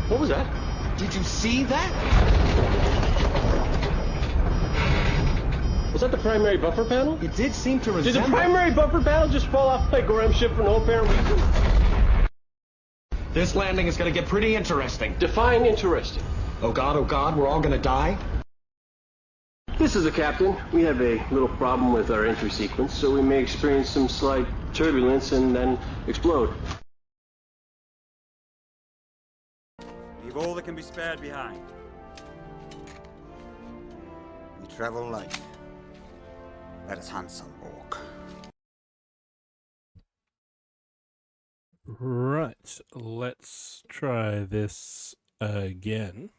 What was that? Did you see that? Was that the primary buffer panel? It did seem to resemble... Did the primary buffer panel just fall off my Gorham ship for no apparent reason? This landing is going to get pretty interesting. Define interesting. Oh God, we're all going to die? This is the captain. We have a little problem with our entry sequence, so we may experience some slight turbulence and then explode. Leave all that can be spared behind. We travel light. Let us handsome walk. Right, let's try this again.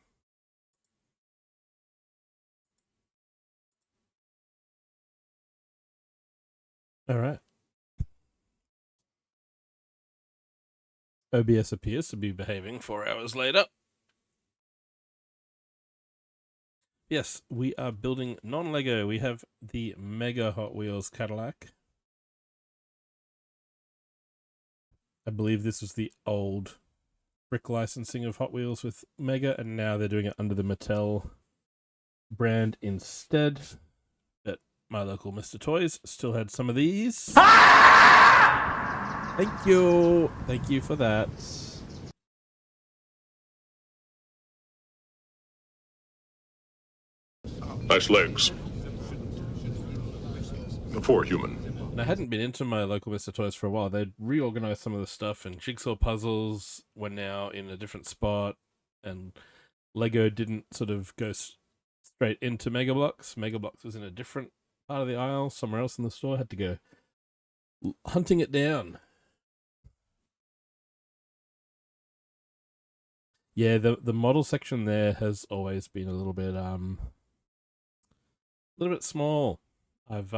All right. OBS appears to be behaving 4 hours later. Yes, we are building non-Lego. We have the Mega Hot Wheels Cadillac. I believe this was the old brick licensing of Hot Wheels with Mega, and now they're doing it under the Mattel brand instead. But my local Mr. Toys still had some of these. Thank you. Thank you for that. Nice legs. For a human. And I hadn't been into my local Mr. Toys for a while. They'd reorganized some of the stuff, and jigsaw puzzles were now in a different spot, and Lego didn't sort of go straight into Mega Bloks. Mega Bloks was in a different part of the aisle, somewhere else in the store. I had to go hunting it down. Yeah, the model section there has always been a little bit small. I've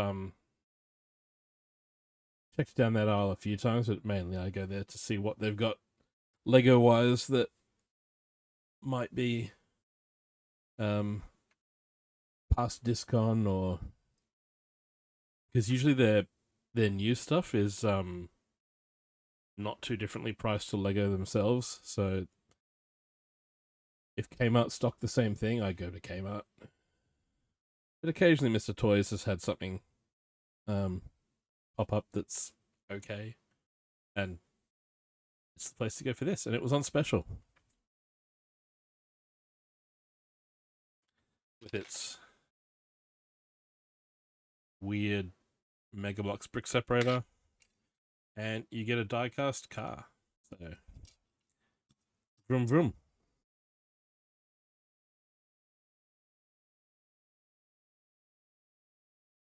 checked down that aisle a few times, but mainly I go there to see what they've got Lego wise that might be past discon, or because usually their new stuff is not too differently priced to Lego themselves. So if Kmart stock the same thing, I go to Kmart. But occasionally Mr. Toys has had something pop up that's okay, and it's the place to go for this, and it was on special with its weird Mega Bloks brick separator, and you get a die-cast car. So vroom vroom.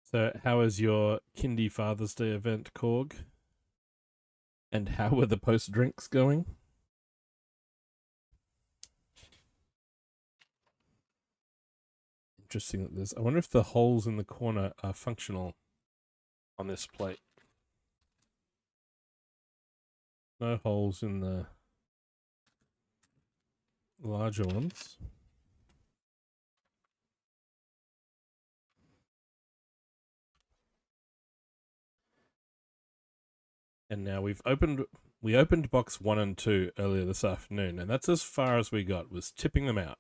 So how was your Kindy Father's Day event, Korg? And how were the post-drinks going? Interesting that there's... I wonder if the holes in the corner are functional on this plate. No holes in the larger ones. And now we opened box 1 and 2 earlier this afternoon, and that's as far as we got, was tipping them out.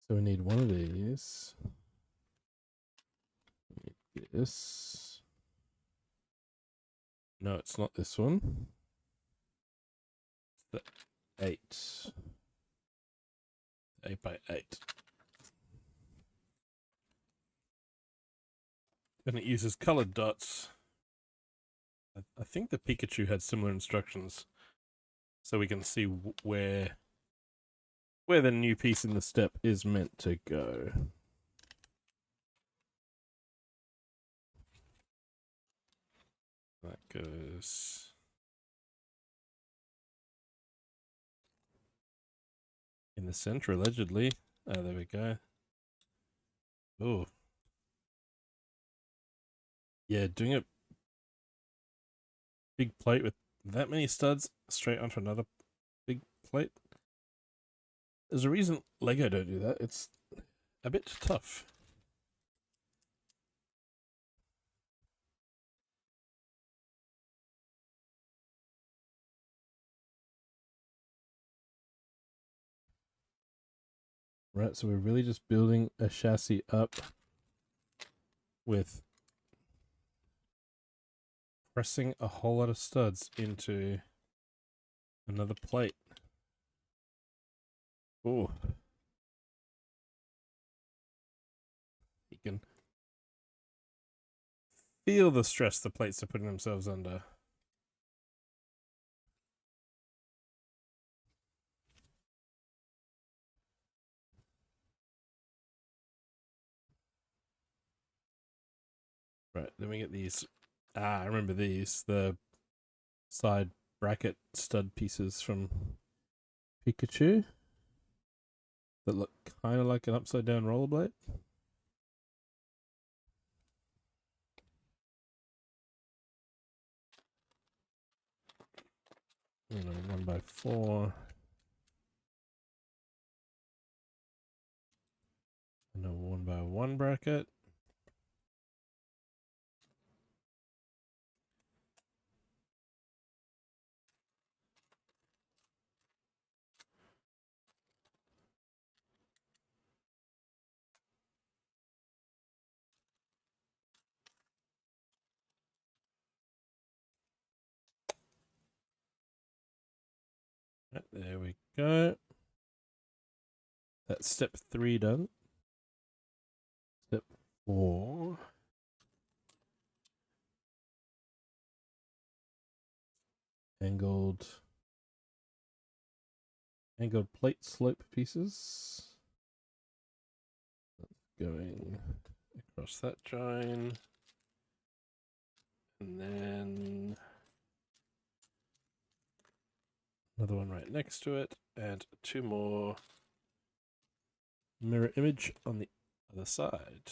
So we need one of these. This. No, it's not this one. It's the 8. 8 by 8. And it uses colored dots. I think the Pikachu had similar instructions, so we can see where the new piece in the step is meant to go. That goes in the center, allegedly. Oh, there we go. Oh. Yeah, doing a big plate with that many studs straight onto another big plate. There's a reason Lego don't do that. It's a bit tough. Right, so we're really just building a chassis up with pressing a whole lot of studs into another plate. Oh. You can feel the stress the plates are putting themselves under. Right, then we get these. I remember these. The side bracket stud pieces from Pikachu that look kind of like an upside down rollerblade. And a 1x4. And a 1x1 bracket. Right, there we go. That's step 3 done. Step 4. Angled plate slope pieces. Going across that join. And then another one right next to it, and 2 more mirror image on the other side.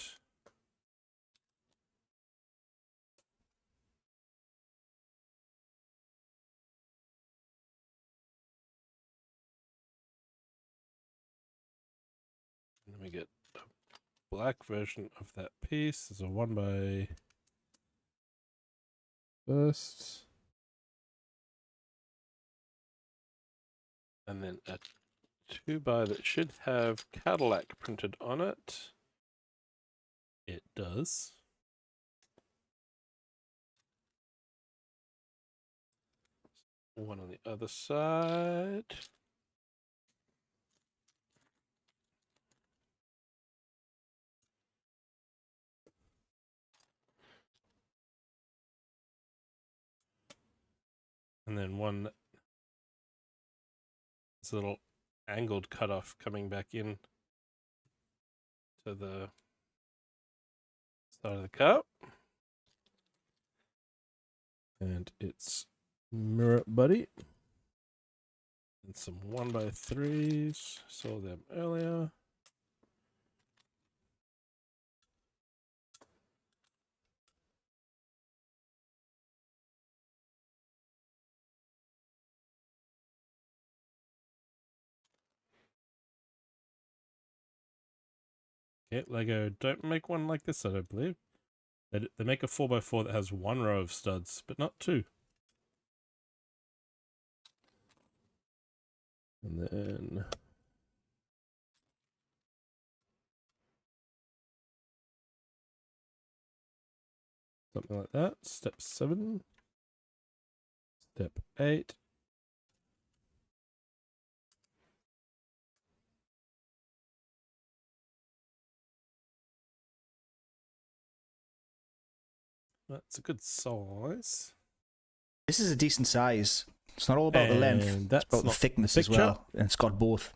And then we get a black version of that piece. There's a 1x first. And then a 2x that should have Cadillac printed on it. It does. One on the other side. And then one, this little angled cutoff coming back in to the side of the cup. And it's mirror buddy. And some 1x3s. Saw them earlier. Okay, Lego don't make one like this, I don't believe. They make a 4x4 that has 1 row of studs, but not 2. And then something like that. Step 7. Step 8. That's a good size. This is a decent size. It's not all about the length. It's about the thickness as well. And it's got both.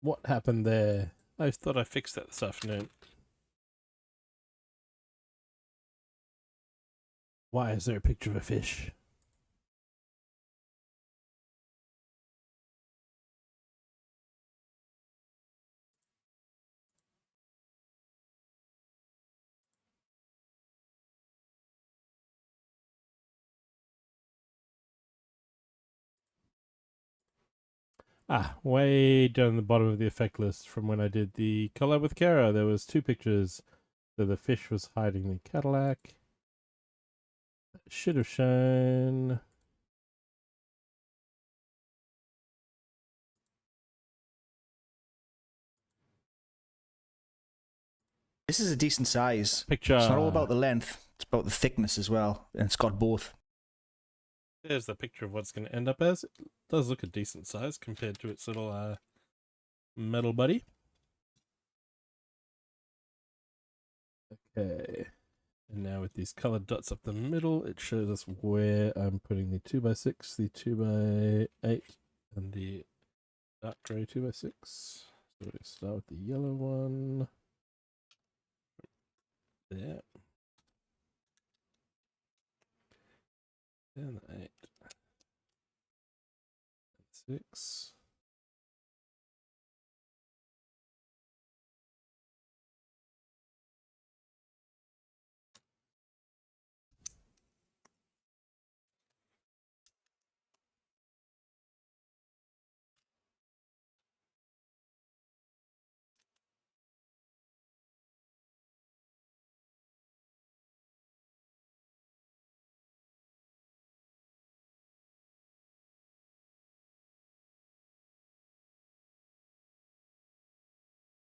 What happened there? I thought I fixed that this afternoon. Why is there a picture of a fish? Way down the bottom of the effect list from when I did the collab with Kara, there was 2 pictures. So the fish was hiding the Cadillac. Should have shown. This is a decent size. Picture. It's not all about the length. It's about the thickness as well. And it's got both. There's the picture of what it's going to end up as. It does look a decent size compared to its little metal buddy. Okay. And now with these colored dots up the middle, it shows us where I'm putting the 2x6, the 2x8, and the dark grey 2x6. So we start with the yellow one. There. 6.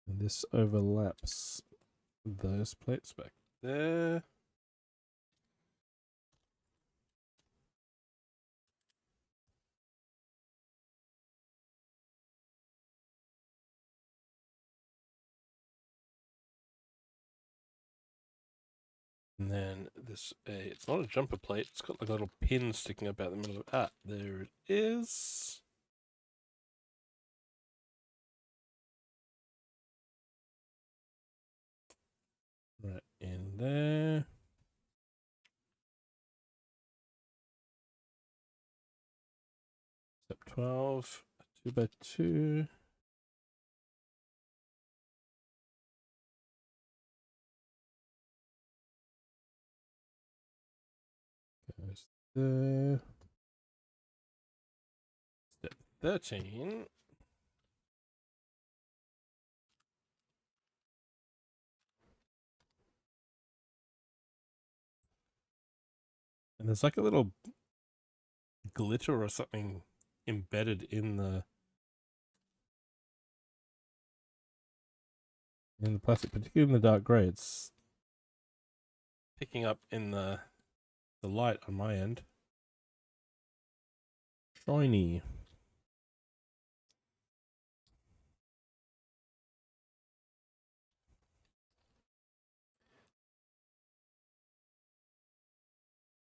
And this overlaps those plates back there. And then this, it's not a jumper plate, it's got like a little pin sticking up out the middle of it. Ah, there it is. Right in there. Step 12, 2x2. Goes there. Step 13. And there's like a little glitter or something embedded in the plastic, particularly in the dark grey. It's picking up in the light on my end. Shiny.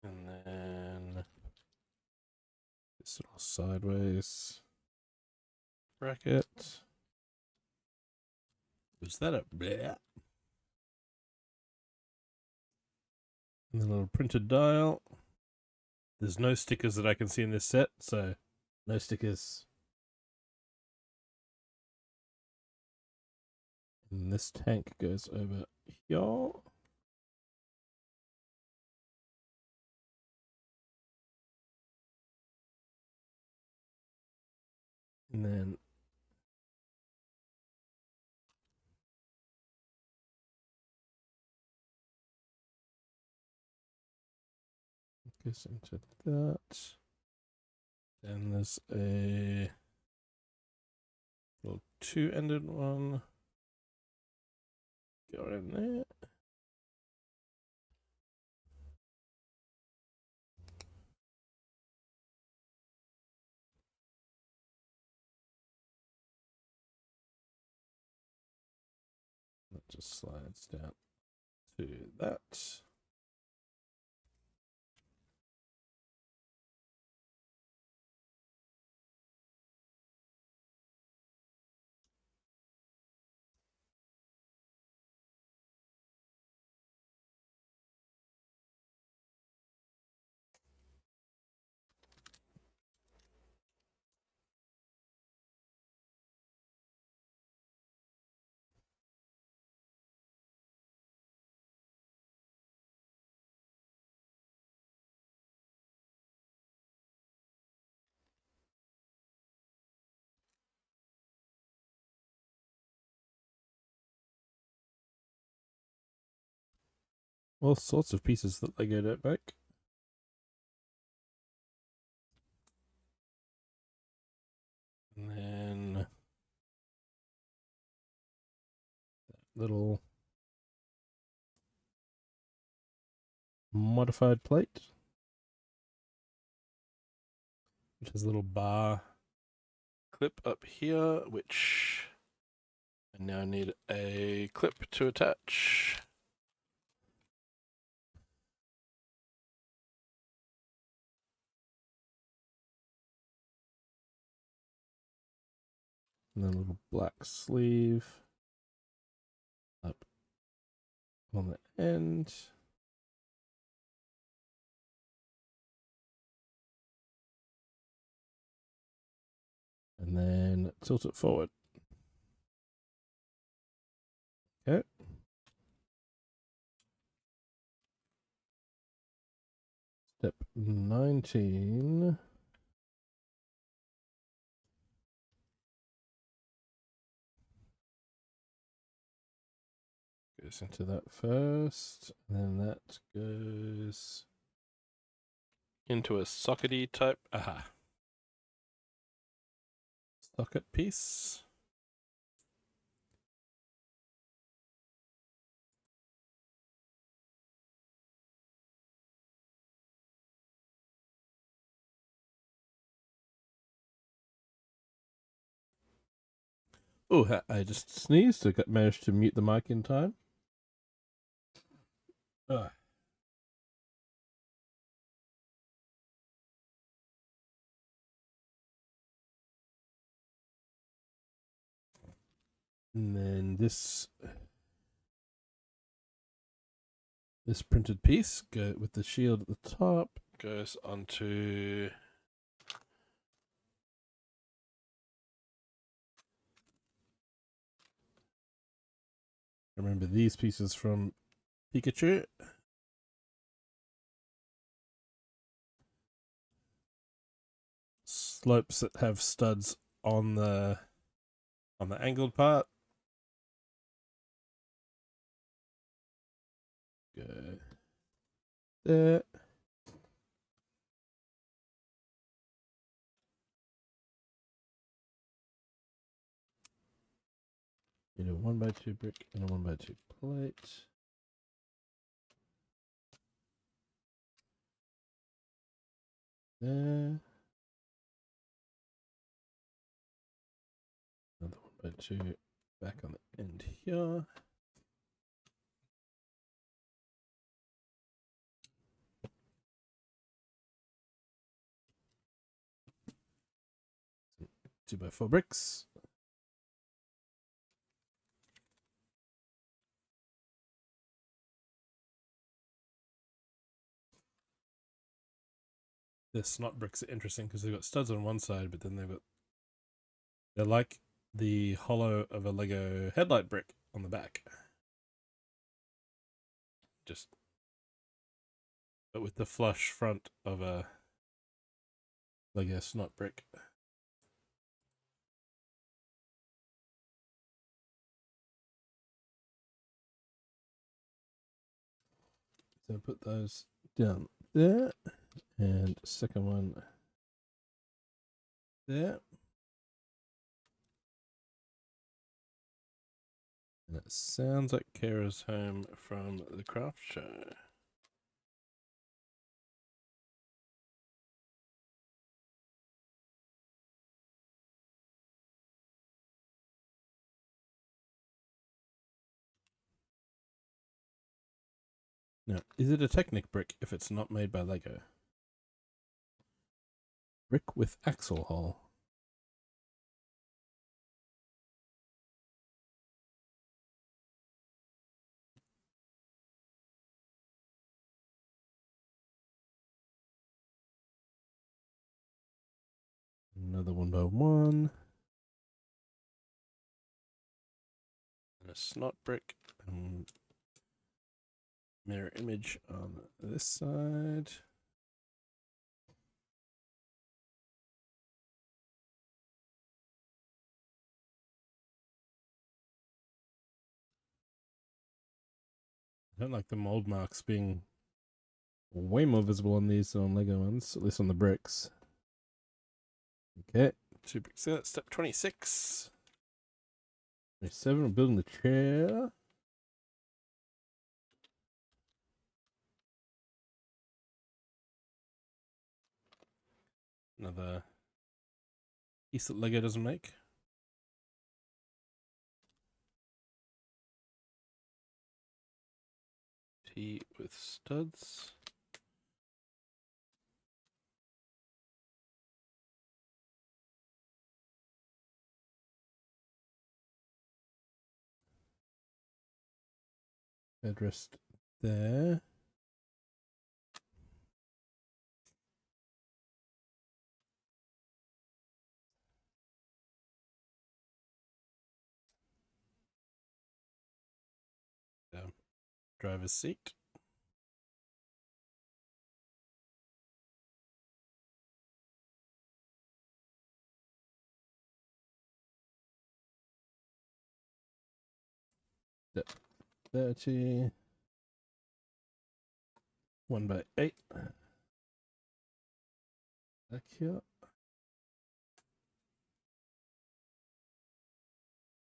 And then this little sideways bracket. Was that a bleh? And the little printed dial. There's no stickers that I can see in this set, so no stickers. And this tank goes over here. And then goes into that. Then there's a little two-ended one. Go in there. That just slides down to that. All sorts of pieces that Lego don't make. And then that little modified plate, which has a little bar clip up here, which I now need a clip to attach. And then a little black sleeve up on the end. And then tilt it forward. Okay. Step 19. Goes into that first, and then that goes into a sockety type socket piece. Oh, I just sneezed, so managed to mute the mic in time. Ugh. And then this printed piece with the shield at the top goes onto remember these pieces from Pikachu. Slopes that have studs on the angled part. Go there. You know, 1x2 brick and a 1x2 plate. There. Another 1x2 back on the end here. Some 2x4 bricks. The snot bricks are interesting because they've got studs on one side, but then they're like the hollow of a Lego headlight brick on the back. But with the flush front of a Lego snot brick. So put those down there, and second one there. And it sounds like Kara's home from the craft show. Now, is it a Technic brick if it's not made by Lego? Brick with axle hole. Another 1x1. And a snot brick. And mirror image on this side. I don't like the mold marks being way more visible on these than on Lego ones, at least on the bricks. Okay, 2 bricks out. Step 26. 27, we're building the chair. Another piece that Lego doesn't make. T with studs. Headrest there. driver's seat. Yep. 30. 1/8. Back here.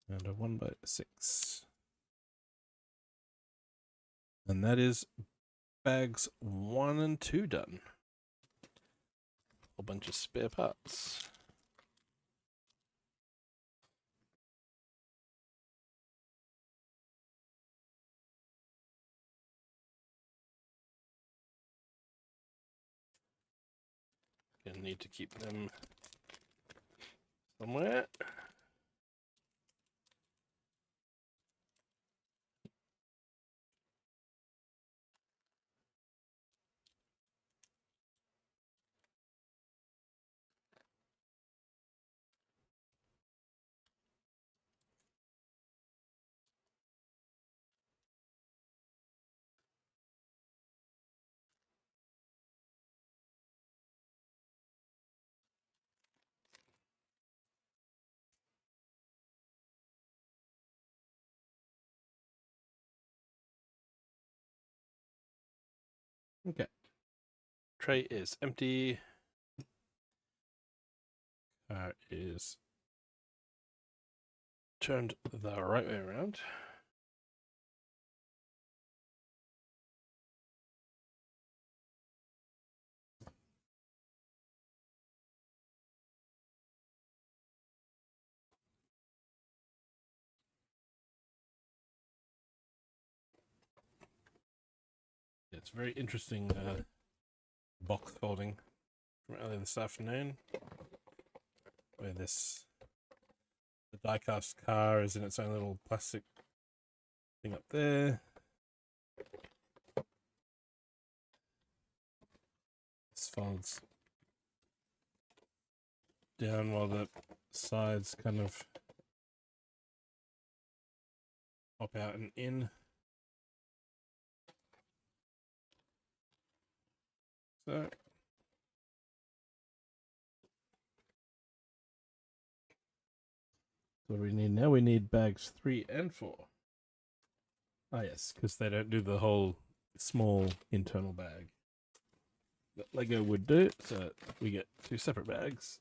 And a 1/6. And that is bags 1 and 2 done. A whole bunch of spare parts. Gonna need to keep them somewhere. Okay. Tray is empty. Car is turned the right way around. It's very interesting box folding from earlier this afternoon, where the die-cast car is in its own little plastic thing up there. This folds down while the sides kind of pop out and in. So what do we need now? We need bags 3 and 4. Ah, yes, because they don't do the whole small internal bag that Lego would do, so we get 2 separate bags.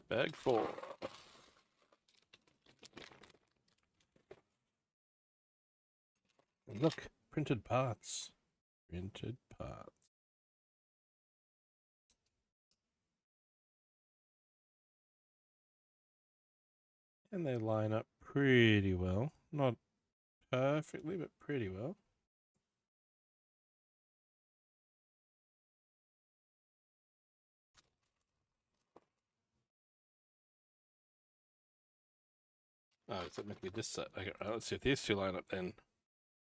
Bag 4. And look, printed parts. Printed parts. And they line up pretty well. Not perfectly, but pretty well. Oh, is it making this set? Okay, right, let's see if these two line up then.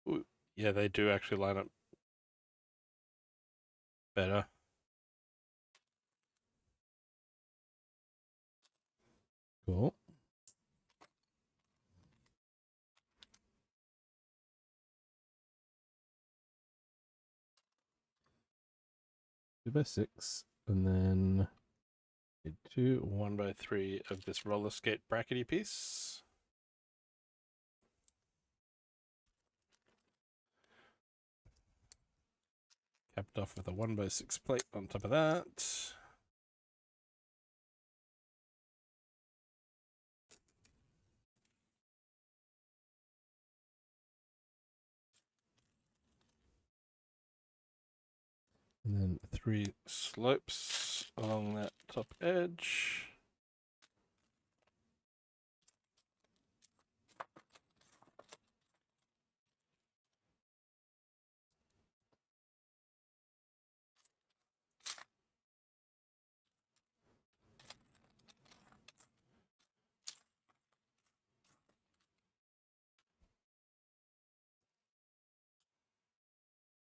Ooh, yeah, they do actually line up better. Cool. Two by 6, and then 2 1/3 of this roller skate brackety piece. Capped off with a 1/6 plate on top of that. And then 3 slopes along that top edge.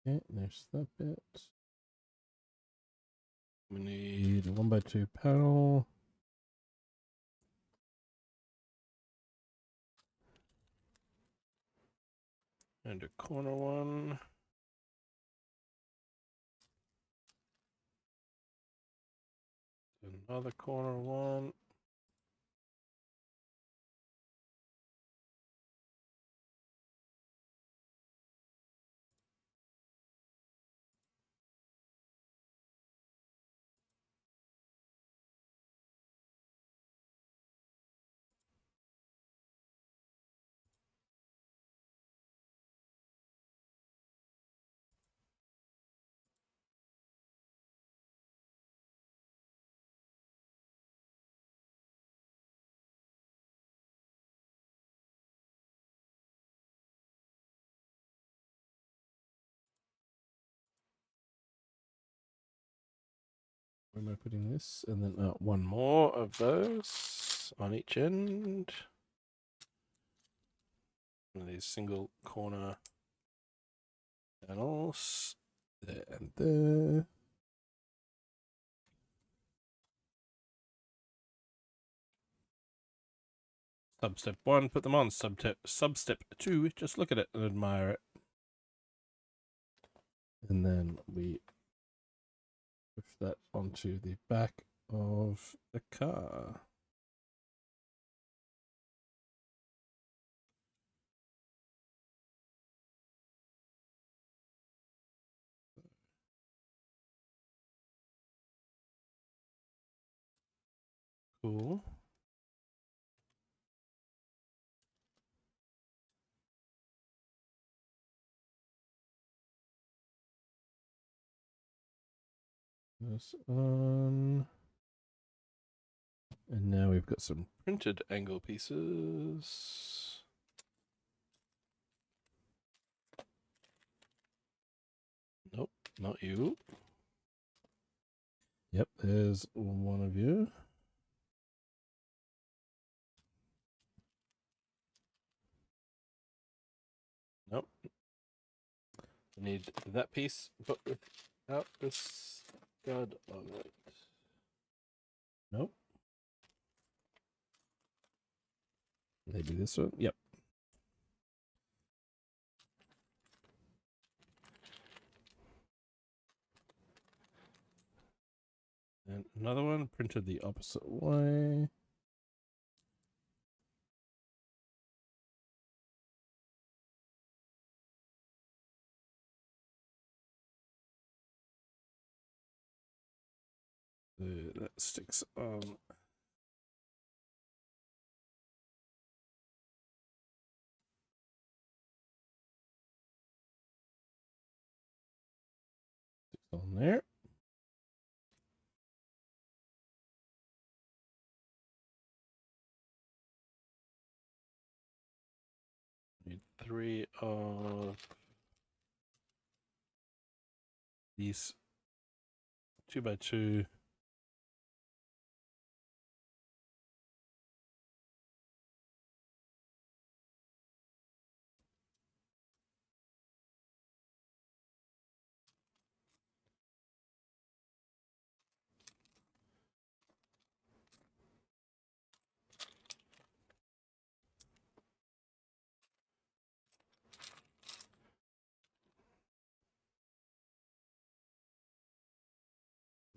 Okay, there's that bit. We need a 1x2 panel. And a corner one. Another corner one. Where am I putting this? And then one more of those on each end. One of these single corner panels. There and there. Sub-step 1, put them on. Sub-step 2, just look at it and admire it. And then we push that onto the back of the car. Cool. This on. And now we've got some printed angle pieces. Nope, not you. Yep, there's one of you. Nope. I need that piece, but without this stud on it. Nope. Maybe this one. Yep. And another one printed the opposite way. So that sticks on. Sticks on there. Need 3 of these 2x2.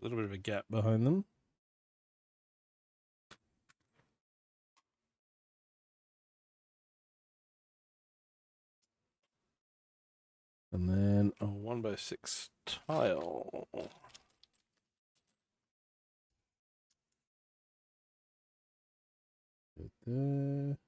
A little bit of a gap behind them. And then a 1x6 tile. Right there.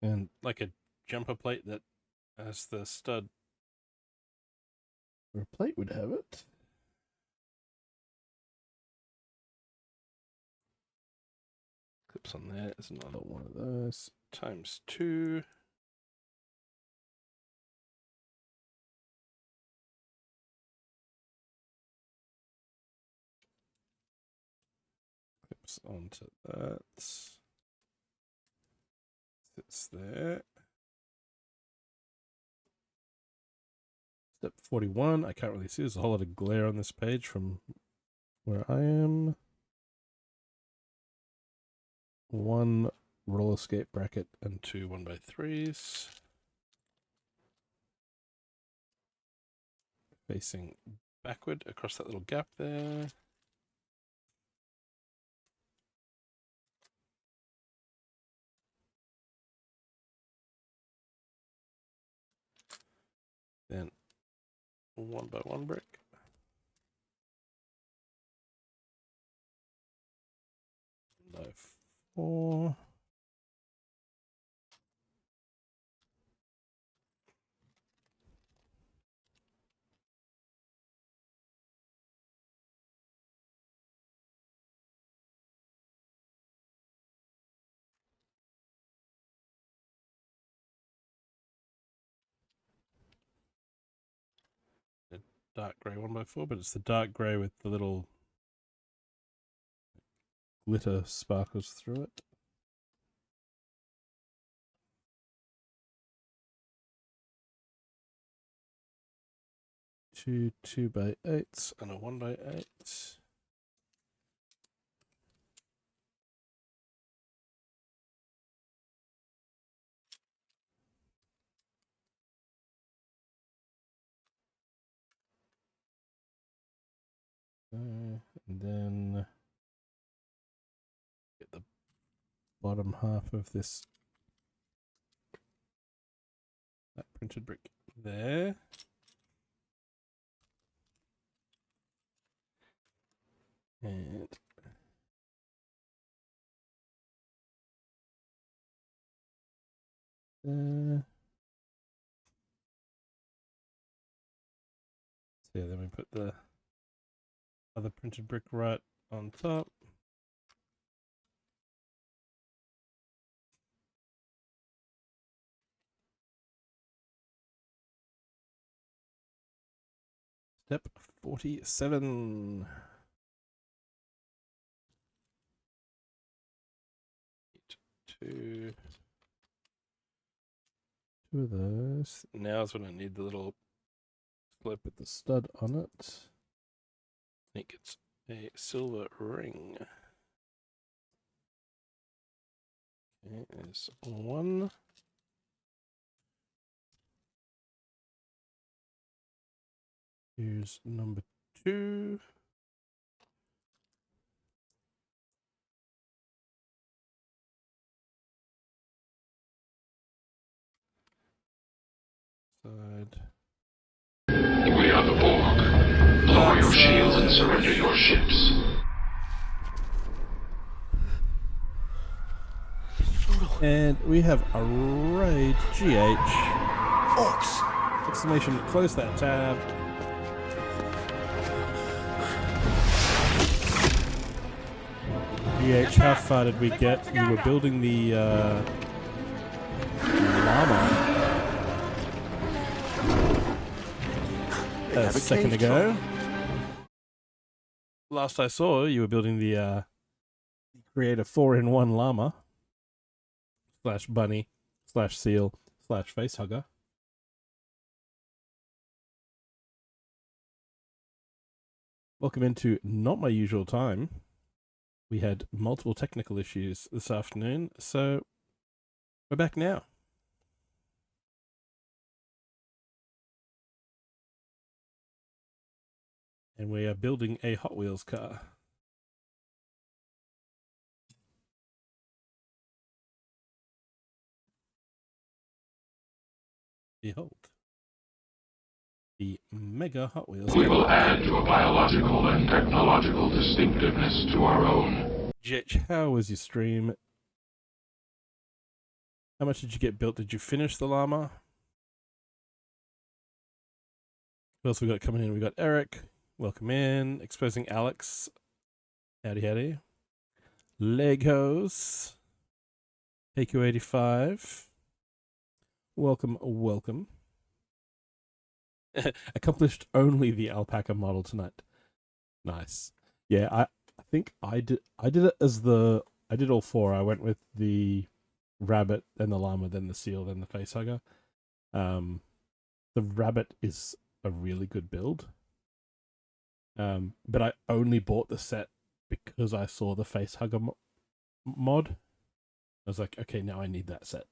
And like a jumper plate that has the stud or a plate would have it. Clips on there is another one of those. Times 2. Snaps onto that. Sits there. Step 41. I can't really see. There's a whole lot of glare on this page from where I am. 1 roller skate bracket and 2 1x3s. Facing backward across that little gap there. Then 1x1 brick. By 4. Dark grey 1x4, but it's the dark grey with the little glitter sparkles through it. Two 2x8s and a 1x8. And then get the bottom half of this that printed brick there. And so yeah, then we put the other printed brick right on top. Step 47. Two of those. Now's when I need the little slope with the stud on it. I think it's a silver ring. Okay, there's 1. Here's number 2. Side. We are the Borg. Lower your shields and surrender your ships. And we have a raid GH. Orcs! Exclamation, close that tab. GH, how far did we get? You were building the llama a second ago. Last I saw, you were building the Creator 4-in-1 llama / bunny / seal / facehugger. Welcome into not my usual time. We had multiple technical issues this afternoon, so we're back now. And we are building a Hot Wheels car. Behold. The Mega Hot Wheels We will Cadillac. add your biological and technological distinctiveness to our own. Jitch, how was your stream? How much did you get built? Did you finish the llama? Who else we got coming in? We got Eric. Welcome in. Exposing Alex. Howdy, howdy. Legos. AQ85. Welcome, welcome. Accomplished only the alpaca model tonight. Nice. Yeah, I think I did it as I did all four. I went with the rabbit, then the llama, then the seal, then the facehugger. The rabbit is a really good build. But I only bought the set because I saw the facehugger mod. I was like, okay, now I need that set.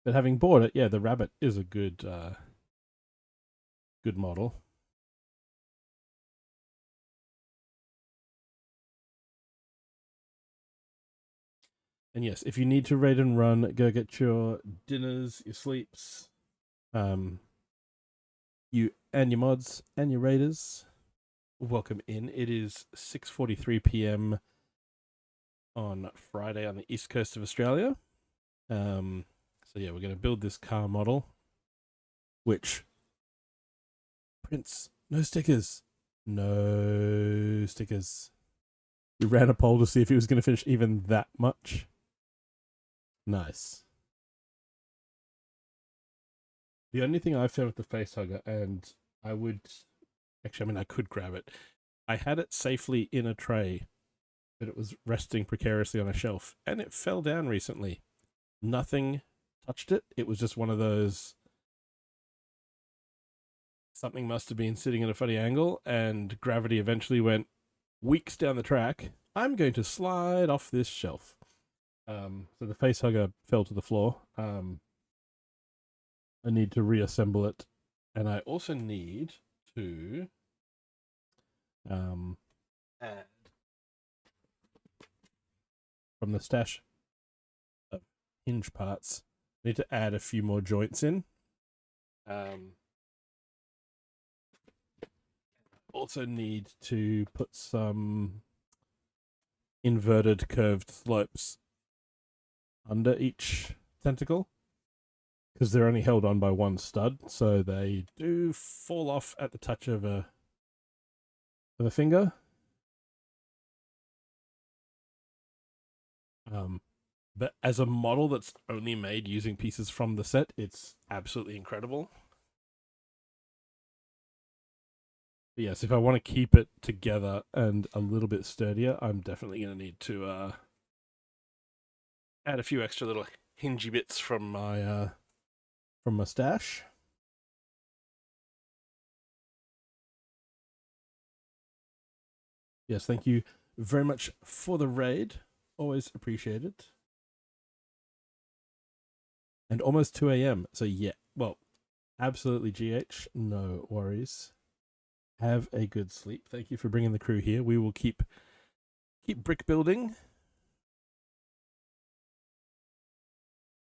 But having bought it, yeah, the rabbit is a good good model. And yes, if you need to raid and run, go get your dinners, your sleeps, you and your mods and your raiders. Welcome in. It is 6:43 p.m. on Friday on the east coast of Australia. So yeah, we're going to build this car model, which prints, no stickers. No stickers. We ran a poll to see if he was going to finish even that much. Nice. The only thing I found with the facehugger, and I would... Actually, I mean, I could grab it. I had it safely in a tray, but it was resting precariously on a shelf, and it fell down recently. Nothing touched it. It was just one of those... Something must have been sitting at a funny angle, and gravity eventually went weeks down the track. I'm going to slide off this shelf. So the facehugger fell to the floor. I need to reassemble it, and I also need to add from the stash of hinge parts. I need to add a few more joints in. Also need to put some inverted curved slopes under each tentacle, because they're only held on by one stud, so they do fall off at the touch of a finger. But as a model that's only made using pieces from the set, it's absolutely incredible. But yes, if I want to keep it together and a little bit sturdier, I'm definitely going to need to add a few extra little hingy bits from my stash. Yes, thank you very much for the raid. Always appreciate it. And almost 2 a.m. So yeah, well, absolutely GH, no worries. Have a good sleep. Thank you for bringing the crew here. We will keep brick building.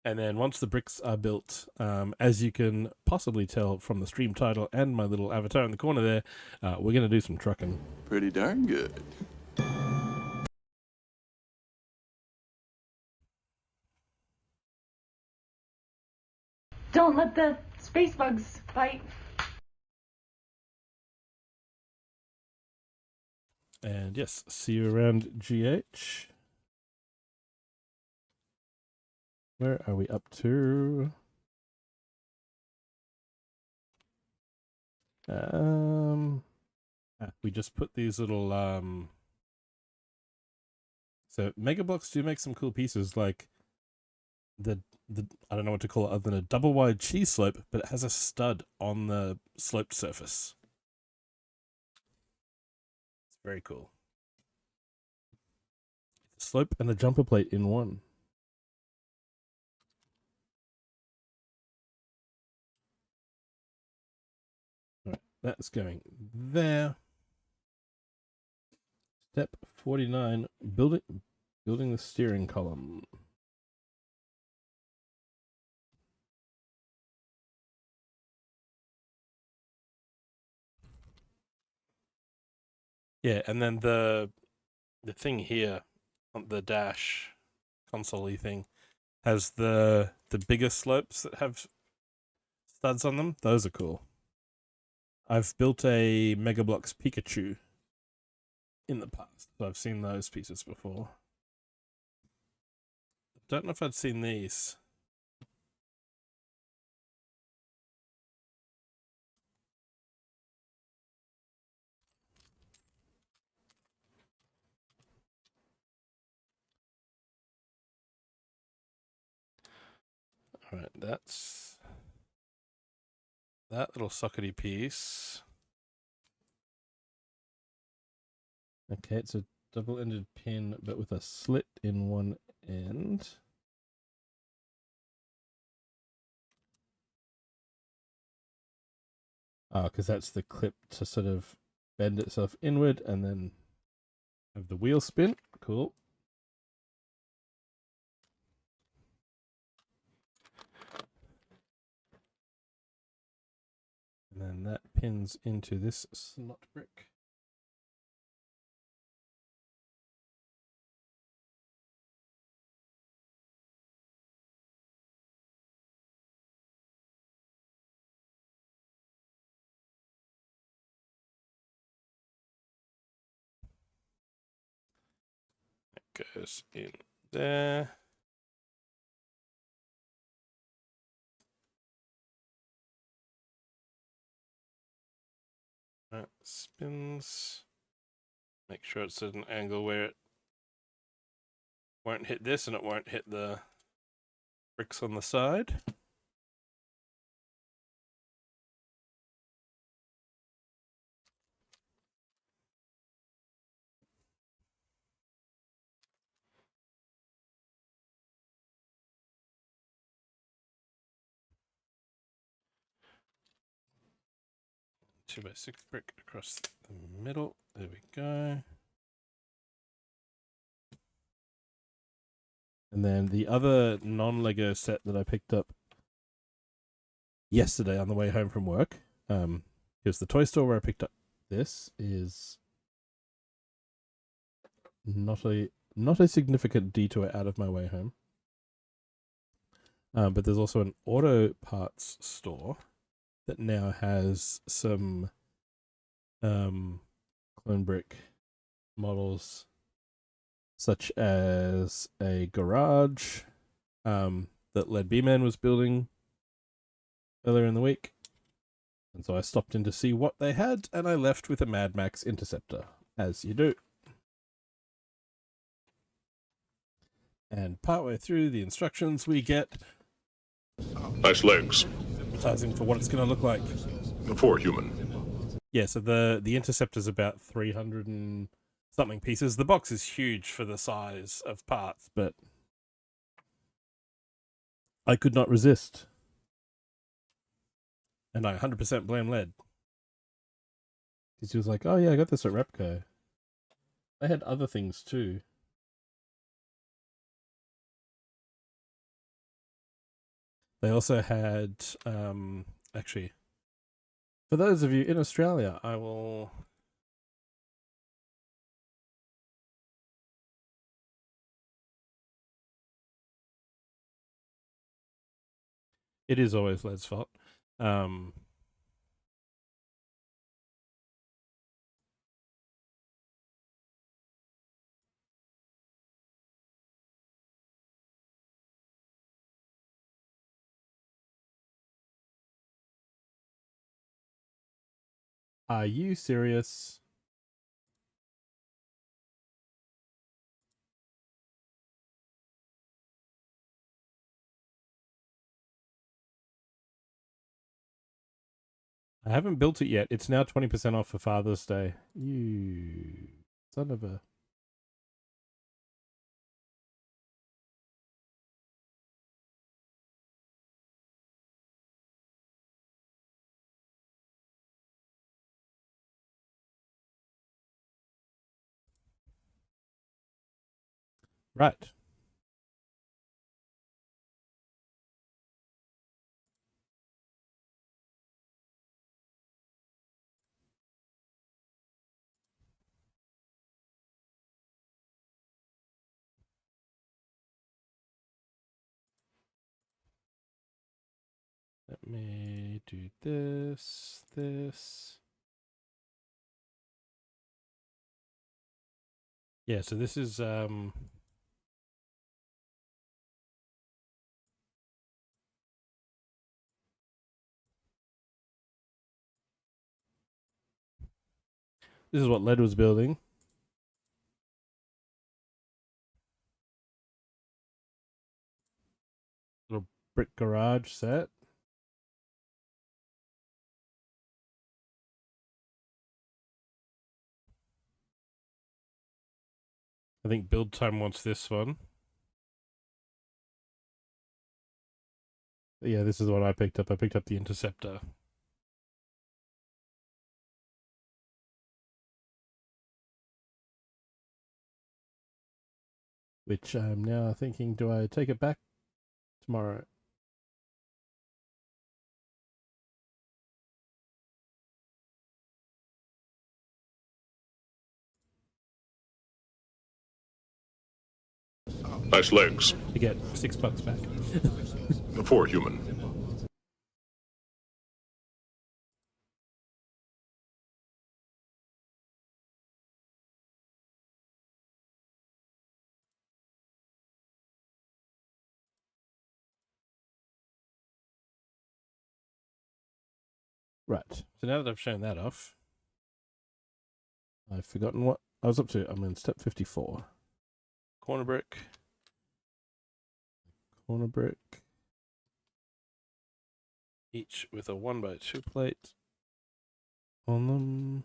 And then once the bricks are built, as you can possibly tell from the stream title and my little avatar in the corner there, we're going to do some trucking. Pretty darn good. Don't let the space bugs bite. And yes, see you around GH. Where are we up to? We just put these little so Mega Bloks do make some cool pieces, like the I don't know what to call it other than a double wide cheese slope, but it has a stud on the sloped surface. It's very cool. It's a slope and a jumper plate in one. Right, that's going there. Step 49, building the steering column. Yeah, and then the thing here, on the dash console-y thing, has the bigger slopes that have studs on them. Those are cool. I've built a Mega Bloks Pikachu in the past, so I've seen those pieces before. Don't know if I'd seen these. Alright, that's that little sockety piece. Okay, it's a double-ended pin, but with a slit in one end. Oh, because that's the clip to sort of bend itself inward and then have the wheel spin. Cool. And then that pins into this slot brick. That goes in there. That spins. Make sure it's at an angle where it won't hit this and it won't hit the bricks on the side. Two by six brick across the middle. There we go. And then the other non-Lego set that I picked up yesterday on the way home from work, because the toy store where I picked up this is not a significant detour out of my way home. But there's also an auto parts store that now has some clone brick models, such as a garage that Led B-Man was building earlier in the week. And so I stopped in to see what they had, and I left with a Mad Max Interceptor, as you do. And partway through the instructions, we get Nice legs. advertising for what it's going to look like. For human. Yeah, so the Interceptor's about 300 and something pieces. The box is huge for the size of parts, but I could not resist. And I 100% blame Led. Because he was like, oh yeah, I got this at Repco. They had other things too. They also had, actually, for those of you in Australia, I will... It is always Led's fault. Are you serious? I haven't built it yet. It's now 20% off for Father's Day. You son of a... Right. Let me do this. Yeah, so this is this is what Led was building. Little brick garage set. I think Build Time wants this one. Yeah, this is what I picked up. I picked up the Interceptor. Which I'm now thinking, do I take it back tomorrow? Nice legs. To get $6 back. For a human. Right. So now that I've shown that off, I've forgotten what I was up to. I'm in step 54. Corner brick. Corner brick. Each with a 1x2 plate on them.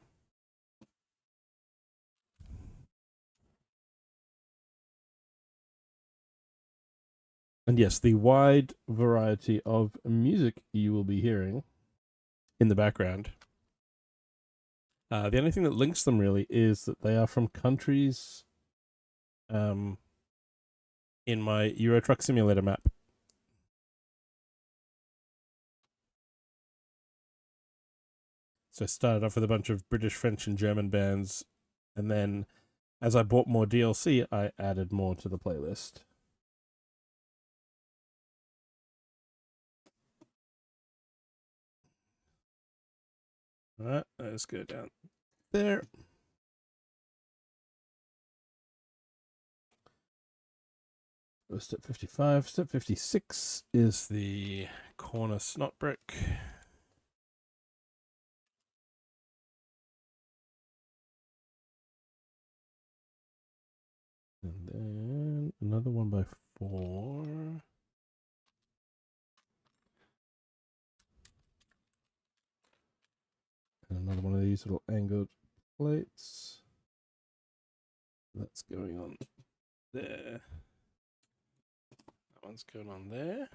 And yes, the wide variety of music you will be hearing in the background. The only thing that links them really is that they are from countries in my Euro Truck Simulator map. So I started off with a bunch of British, French, and German bands, and then as I bought more DLC, I added more to the playlist. Alright, let's go down there. Step 55. Step 56 is the corner snot brick. And then another 1x4. And another one of these little angled plates. That's going on there. That one's going on there.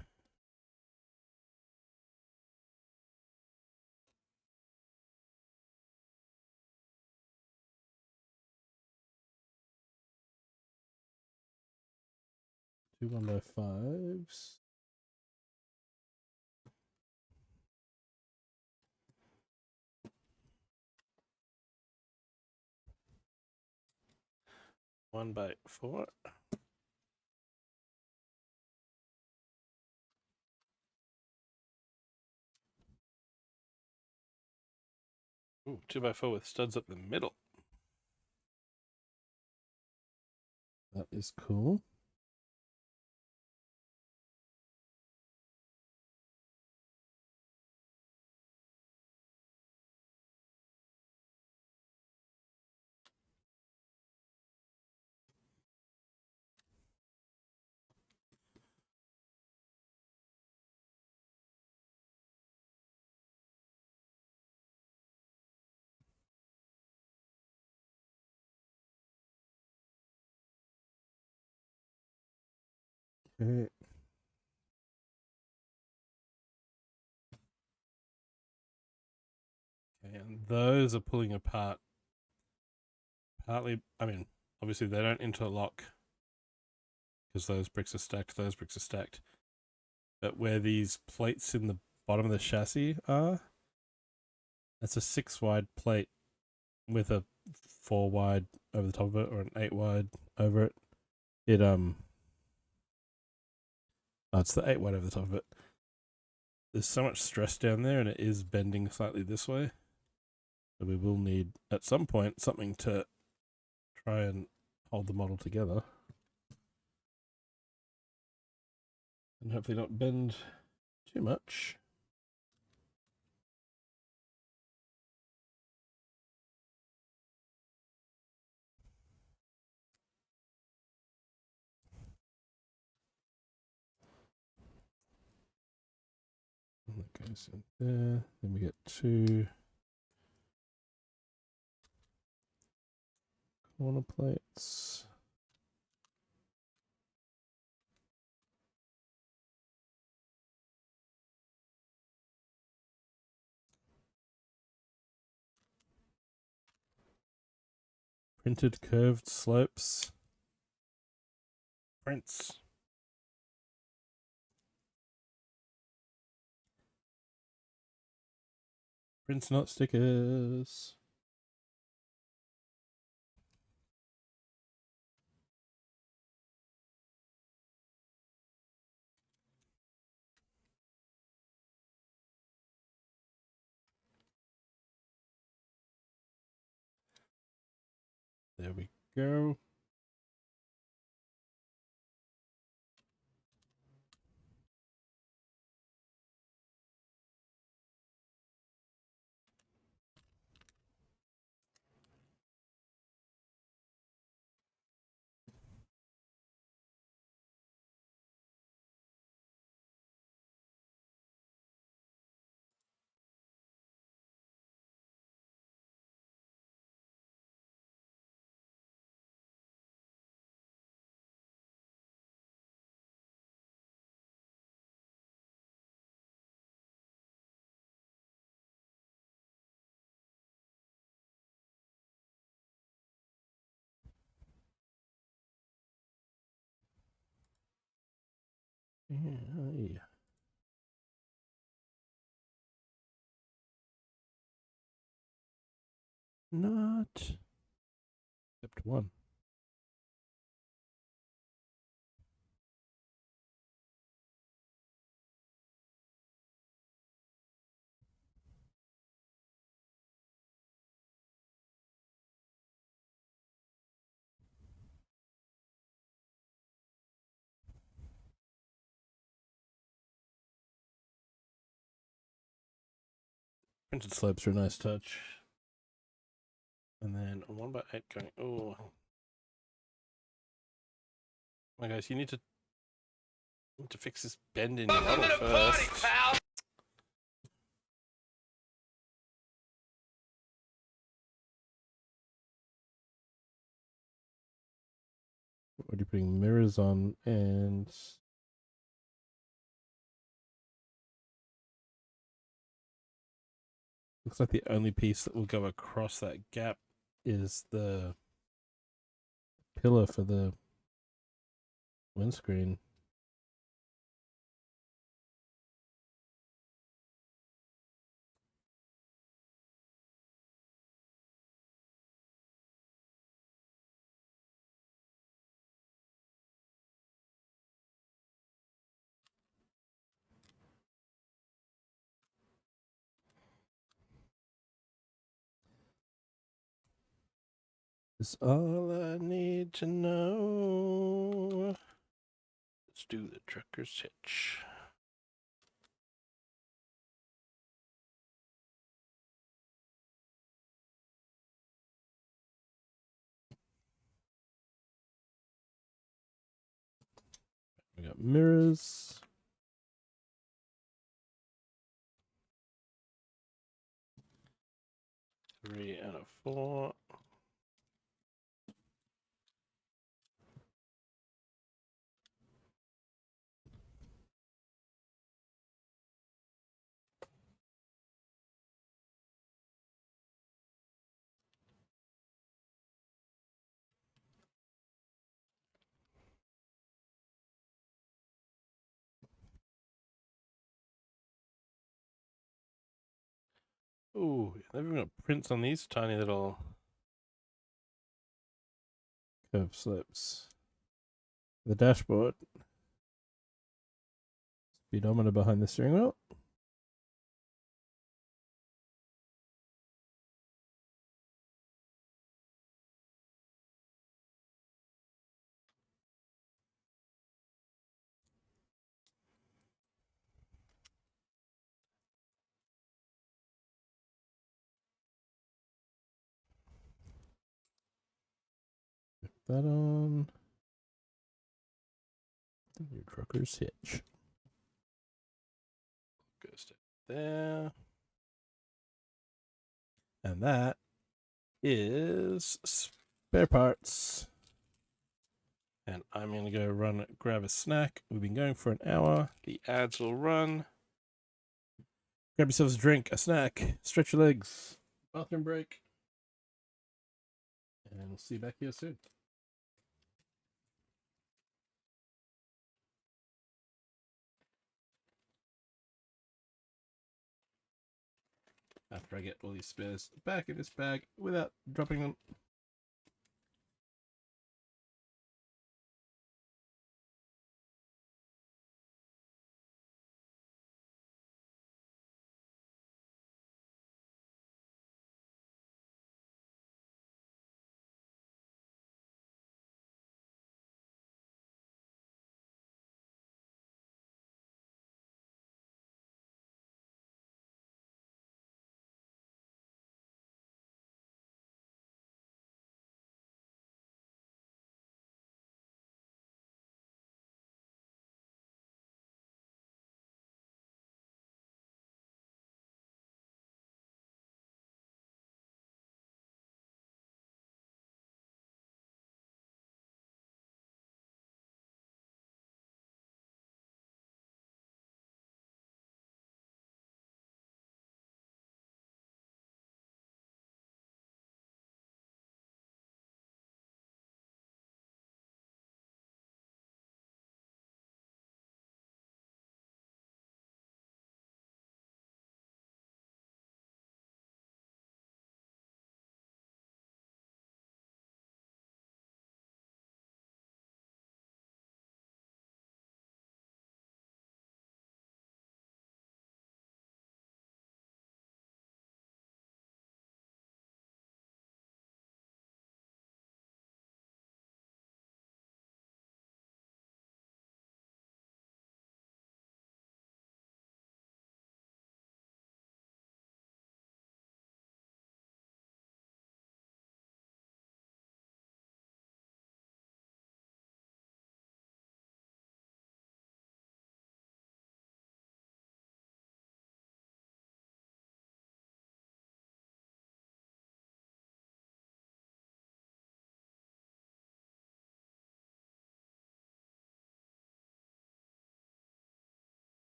Two 1x5s. One by 4. Ooh, 2x4 with studs up the middle. That is cool. Okay. And those are pulling apart. Partly, I mean, obviously they don't interlock because those bricks are stacked, those bricks are stacked. But where these plates in the bottom of the chassis are, that's a 6 wide plate with a 4 wide over the top of it, or an 8 wide over it. It's the 8 wide over the top of it. There's so much stress down there, and it is bending slightly this way. So we will need, at some point, something to try and hold the model together. And hopefully not bend too much. goes in there. Then we get 2 corner plates. Printed curved slopes. Prints. Prints, not stickers. There we go. Yeah. Not except one. Printed slopes are a nice touch. And then a 1x8 going. Oh. My guys, you need to fix this bend in your model first. What are you putting mirrors on? And looks like the only piece that will go across that gap is the pillar for the windscreen. Is all I need to know. Let's do the trucker's hitch. We got mirrors. Three out of 4. Ooh, they've even got prints on these tiny little curve slips. The dashboard. Speedometer behind the steering wheel. Put that on. The new trucker's hitch. Goes to there. And that is spare parts. And I'm going to go grab a snack. We've been going for an hour. The ads will run. Grab yourselves a drink, a snack, stretch your legs, bathroom break. And we'll see you back here soon. After I get all these spares back in this bag without dropping them.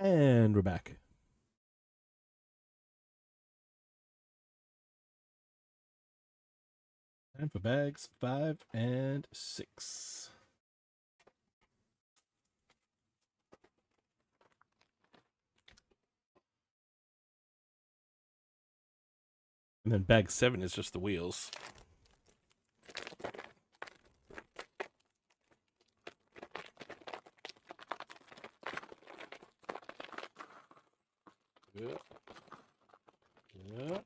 And we're back. Time for bags 5 and 6. And then bag 7 is just the wheels. Yeah. Yeah.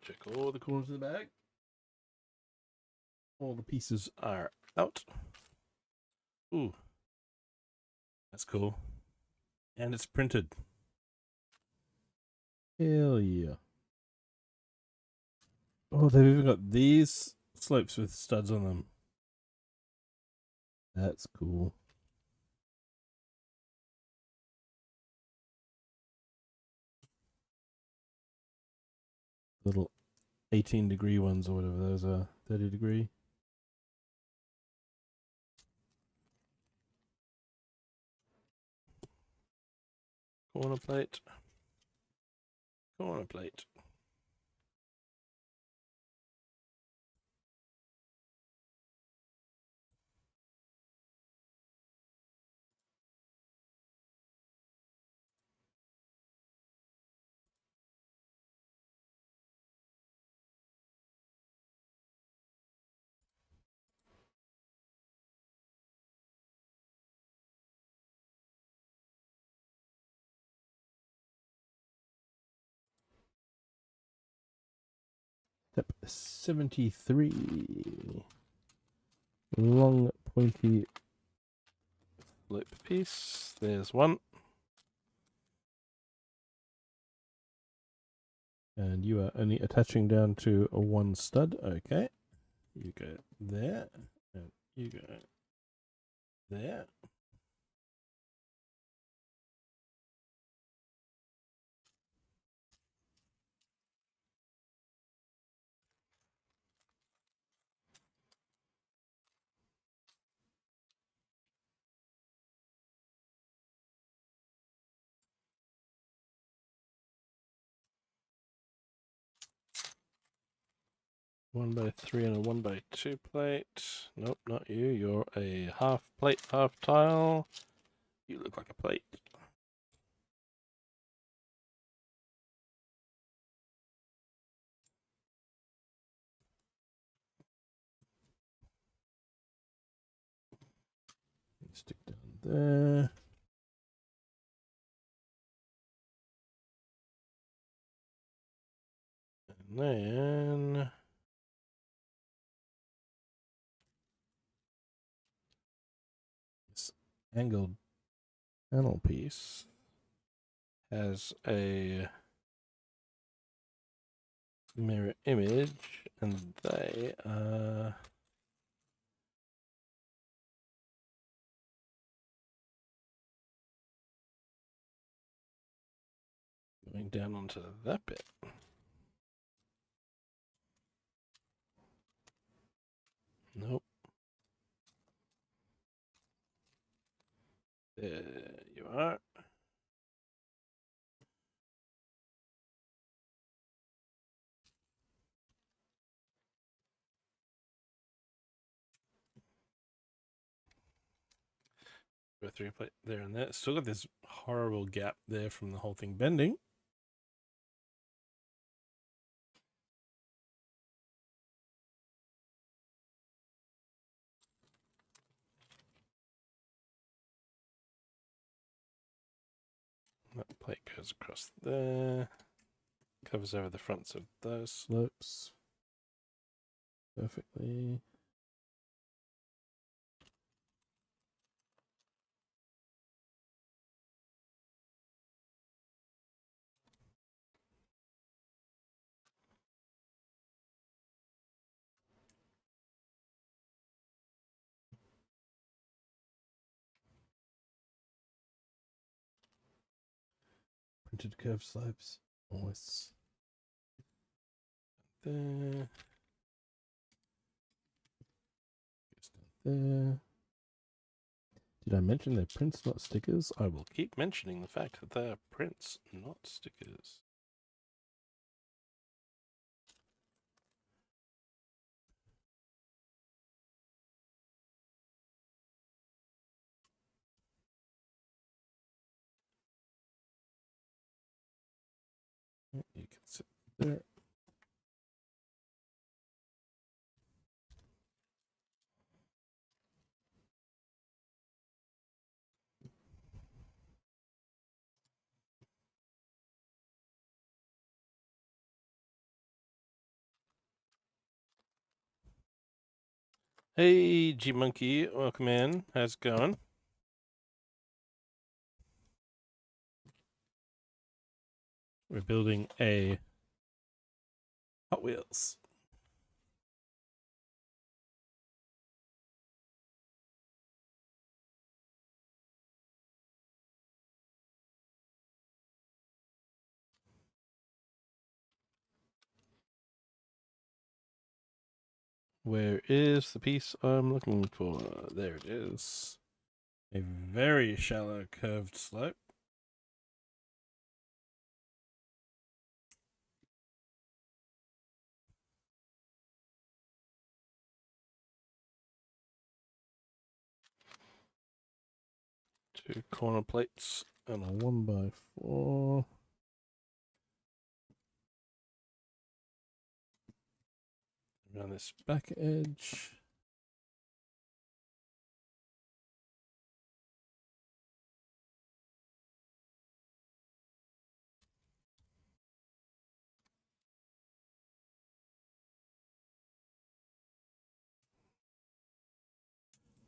Check all the corners of the bag. All the pieces are out. Ooh. That's cool. And it's printed. Hell yeah. Oh, they've even got these slopes with studs on them. That's cool. Little 18-degree ones or whatever those are. 30-degree. Corner plate. Corner plate. Step 73. Long, pointy slope piece. There's one. And you are only attaching down to a one stud. Okay. You go there. And you go there. One by 3 and a 1 by 2 plate. Nope, not you. You're a half plate, half tile. You look like a plate. Stick down there. And then this angled panel piece has a mirror image, and they are going down onto that bit. Nope. There you are. Go 3 plate there and there. Still got this horrible gap there from the whole thing bending. That plate goes across there. Covers over the fronts of those slopes perfectly. Printed curved slopes. Always there. Goes down there. Did I mention they're prints, not stickers? I will keep mentioning the fact that they are prints, not stickers. there. Hey, G Monkey, welcome in. How's it going? We're building a Hot Wheels. Where is the piece I'm looking for? There it is. A very shallow curved slope. Two corner plates and a 1x4. Around this back edge.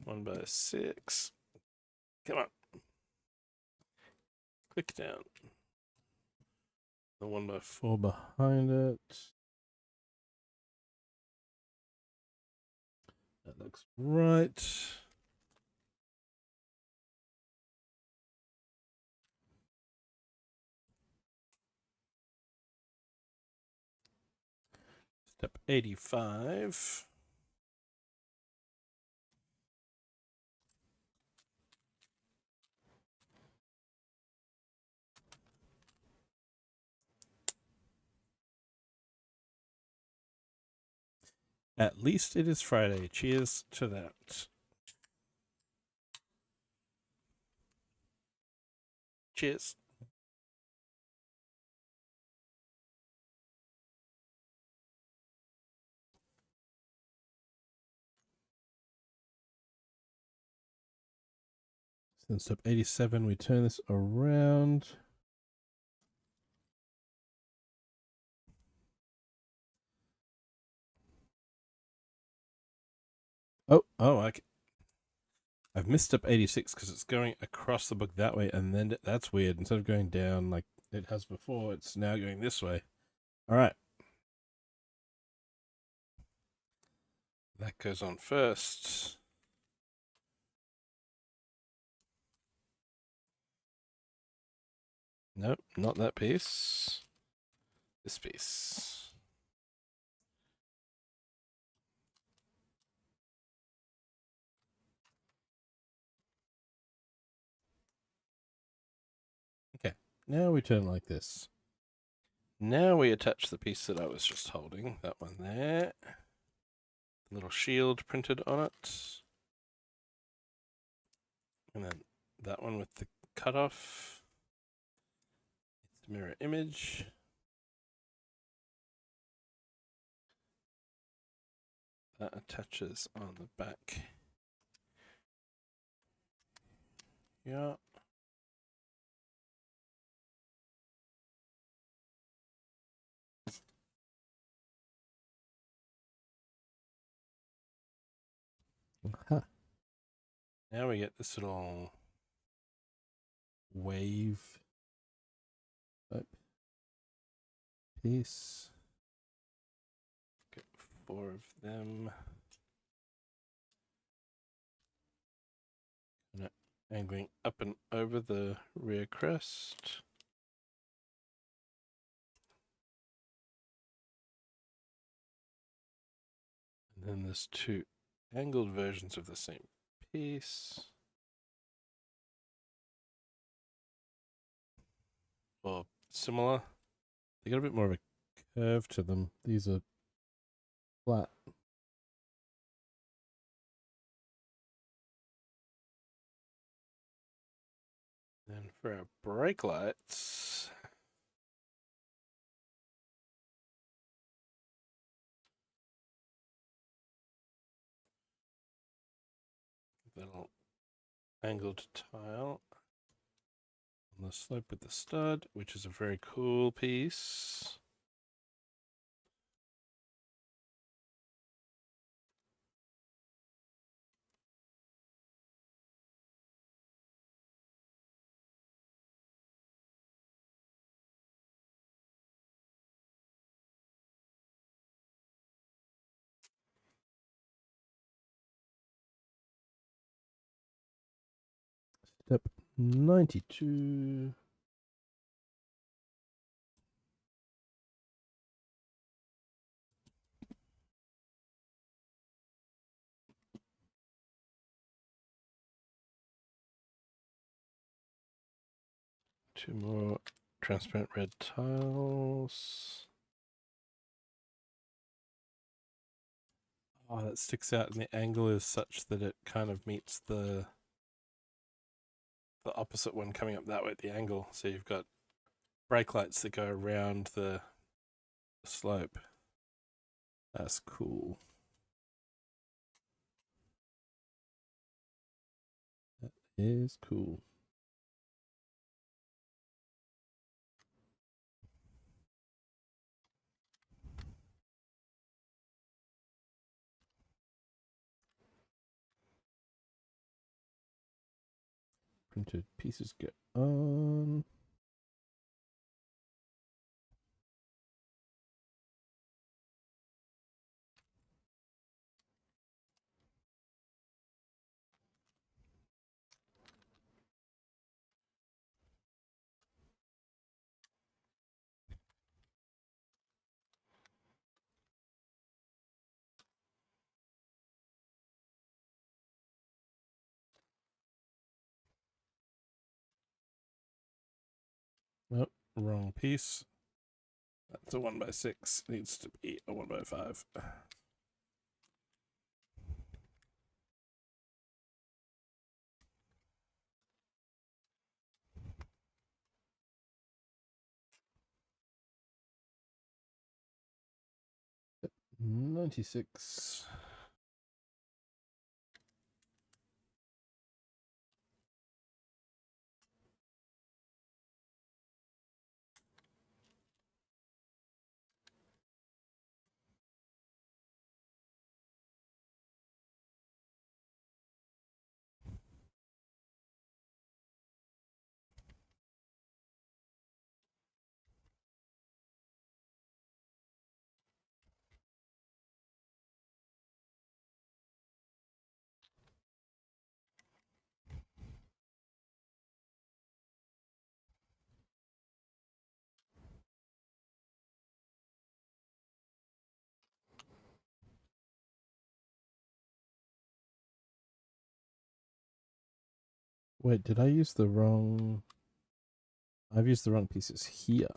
One by 6. Come on. Click down. The 1x4 behind it. That looks right. Step 85. At least it is Friday. Cheers to that. Cheers. Then step 87, we turn this around. I've missed step 86 because it's going across the book that way, and then that's weird. Instead of going down like it has before, it's now going this way. All right. That goes on first. Nope, not that piece. This piece. Okay, now we turn like this. Now we attach the piece that I was just holding, that one there. The little shield printed on it. And then that one with the cutoff. It's the mirror image. That attaches on the back. Yeah. Uh-huh. Now we get this little wave type piece. Get 4 of them. Angling up and over the rear crest. And then there's 2 angled versions of the same piece. Or similar. They got a bit more of a curve to them. These are flat. Then for our brake lights, angled tile on the slope with the stud, which is a very cool piece. Step 92. Two more transparent red tiles. Oh, that sticks out, and the angle is such that it kind of meets the opposite one coming up that way at the angle. So you've got brake lights that go around the slope. That's cool. That is cool. Printed pieces go on. Nope, wrong piece. That's a 1x6. Needs to be a 1x5. Yep, 96. Wait, did I use the wrong... I've used the wrong pieces here.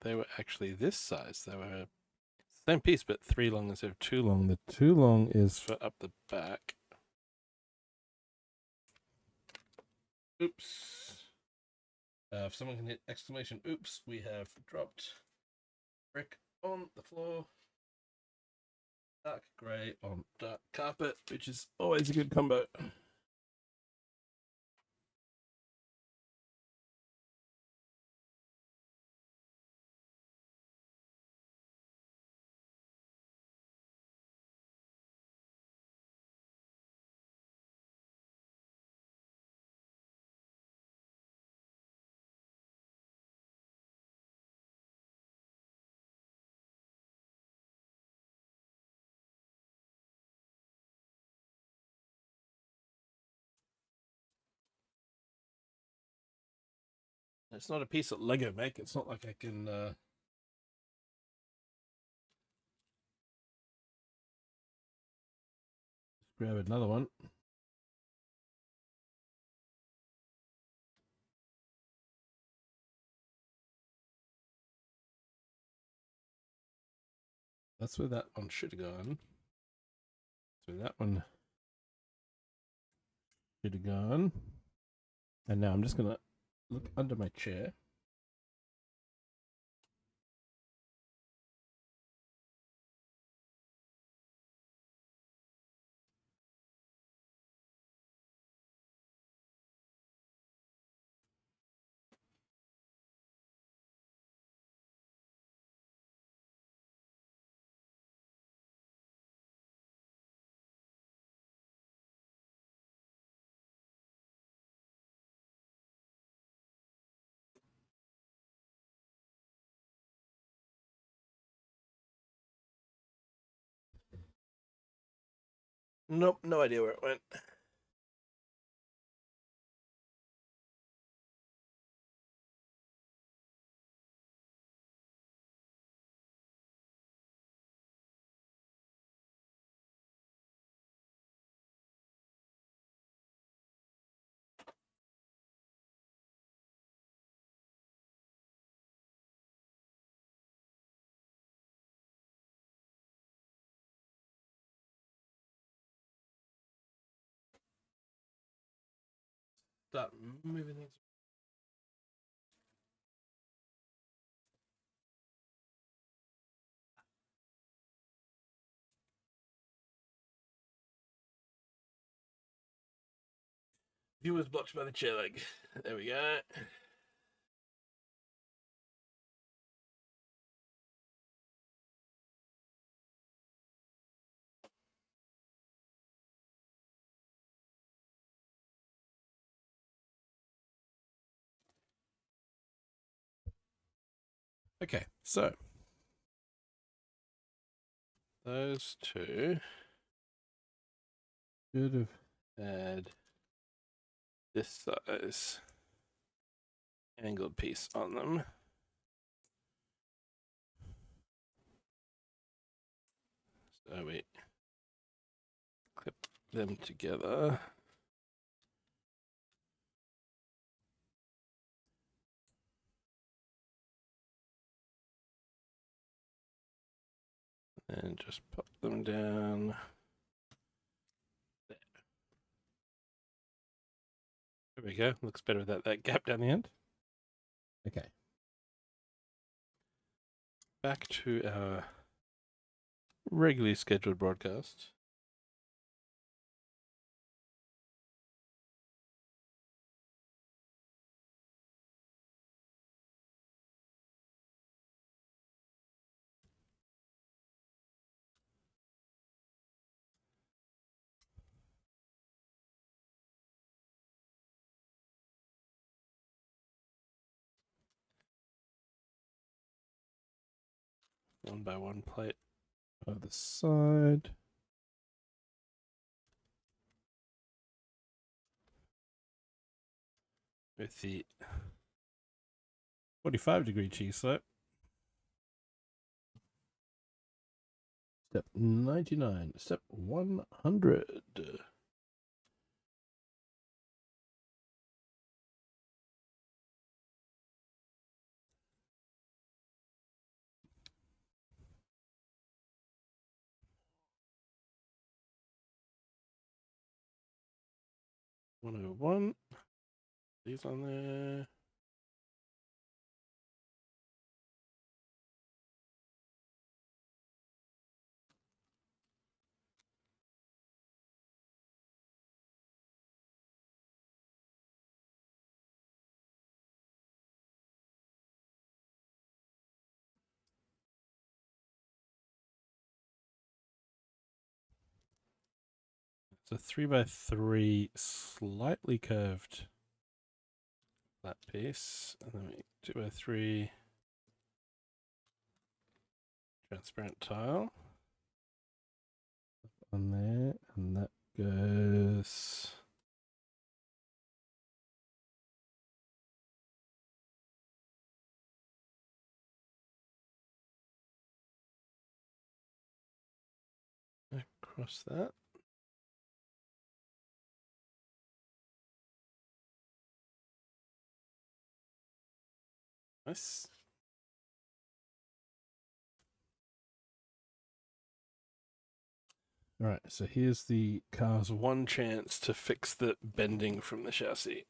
They were actually this size. They were same piece, but 3 long instead of 2 long. The 2 long is for up the back. Oops. If someone can hit exclamation oops, we have dropped brick on the floor. Dark grey on dark carpet, which is always a good combo. It's not a piece that Lego make. It's not like I can grab another one. That's where that one should have gone. So that one should have gone. And now I'm just going to look under my chair. Nope, no idea where it went. Start moving things. Viewers blocked by the chair leg. There we go. Okay, so those two should have had this size angled piece on them. So we clip them together. And just pop them down there. There we go. Looks better without that gap down the end. Okay. Back to our regularly scheduled broadcast. One by one plate either side. With the 45-degree cheese slope. Step 99. Step 100. $101. These on there. It's a 3x3 slightly curved flat piece, and then we 2x3 transparent tile on there, and that goes across that. Nice. All right, so here's the car's one chance to fix the bending from the chassis.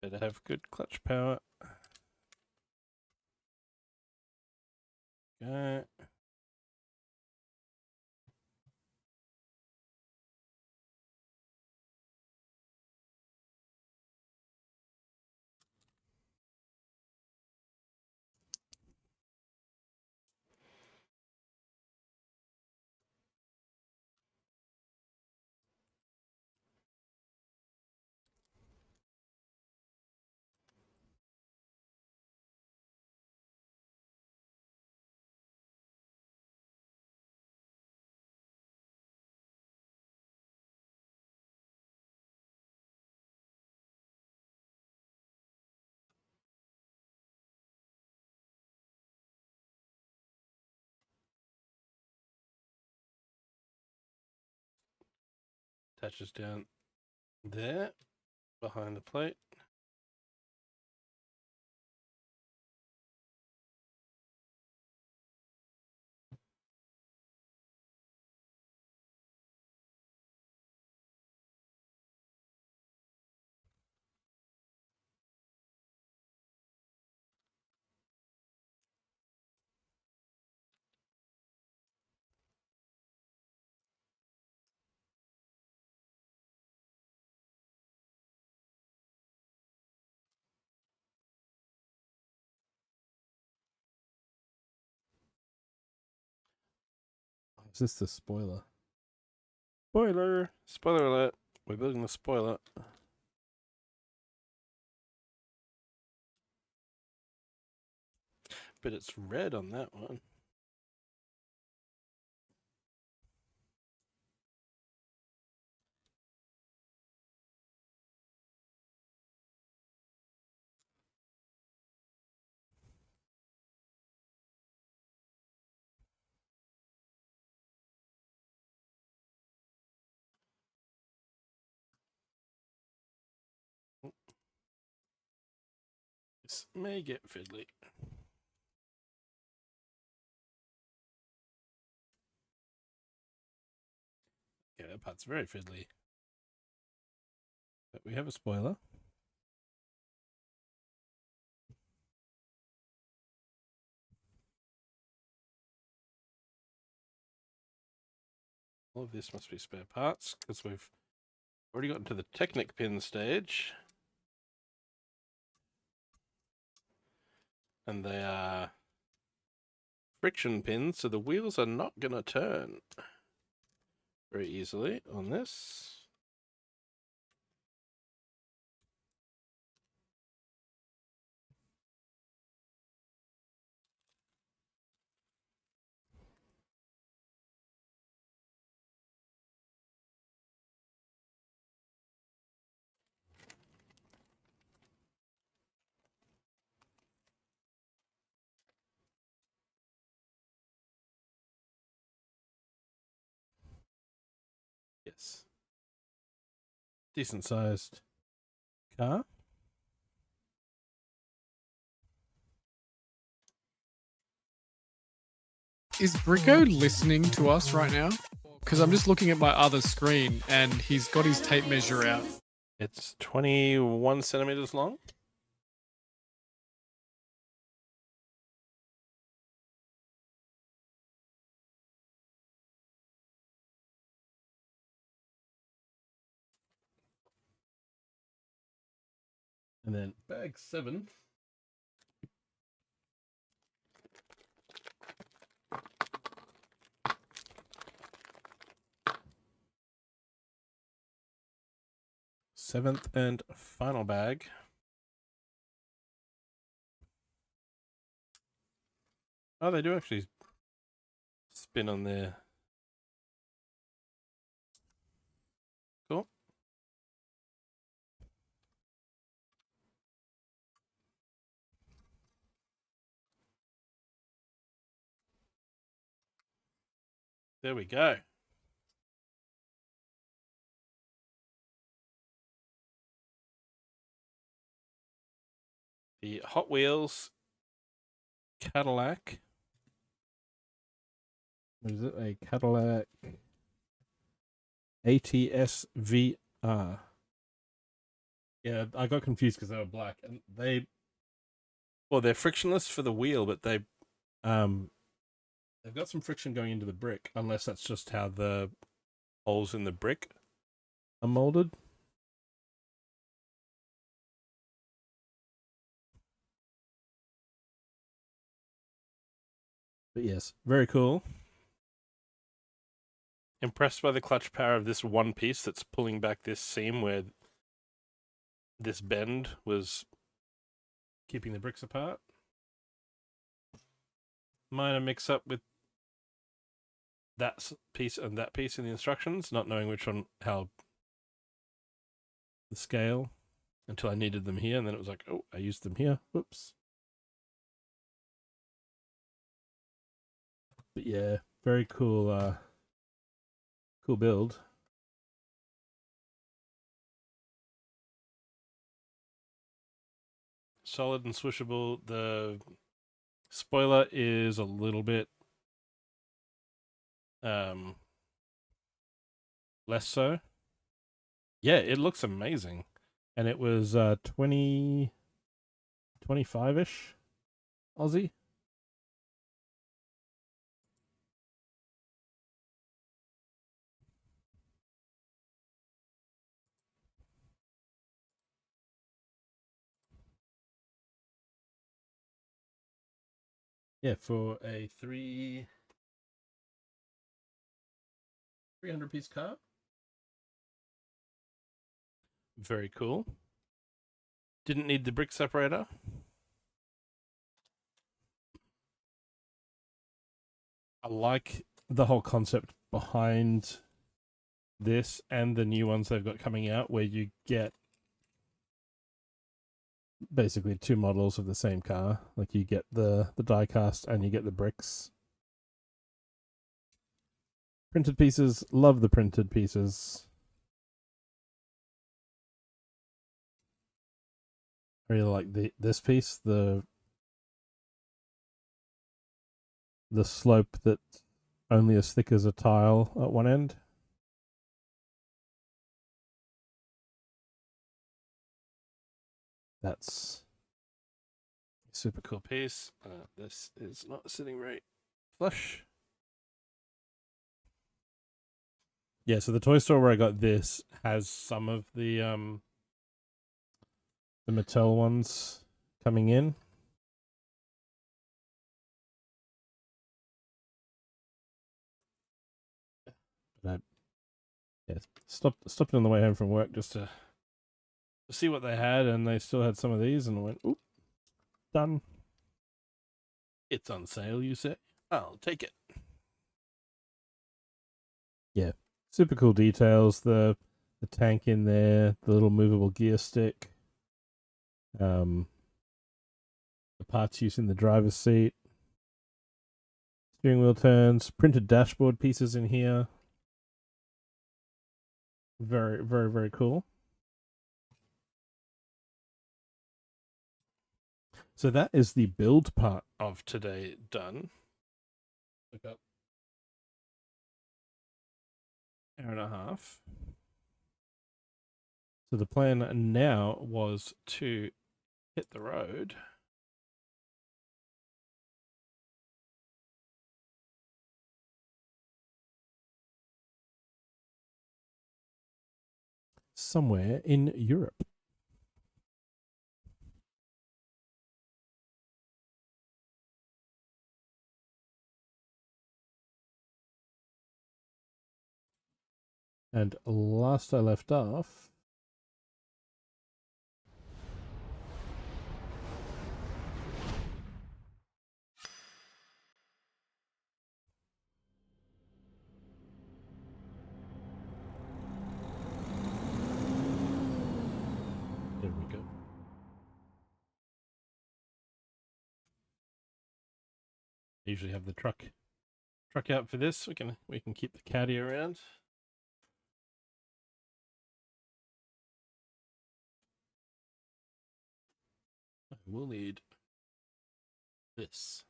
Better have good clutch power. Okay. Attaches down there, behind the plate. Is this the spoiler? Spoiler! Spoiler alert. We're building the spoiler. But it's red on that one. This may get fiddly. Yeah, that part's very fiddly. But we have a spoiler. All of this must be spare parts, because we've already gotten to the Technic pin stage. And they are friction pins, so the wheels are not going to turn very easily on this. Yes. Decent sized car. Is Brico listening to us right now? Because I'm just looking at my other screen and he's got his tape measure out. It's 21 centimeters long. And then bag 7. Seventh and final bag. Oh, they do actually spin on there. Cool. There we go. The Hot Wheels Cadillac. What is it? A Cadillac ATS-VR. Yeah, I got confused because they were black, and they're frictionless for the wheel, but they've got some friction going into the brick, unless that's just how the holes in the brick are molded. But yes, very cool. Impressed by the clutch power of this one piece that's pulling back this seam where this bend was keeping the bricks apart. Minor mix up with that piece and that piece in the instructions, not knowing which one, how the scale, until I needed them here, and then it was like, oh, I used them here. Whoops. But yeah, very cool, cool build. solid and swishable. The spoiler is a little bit less so. Yeah, it looks amazing. And it was 25-ish Aussie. Yeah, for a 300-piece car. Very cool. Didn't need the brick separator. I like the whole concept behind this and the new ones they've got coming out, where you get basically two models of the same car. Like you get the die cast and you get the bricks. Printed pieces, love the printed pieces. I really like this piece, the slope that's only as thick as a tile at one end. That's a super cool piece. This is not sitting right flush. Yeah, so the toy store where I got this has some of the Mattel ones coming in. But I stopped on the way home from work just to see what they had, and they still had some of these, and I went, "Oop, done. It's on sale, you say? I'll take it." Yeah, super cool details. The tank in there, the little movable gear stick, the parts used in the driver's seat, steering wheel turns, printed dashboard pieces in here. Very, very, very cool. So that is the build part of today done. Look up. Hour and a half. So the plan now was to hit the road. Somewhere in Europe. And last I left off, there we go. I usually have the truck out for this. We can keep the caddy around. We'll need this.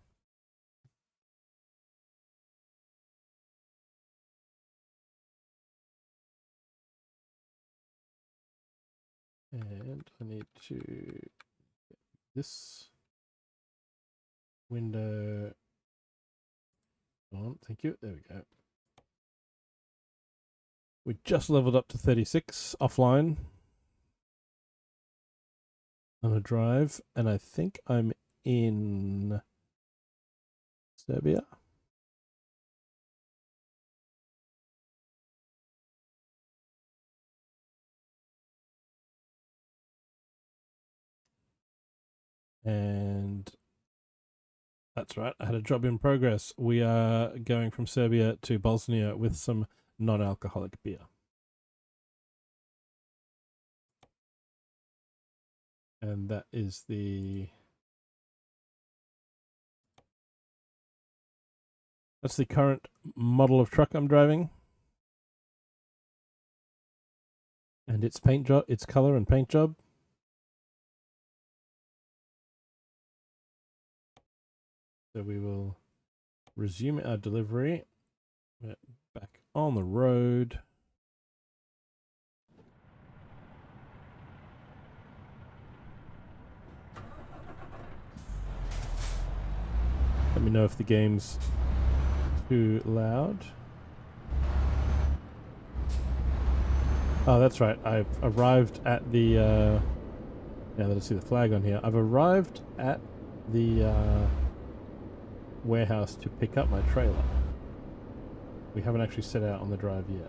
And I need to get this window on. Thank you. There we go. We just leveled up to 36 offline on a drive, and I think I'm in Serbia. And that's right, I had a job in progress. We are going from Serbia to Bosnia with some non-alcoholic beer. And that is that's the current model of truck I'm driving. And its paint job, its color and paint job. So we will resume our delivery. We're back on the road. Let me know if the game's too loud. Oh, that's right. I've arrived at the... yeah, let's see the flag on here. I've arrived at the warehouse to pick up my trailer. We haven't actually set out on the drive yet.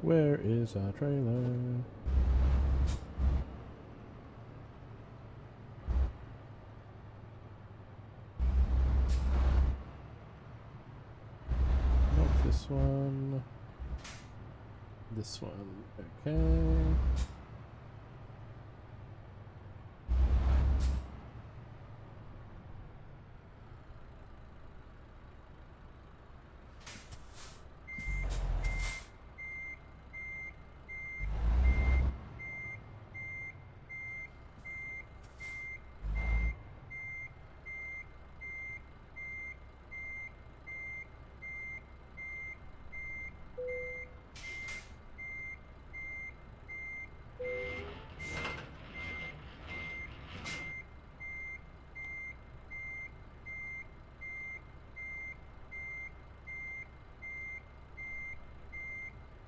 Where is our trailer? Not this one. This one. Okay.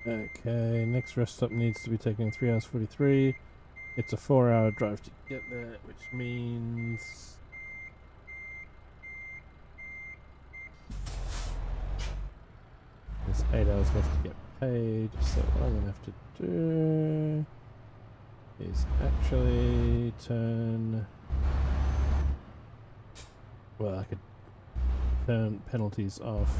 Okay, next rest stop needs to be taken 3 hours 43. It's a 4-hour drive to get there, which means... there's 8 hours left to get paid, so what I'm going to have to do is actually turn... well, I could turn penalties off.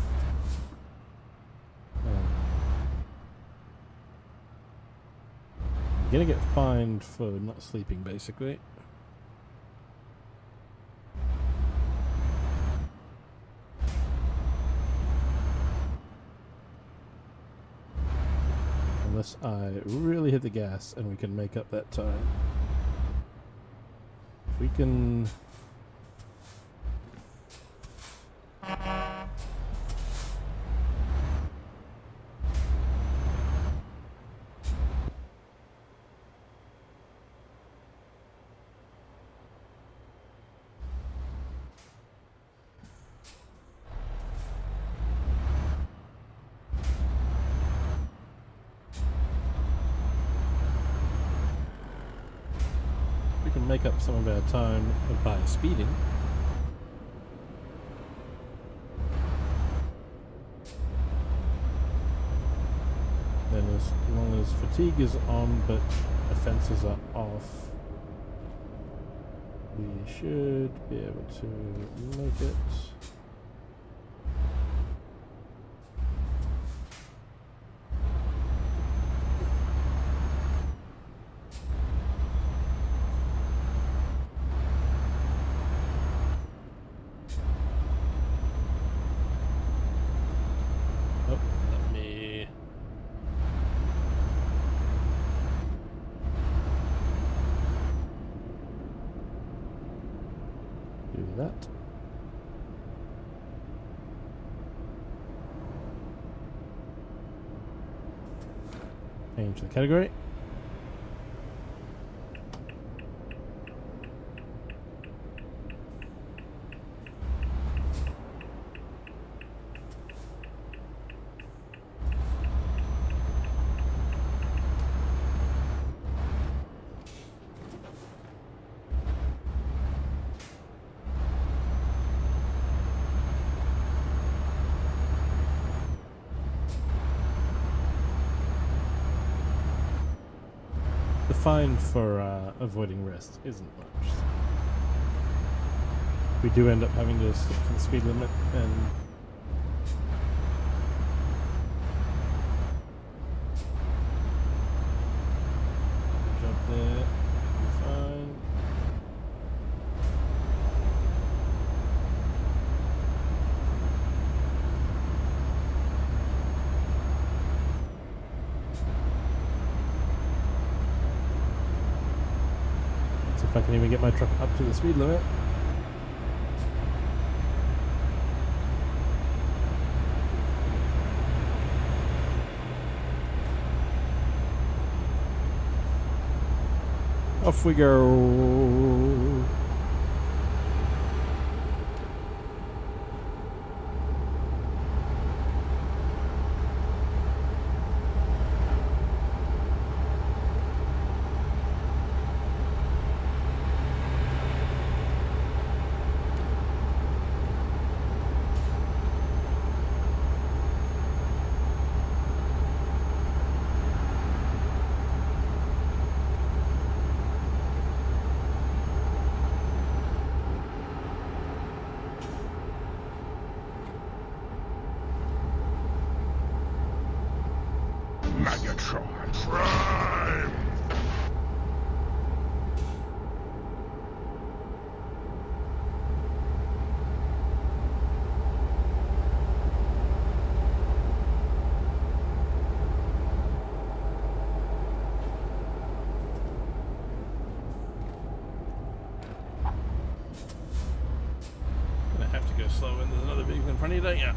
I'm gonna get fined for not sleeping, basically. Unless I really hit the gas and we can make up that time. If we can... make up some of our time by speeding. Then as long as fatigue is on but offences are off, we should be able to make it. That. Change the category. The fine for avoiding rest isn't much. We do end up having to stick to the speed limit and good job there. You're fine. can even get my truck up to the speed limit. Off we go. Megatron Prime! Gonna have to go slow when there's another vehicle in front of you, don't you?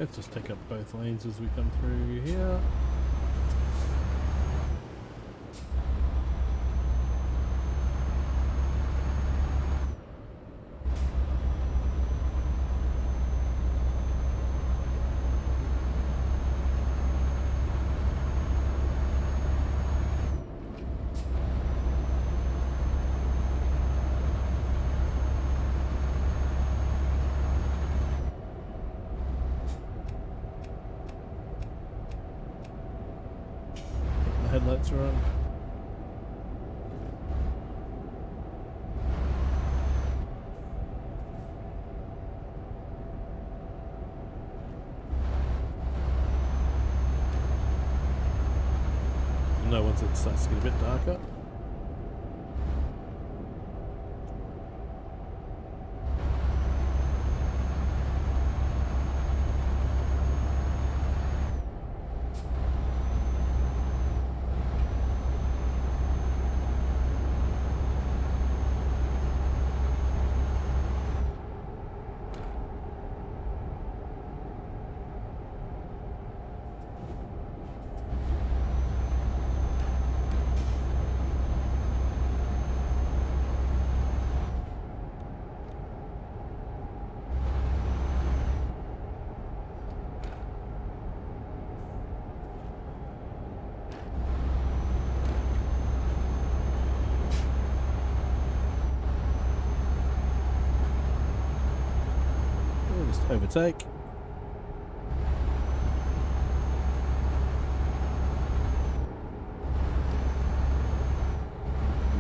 Let's just take up both lanes as we come through here. Headlights are on. No, once it starts to get a bit darker. Just overtake.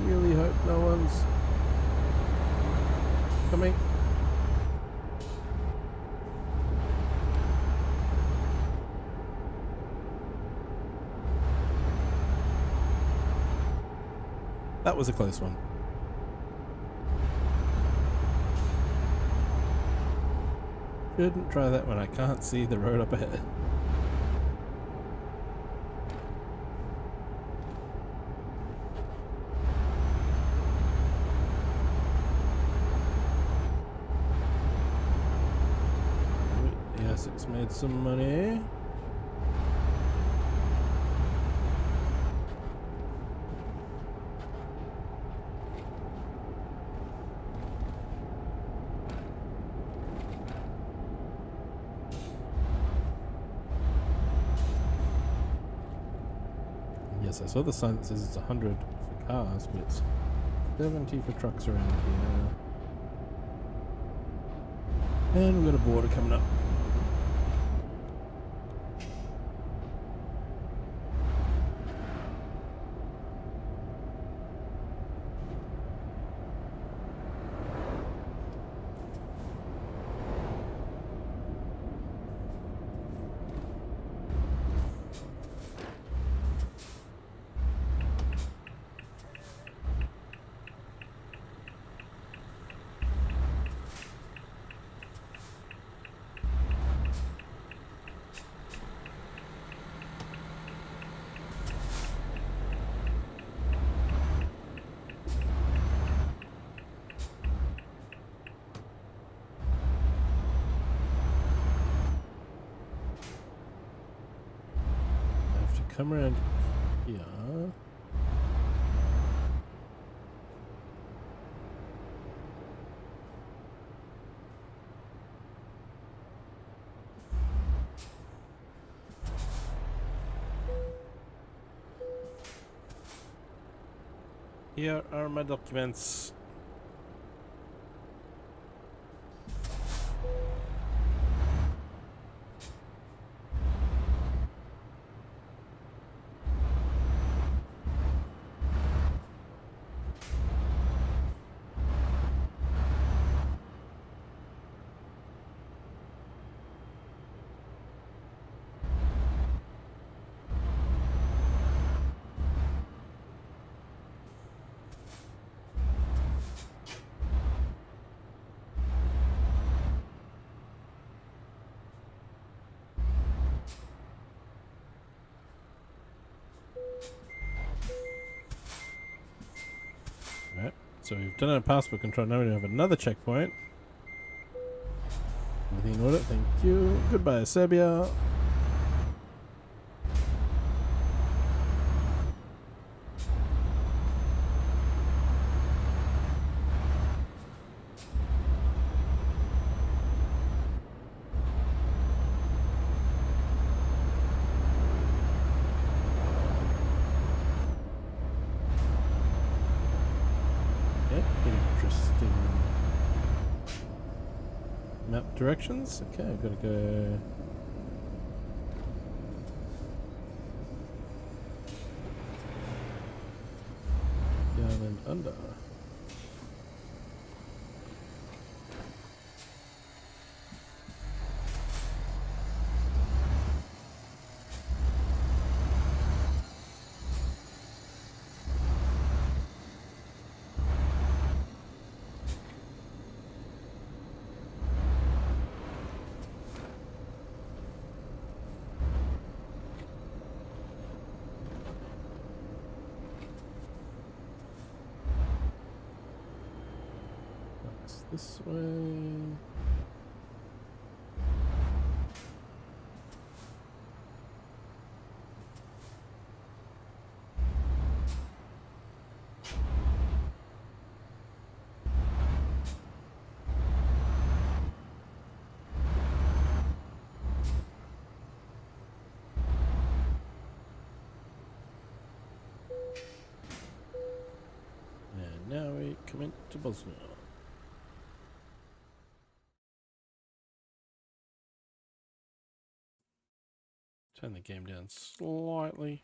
Really hope no one's coming. That was a close one. Shouldn't try that when I can't see the road up ahead. Yes, it's made some money. Yes, I saw the sign that says it's 100 for cars, but it's 70 for trucks around here. And we've got a border coming up. Come around here. Here are my documents. Right, so we've done our passport control. Now we have another checkpoint. Everything in order, thank you. Goodbye, Serbia. Interesting map directions. Okay, I've got to go down and under. This way. And now we come into Bosnia. Turn the game down slightly.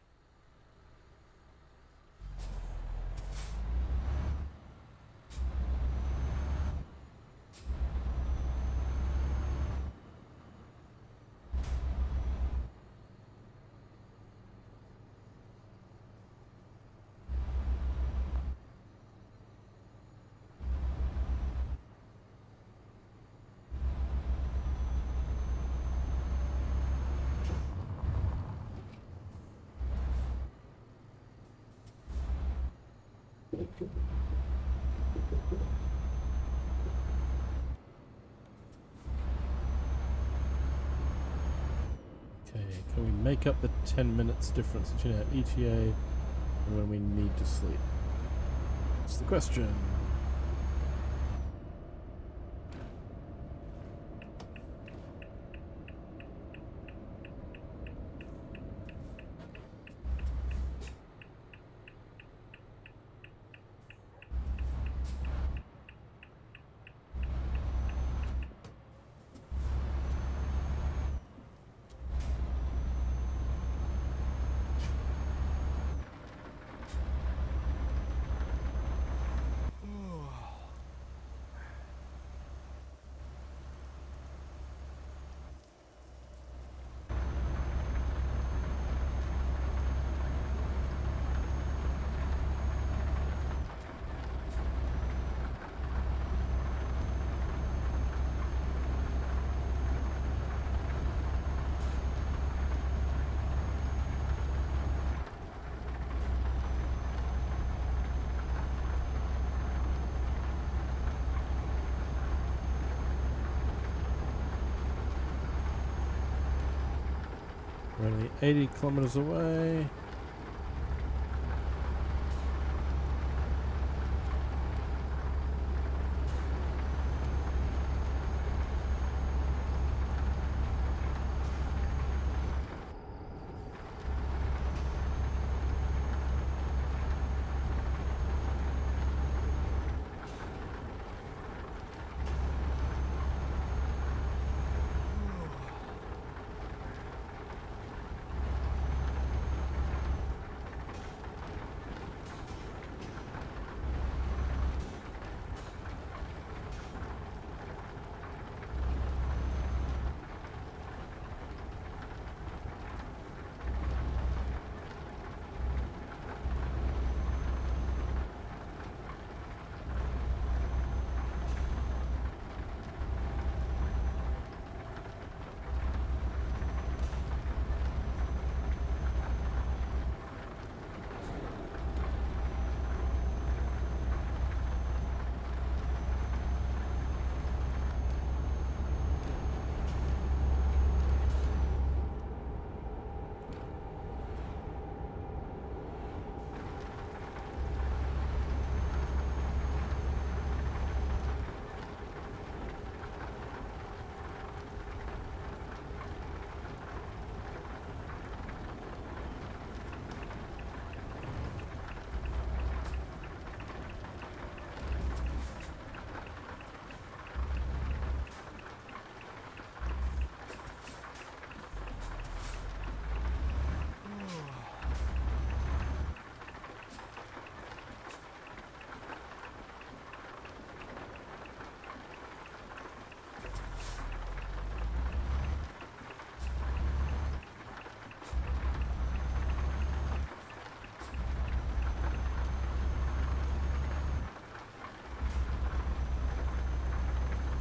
Okay, can we make up the 10 minutes difference between our ETA and when we need to sleep? That's the question. We're only 80 kilometers away.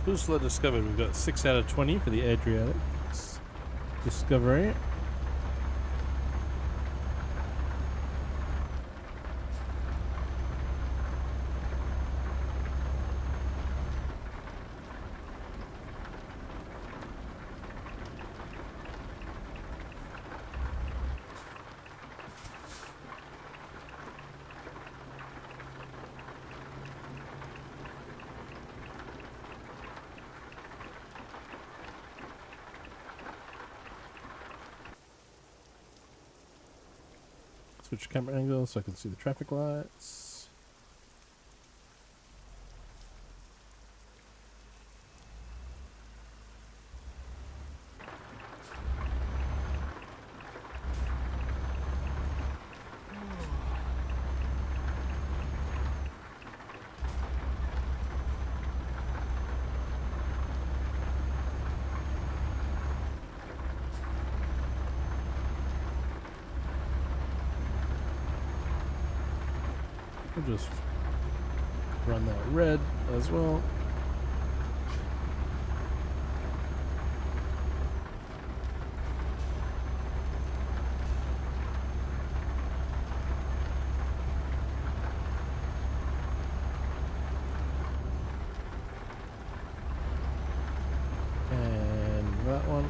Ursula discovered. We've got 6 out of 20 for the Adriatic discovery. Switch camera angle so I can see the traffic lights. We'll just run that red as well. And that one.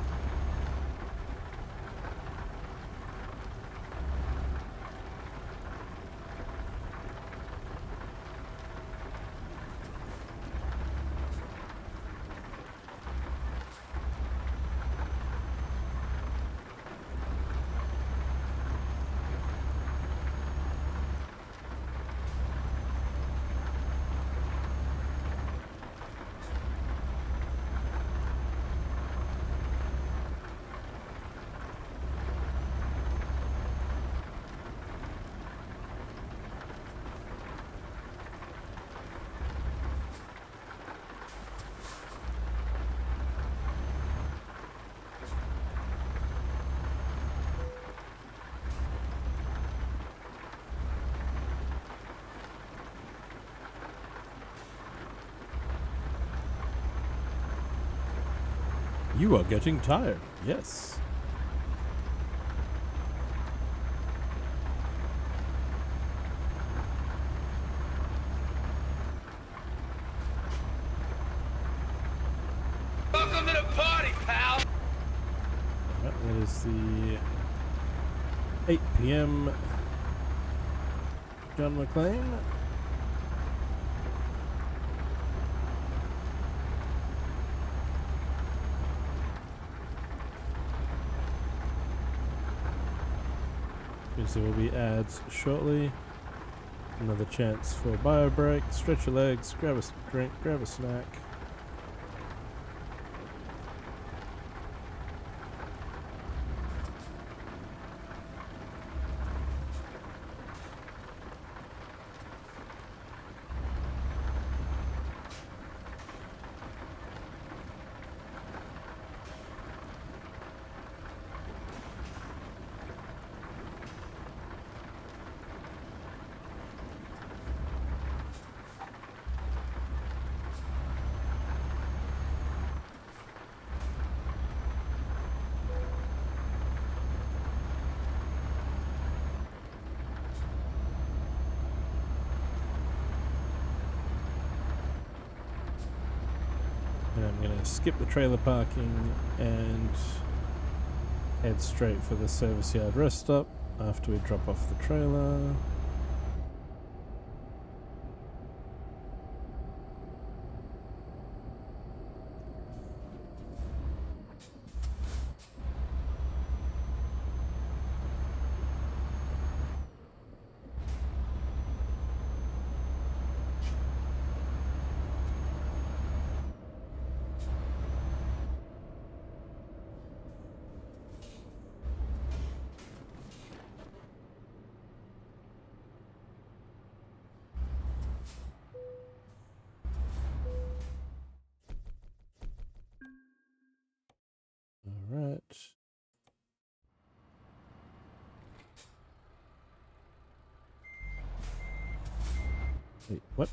You are getting tired. Yes. Welcome to the party, pal. That is the 8 p.m. John McClane. There will be ads shortly. Another chance for a bio break. Stretch your legs, grab a drink, grab a snack. And I'm going to skip the trailer parking and head straight for the service yard rest stop after we drop off the trailer. Alright. Wait, what?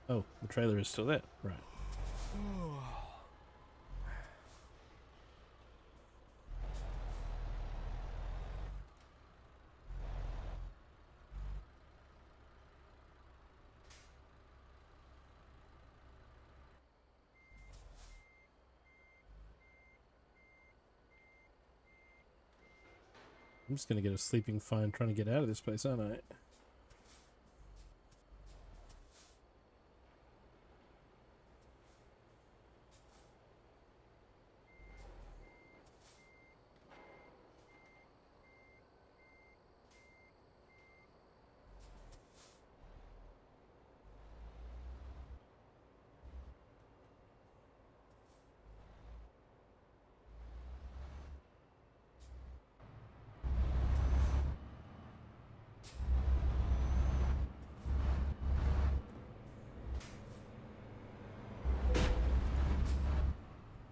Oh, the trailer is still there. Right. I'm just gonna get a sleeping fine trying to get out of this place, aren't I?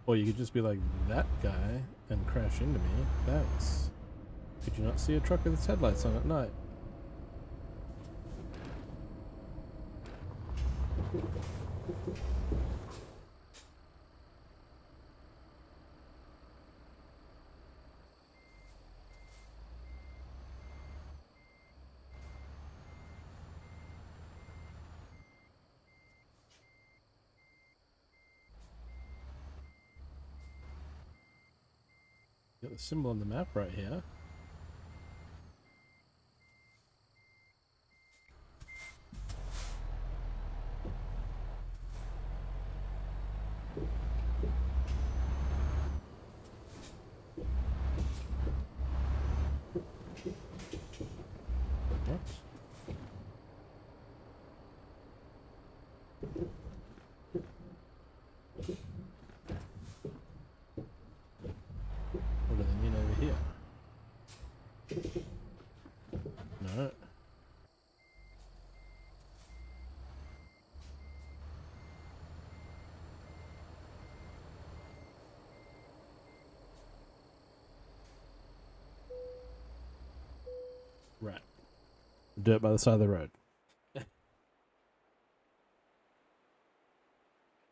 Or you could just be like that guy and crash into me. Thanks. Could you not see a truck with its headlights on at night? Got the symbol on the map right here. What? What do they mean over here? No. Right. Dirt by the side of the road.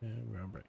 And ground break.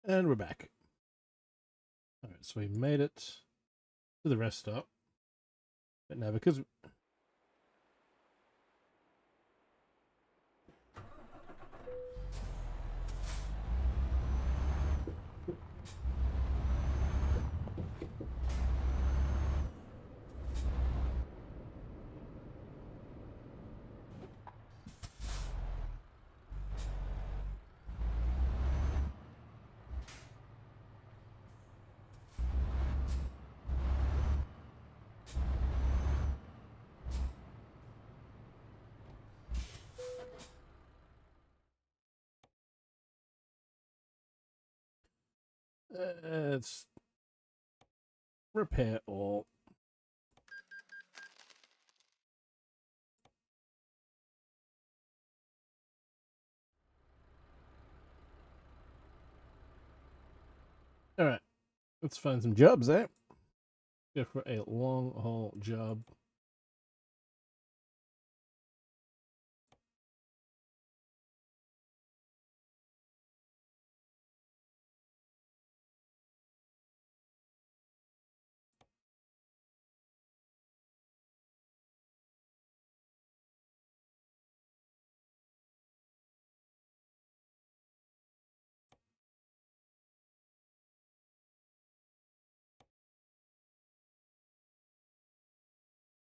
And we're back. Alright, so we made it to the rest stop. But now because... Let's repair all. Alright, let's find some jobs, eh? Go for a long haul job.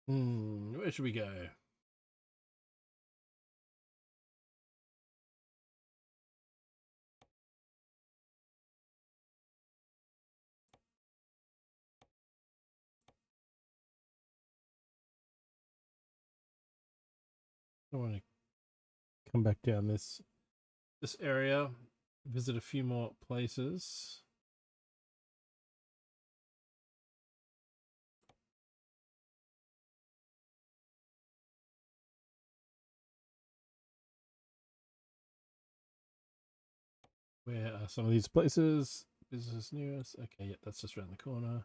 Where should we go? I want to come back down this area, visit a few more places. Where are some of these places? Business near us. Okay, yeah, that's just around the corner.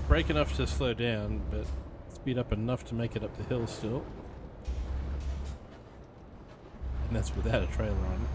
Brake enough to slow down, but speed up enough to make it up the hill still. And that's without a trailer on.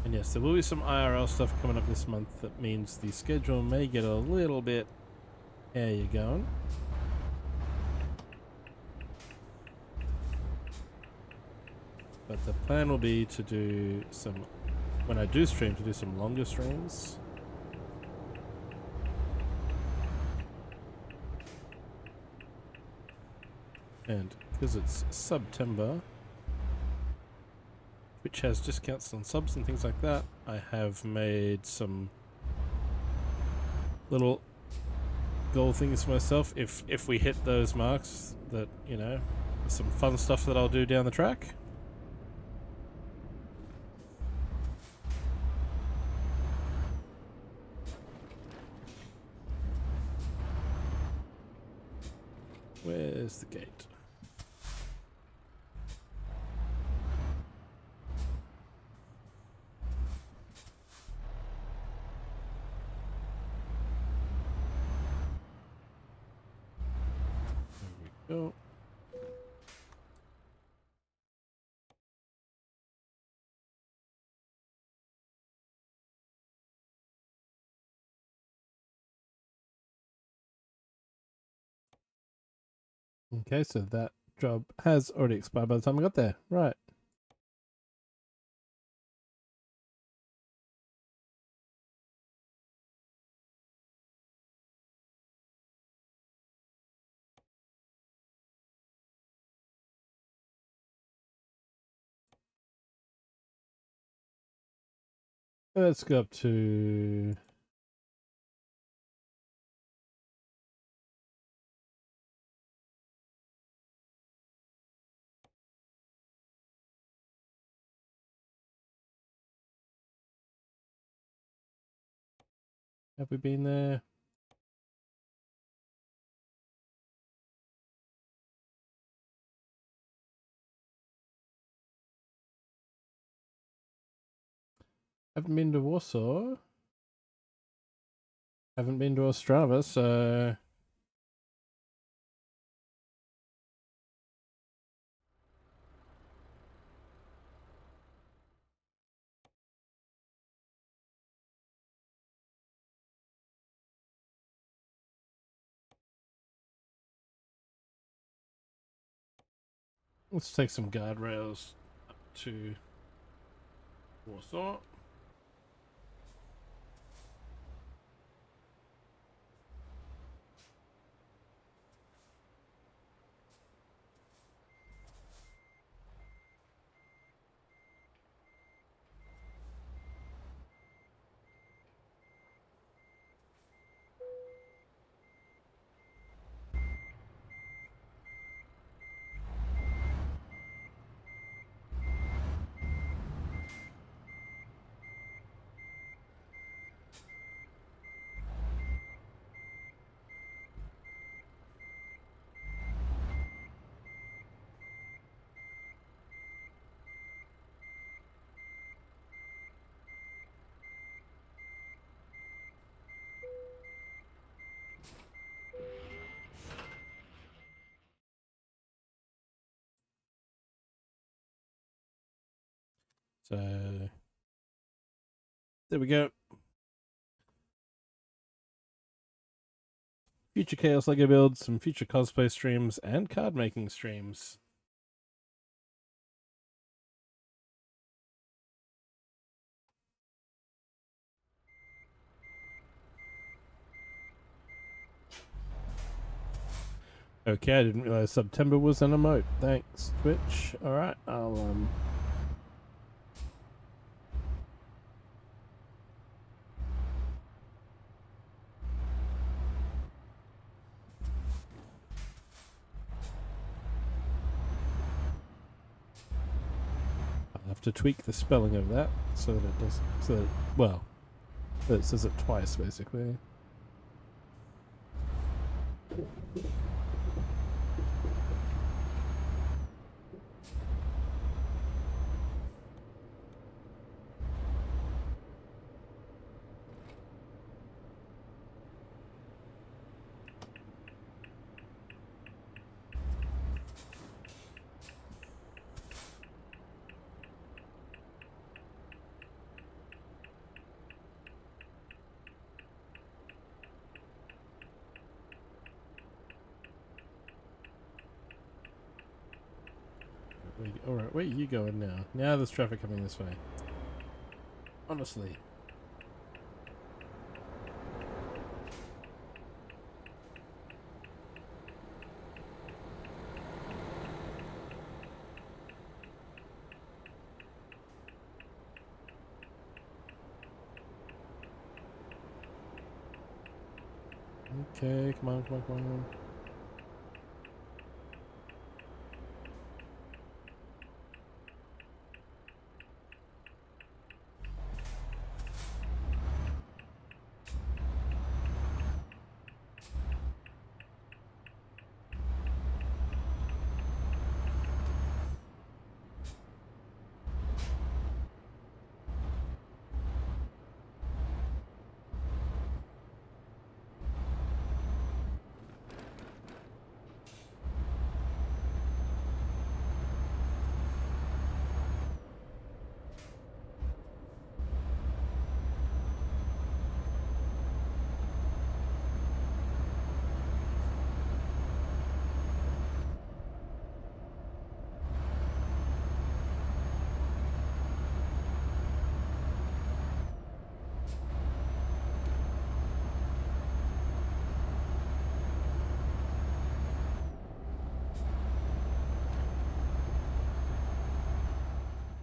And yes, there will be some IRL stuff coming up this month. That means the schedule may get a little bit how you going. But the plan will be to do some, when I do stream, to do some longer streams. And because it's September, which has discounts on subs and things like that. I have made some little goal things for myself. If we hit those marks, that, you know, there's some fun stuff that I'll do down the track. Where's the gate? There we go. Okay, so that job has already expired by the time I got there. Right. Let's go up to... Have we been there? Haven't been to Warsaw. Haven't been to Ostrava, so... Let's take some guardrails up to Warsaw. So there we go. Future Chaos Lego builds, some future cosplay streams, and card making streams. Okay, I didn't realize September was an emote. Thanks, Twitch. Alright, I'll have to tweak the spelling of that so that it does, so that, well, that it says it twice basically. Alright, where are you going now? Now there's traffic coming this way. Honestly. Okay, come on, come on, come on.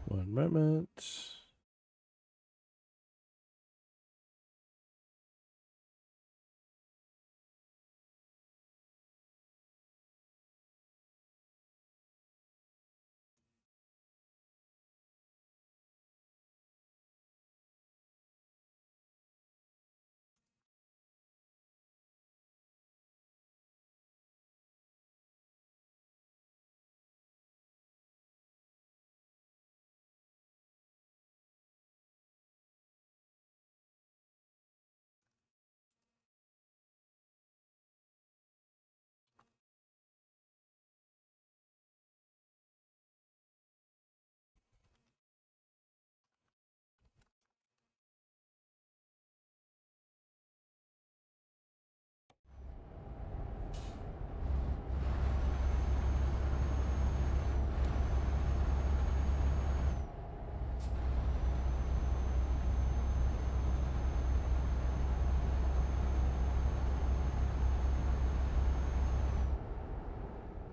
1 moment.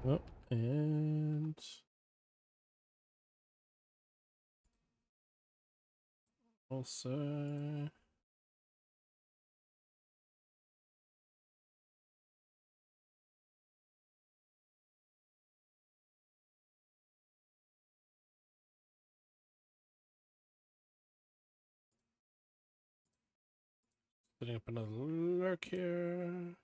Oh, and also setting up another lurk here.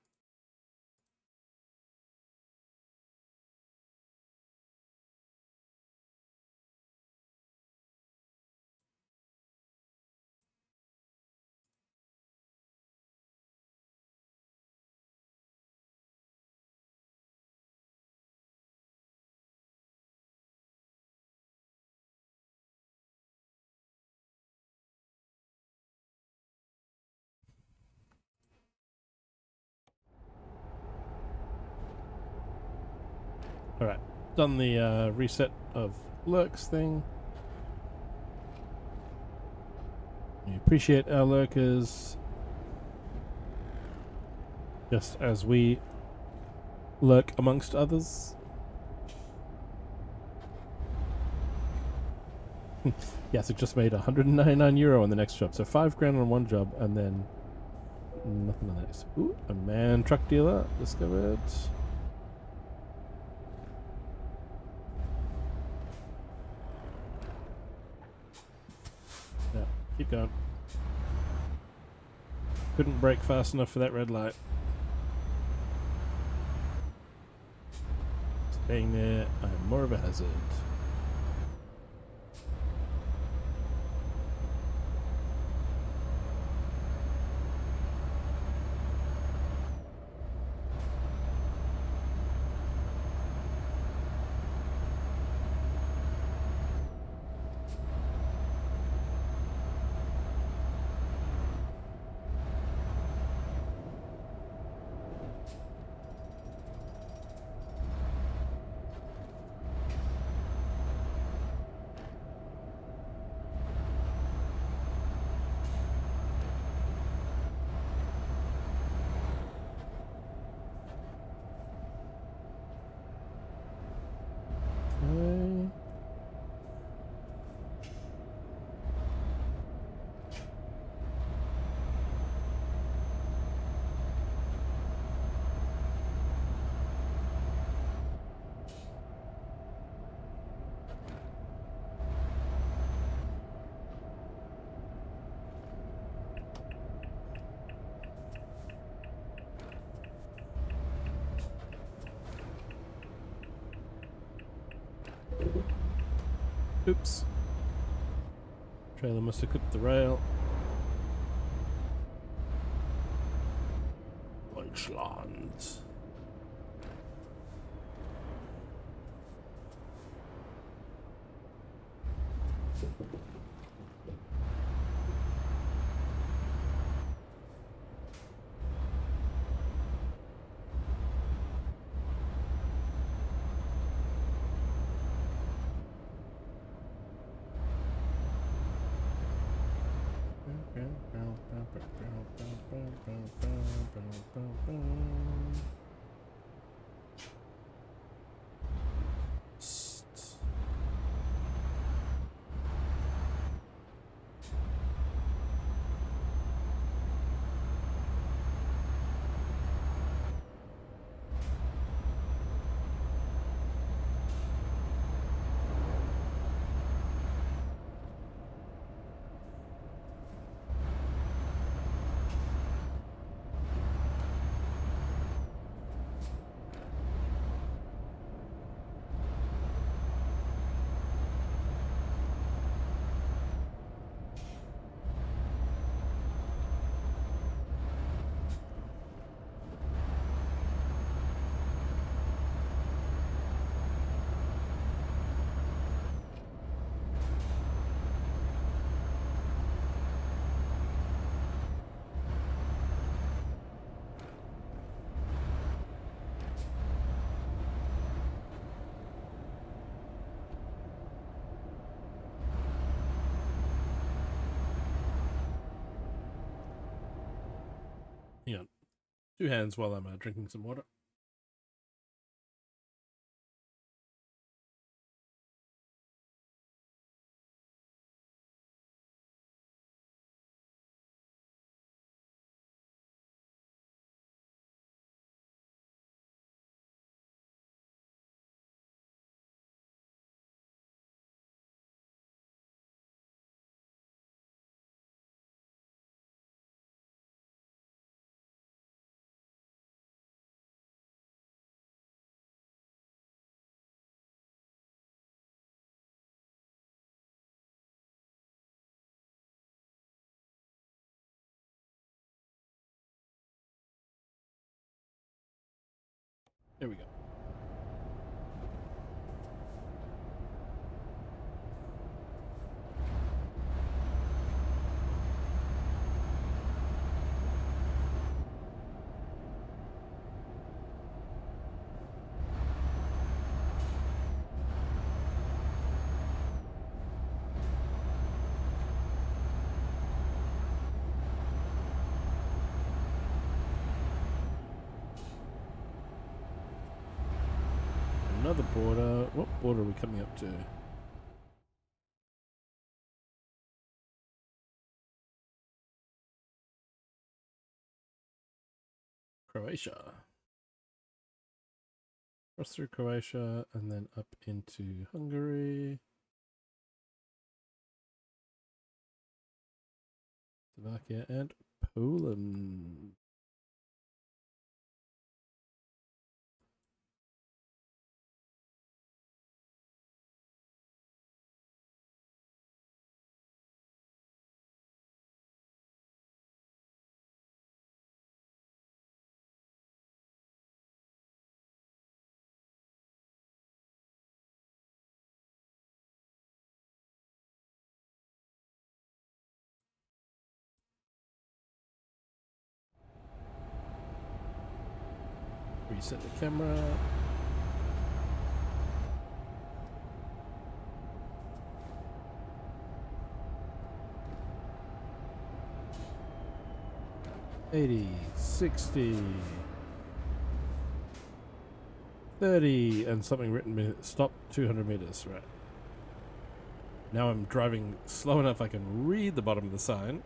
Alright, done the reset of lurks thing. We appreciate our lurkers, just as we lurk amongst others. Yes, it just made €199 on the next job, so €5,000 on one job, and then nothing on that. Ooh, a man truck dealer discovered. Yeah, keep going. Couldn't brake fast enough for that red light. Staying there, I'm more of a hazard. Oops. Trailer must have clipped the rail. Deutschland. Hang on. 2 hands while I'm drinking some water. Here we go. Another border. What border are we coming up to? Croatia. Cross through Croatia and then up into Hungary. Slovakia and Poland. Reset the camera. $80, $60, $30, and something written stop 200 meters, right. Now I'm driving slow enough I can read the bottom of the sign.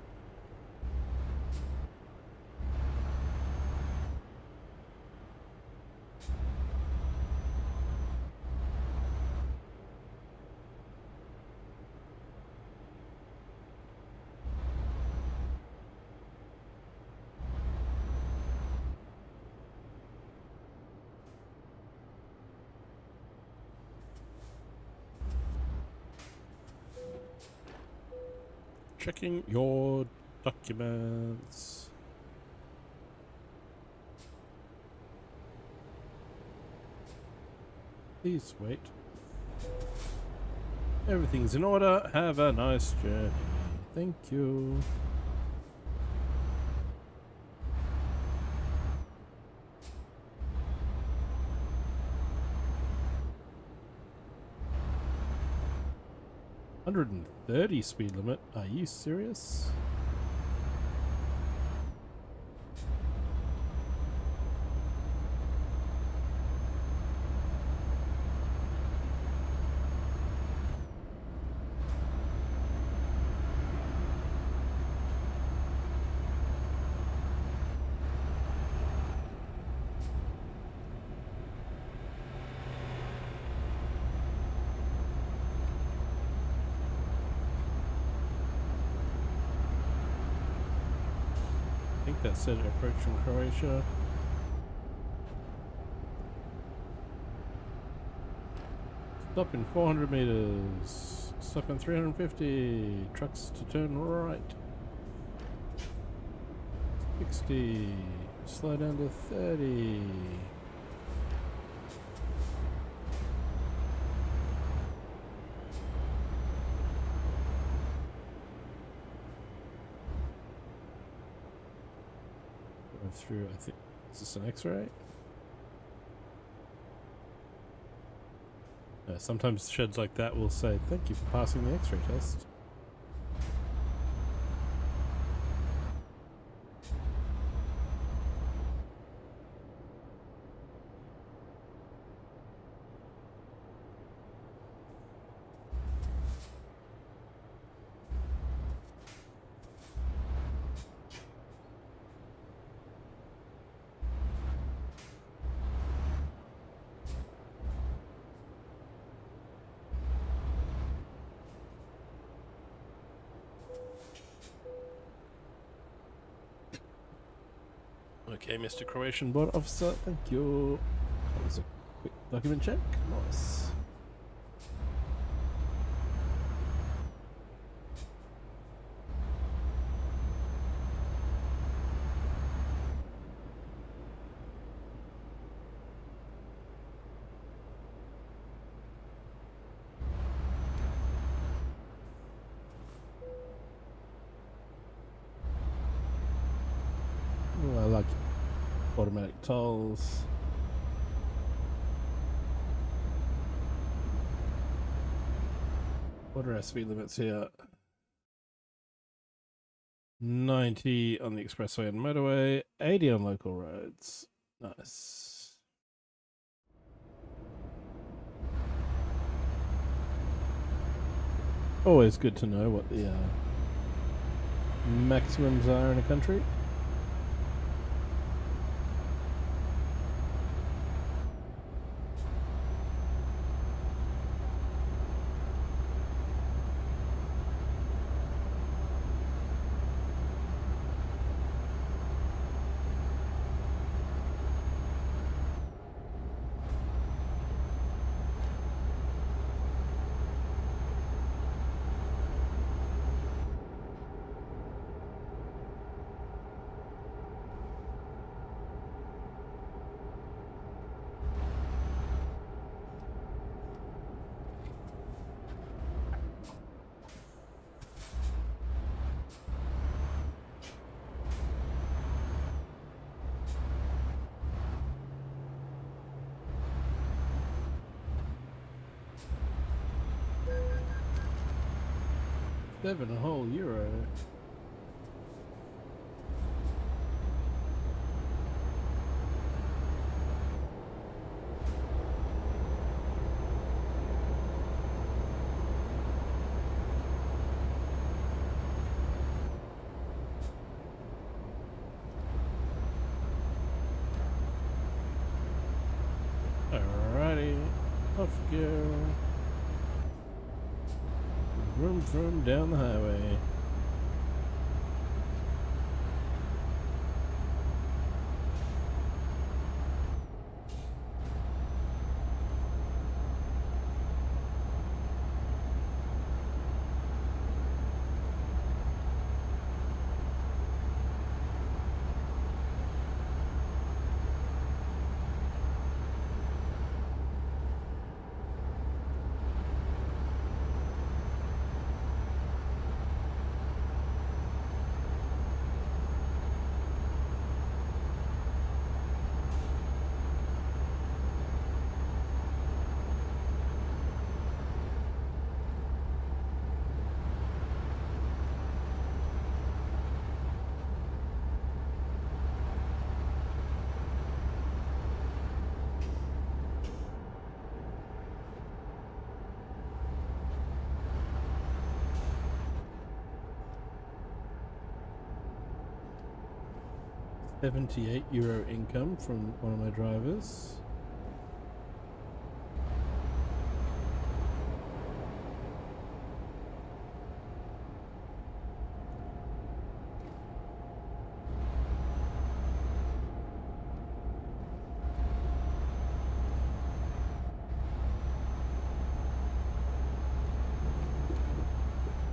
Checking your documents. Please wait. Everything's in order. Have a nice journey. Thank you. $130 speed limit. Are you serious? I think that said approach from Croatia. Stop in 400 meters. Stop in 350. Trucks to turn right. 60. Slow down to 30. Through, I think, is this an X-ray? Sometimes sheds like that will say, thank you for passing the X-ray test. Okay, Mr. Croatian border officer, thank you. That was a quick document check. Nice. Oh, I like automatic tolls. What are our speed limits here? 90 on the expressway and motorway, 80 on local roads. Nice. Always good to know what the maximums are in a country. €7 . Alrighty, off we go. Vroom down the highway. €78 income from one of my drivers.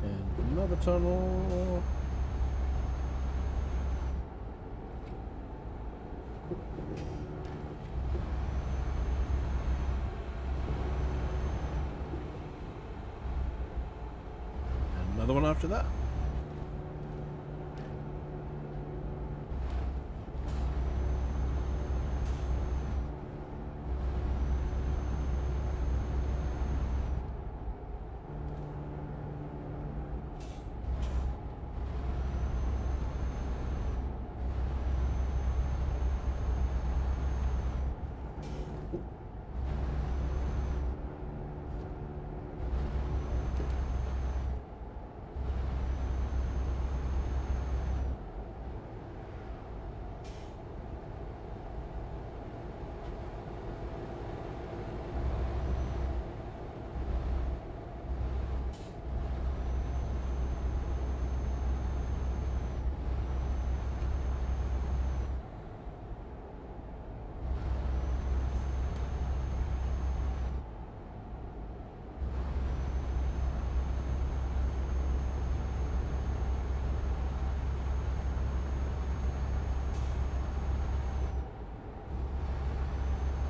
And another tunnel. Another one after that.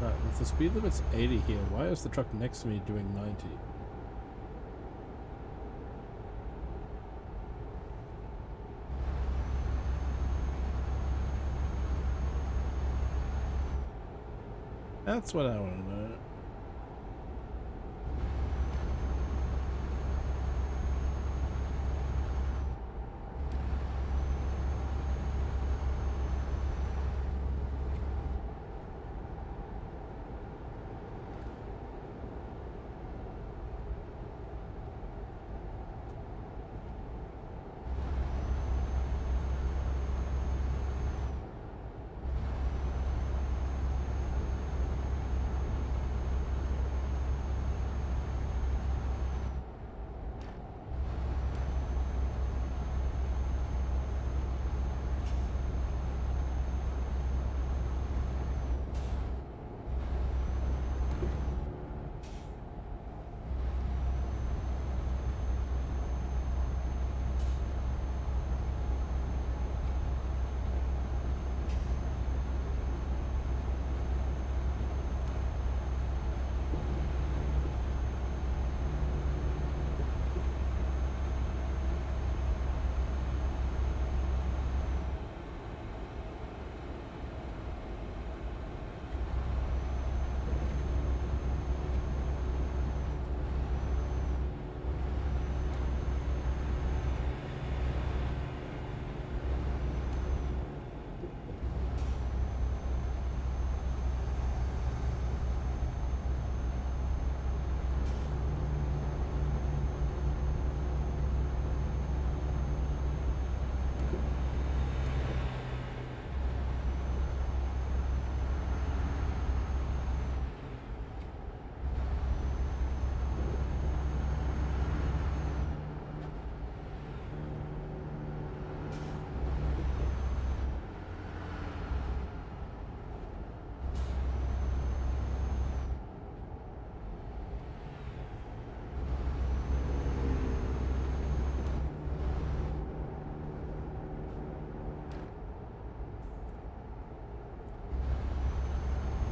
Right, if the speed limit's 80 here, why is the truck next to me doing 90? That's what I want to know.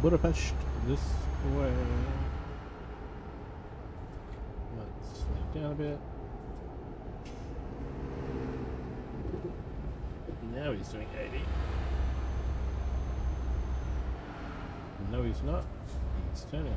Budapest this way. Let's slow down a bit. Now he's doing 80. No, he's not. He's turning.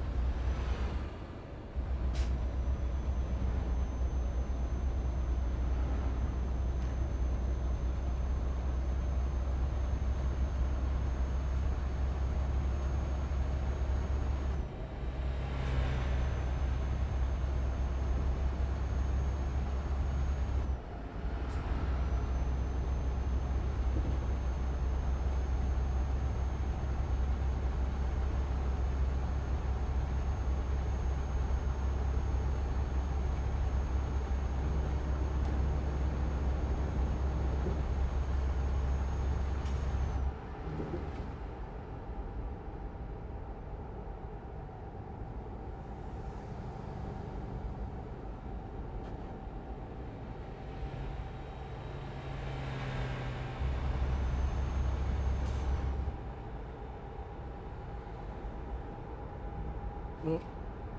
Well,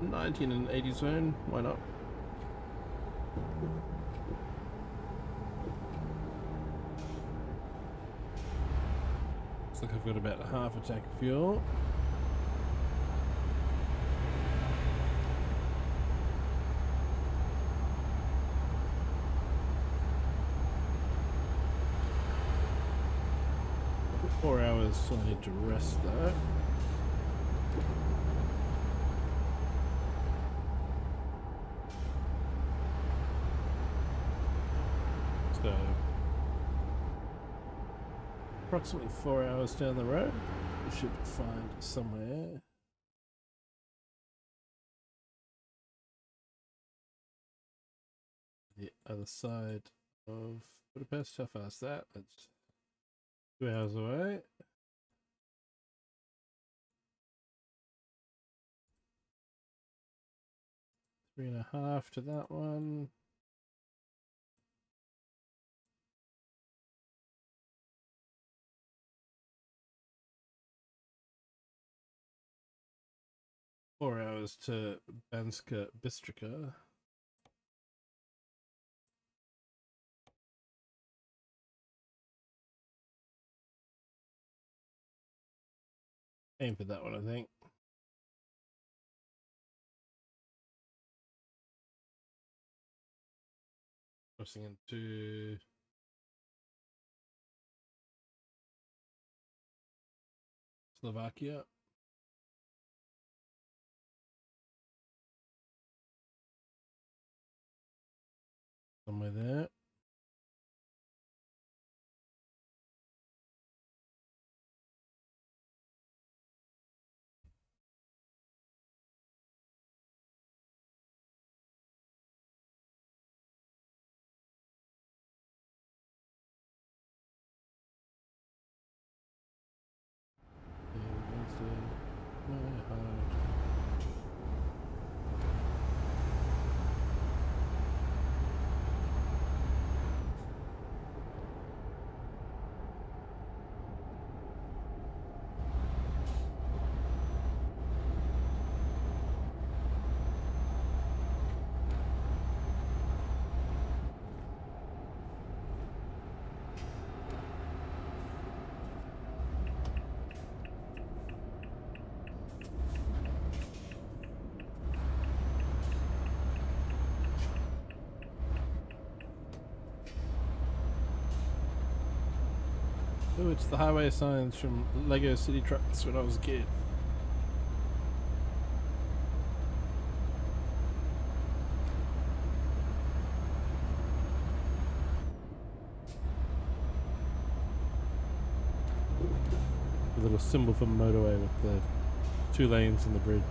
19 and 80 zone, why not? Looks like I've got about half a tank of fuel. Four hours, so I need to rest though. So, approximately 4 hours down the road, we should find somewhere. The other side of Budapest. How far is that? That's 2 hours away. Three and a half to that one. Four hours to Banska Bystrica. Aim for that one, I think. Crossing into Slovakia. Somewhere there. Oh, it's the highway signs from Lego City Trucks when I was a kid. A little symbol for motorway with the 2 lanes and the bridge.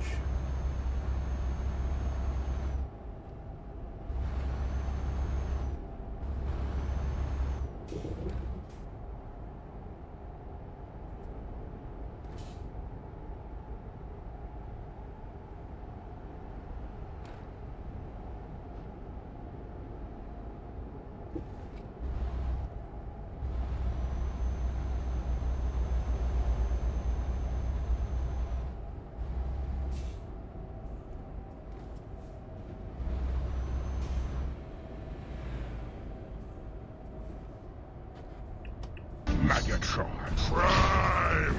Megatron Prime!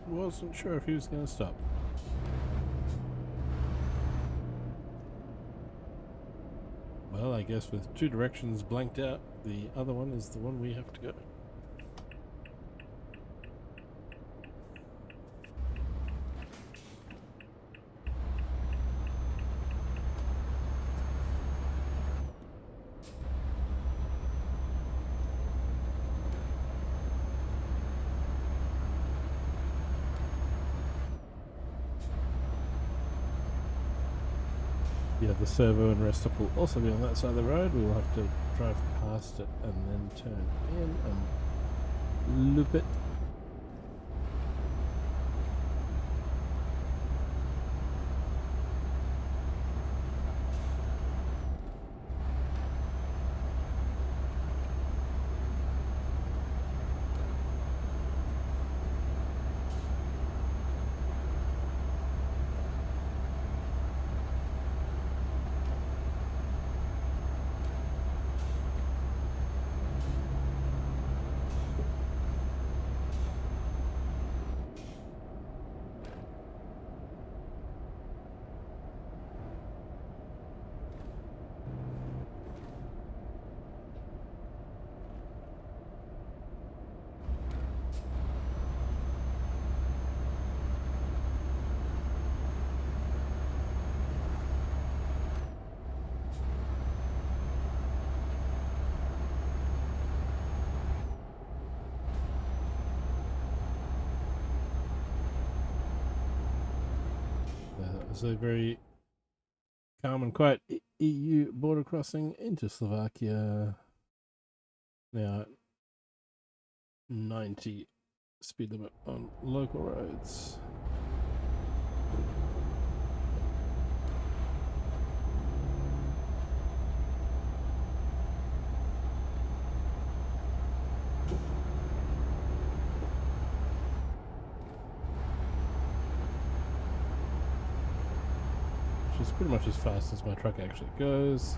wasn't sure if he was going to stop. Well, I guess with two directions blanked out, the other one is the one we have to go. Yeah, the servo and rest stop will also be on that side of the road. We will have to drive past it and then turn in and loop it. It's a very calm and quiet EU border crossing into Slovakia. Now at 90 speed limit on local roads. Which is pretty much as fast as my truck actually goes.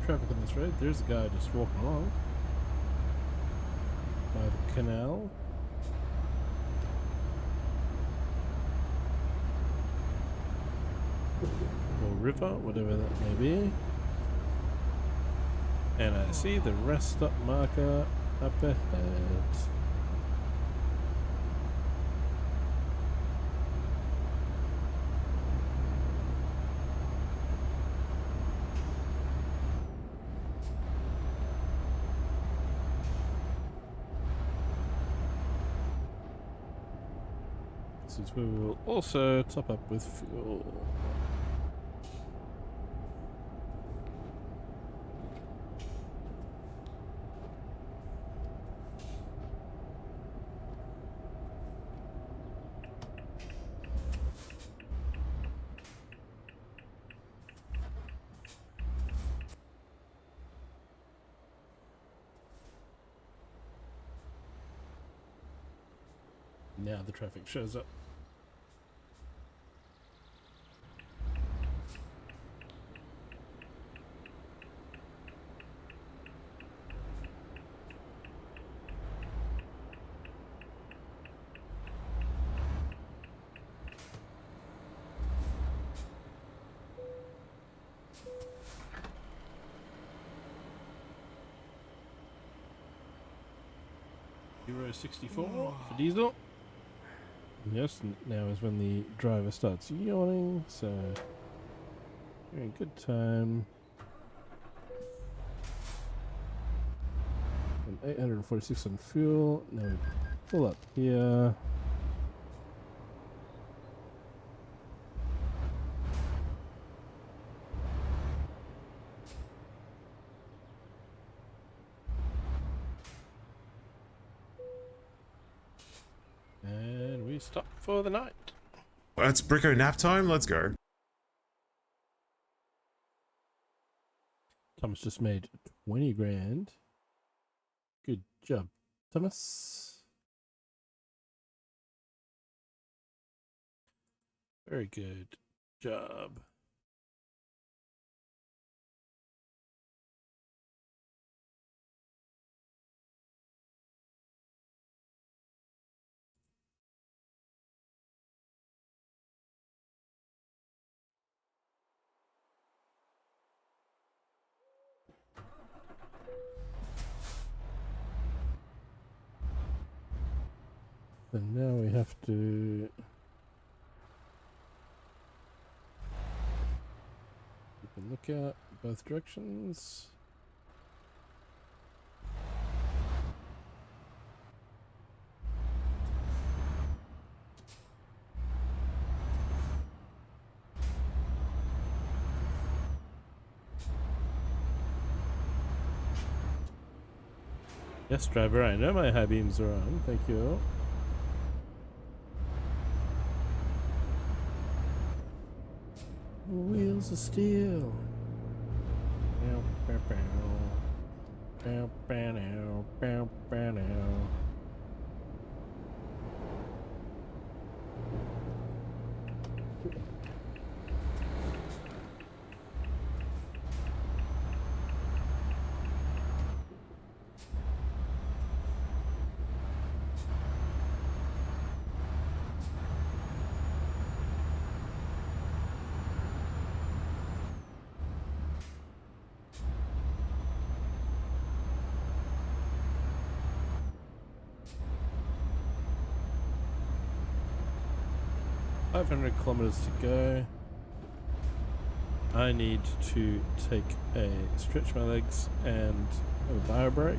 Traffic on this road. There's a guy just walking along by the canal. Or river, whatever that may be. And I see the rest stop marker up ahead. This is where we will also top up with fuel. Now the traffic shows up. Euro 64 for diesel. Yes, now is when the driver starts yawning, so you're in good time. And 846 on fuel. Now we pull up here. And we stop for the night. It's Bricko nap time. Let's go. Thomas just made 20 grand. Good job, Thomas. Very good job. And now we have to keep a lookout both directions. Yes, driver, I know my high beams are on. Thank you. Wheels of steel. $500 kilometers to go. I need to stretch my legs and have a bio break.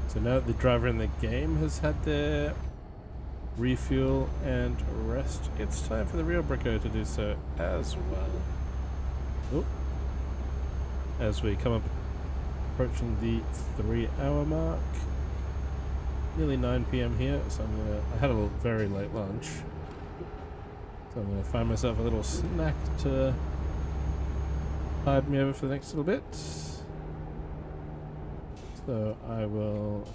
So now that the driver in the game has had their refuel and rest, it's time for the real Bricko to do so as well. Oh. As we come up approaching the 3-hour mark. Nearly 9 p.m. here, so I had a very late lunch. So I'm going to find myself a little snack to tide me over for the next little bit. So I will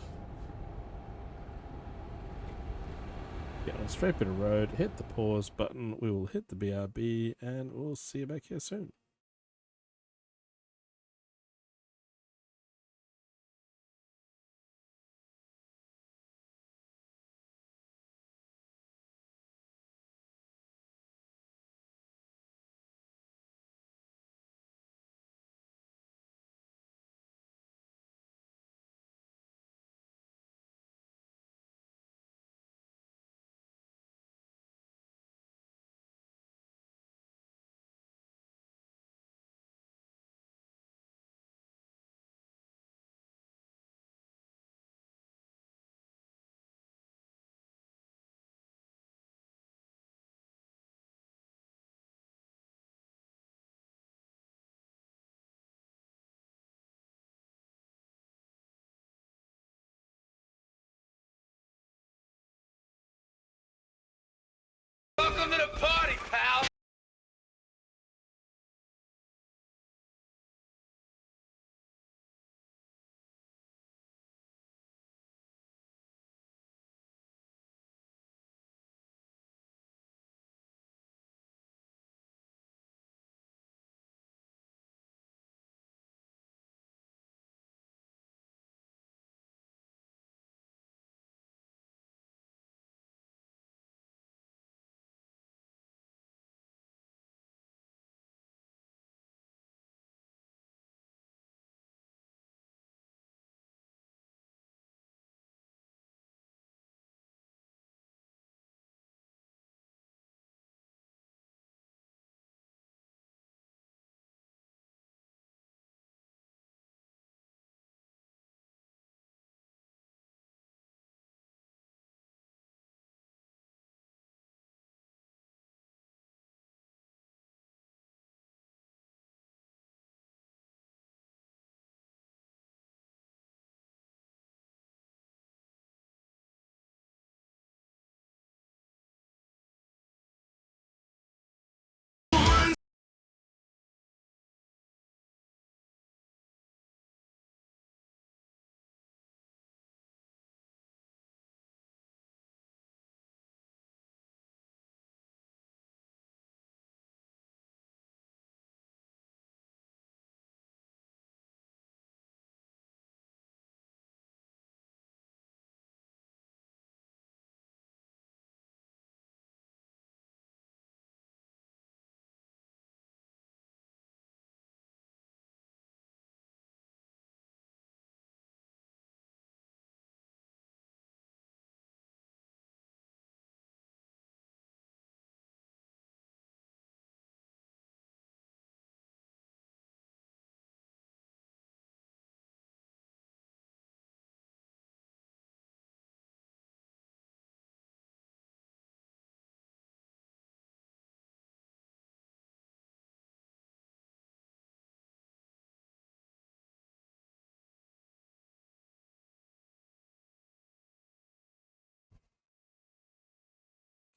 get on a straight bit of road, hit the pause button, we will hit the BRB, and we'll see you back here soon.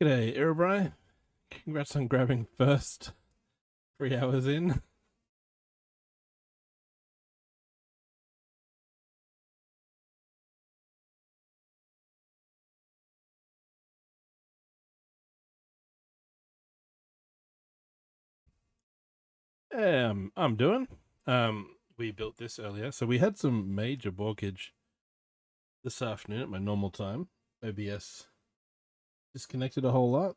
G'day, Erebry. Congrats on grabbing first 3 hours in. I'm doing. We built this earlier, so we had some major balkage this afternoon at my normal time. OBS disconnected a whole lot,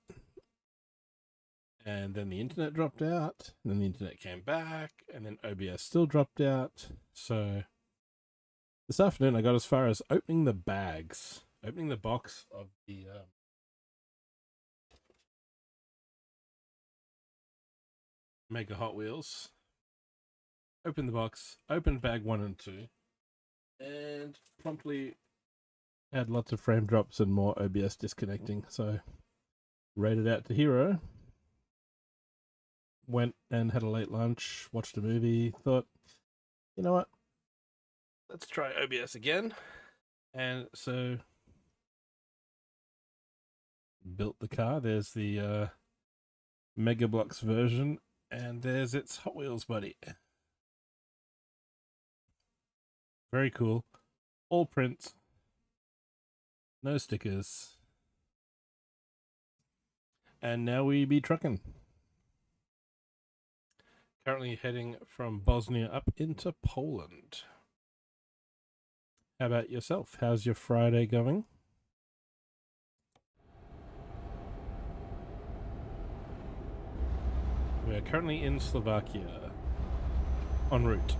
and then the internet dropped out, and then the internet came back, and then OBS still dropped out. So this afternoon I got as far as opening the box of the Mega Hot Wheels. Opened the box, opened bag 1 and 2, and promptly had lots of frame drops and more OBS disconnecting. So raided out to Hero, went and had a late lunch, watched a movie, thought, you know what, let's try OBS again. And so built the car. There's the Mega Bloks version, and there's its Hot Wheels buddy. Very cool. All prints. No stickers. And now we be trucking. Currently heading from Bosnia up into Poland. How about yourself? How's your Friday going? We are currently in Slovakia. En route.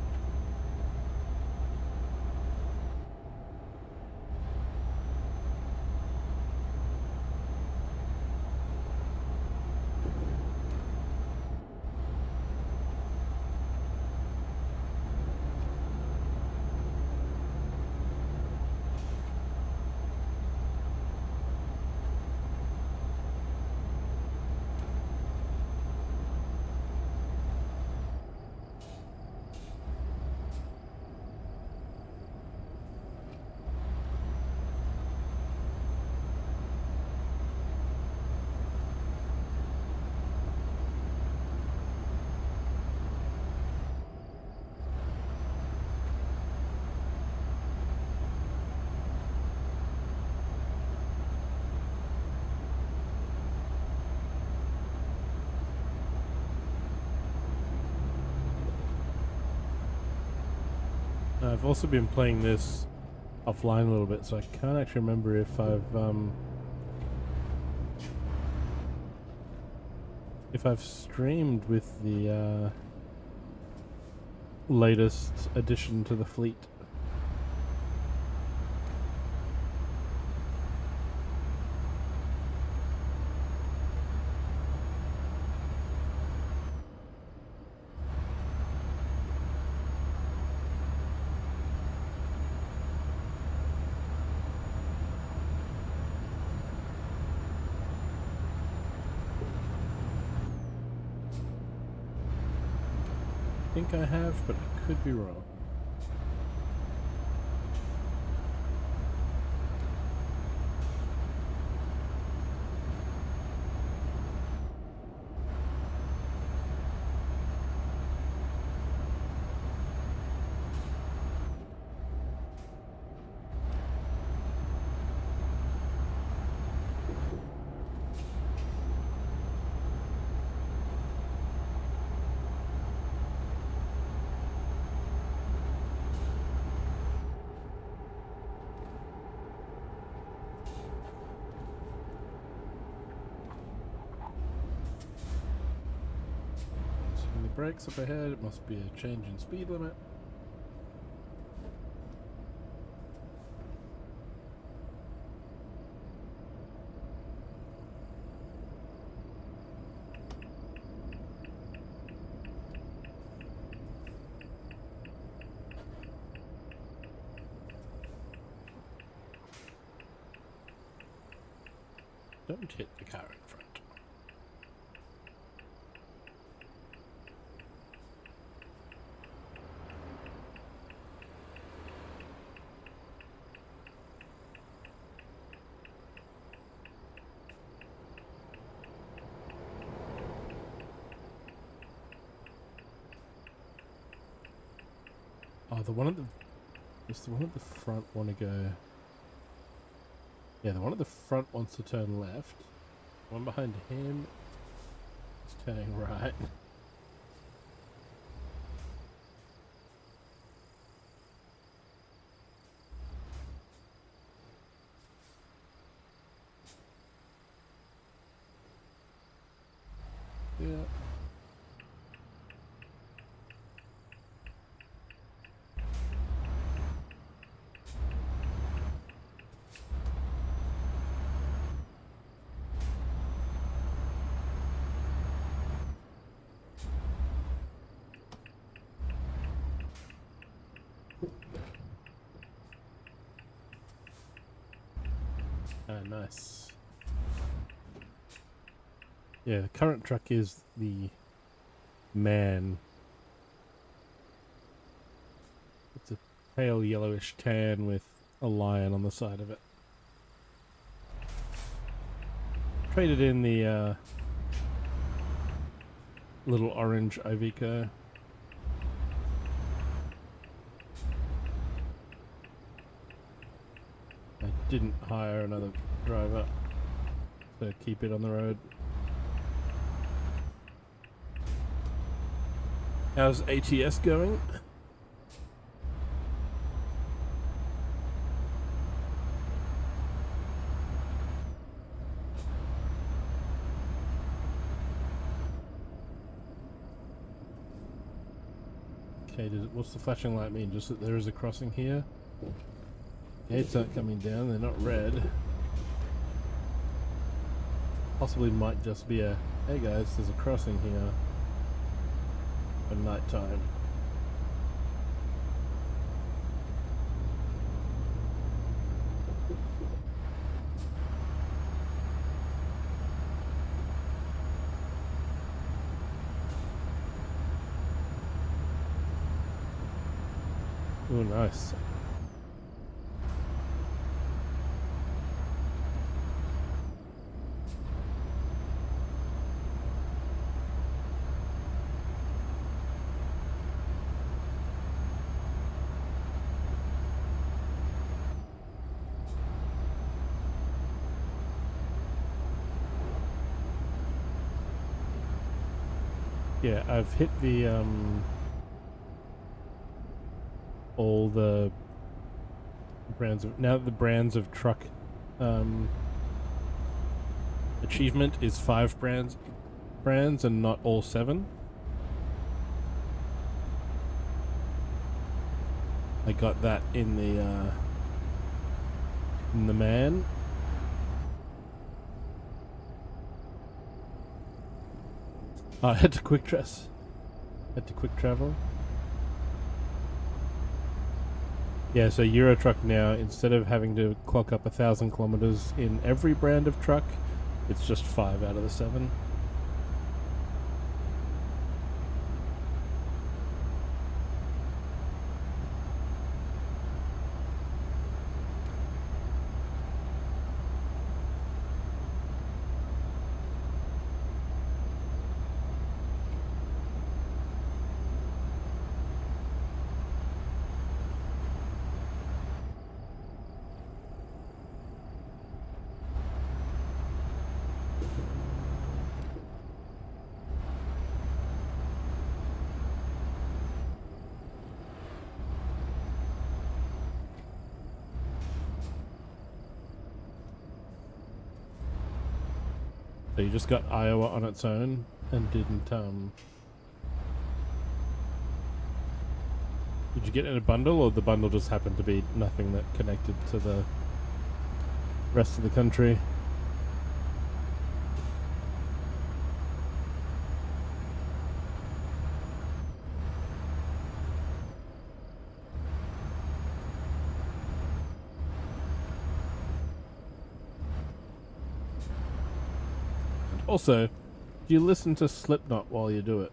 I've also been playing this offline a little bit, so I can't actually remember if I've streamed with the latest addition to the fleet. I think I have, but I could be wrong. Brakes up ahead, it must be a change in speed limit. Don't hit the car in front. the one at the... Does the one at the front want to go... Yeah, the one at the front wants to turn left. One behind him is turning right. Yeah. Ah, nice. Yeah, the current truck is the man. It's a pale yellowish tan with a lion on the side of it. Traded in the little orange Iveco. I didn't hire another driver to keep it on the road. How's ATS going? Okay, what's the flashing light mean? Just that there is a crossing here? Gates aren't coming down, they're not red. Possibly might just be a, hey guys, there's a crossing here. For night time. Oh, nice. Yeah, I've hit the, all the brands of, now that the brands of truck, achievement is 5 brands and not all 7. I got that in the man. Oh, I had to quick travel. Yeah, so Euro Truck now, instead of having to clock up 1,000 kilometers in every brand of truck, it's just 5 out of the 7. So you just got Iowa on its own and didn't, did you get in a bundle, or the bundle just happened to be nothing that connected to the rest of the country? Also, do you listen to Slipknot while you do it?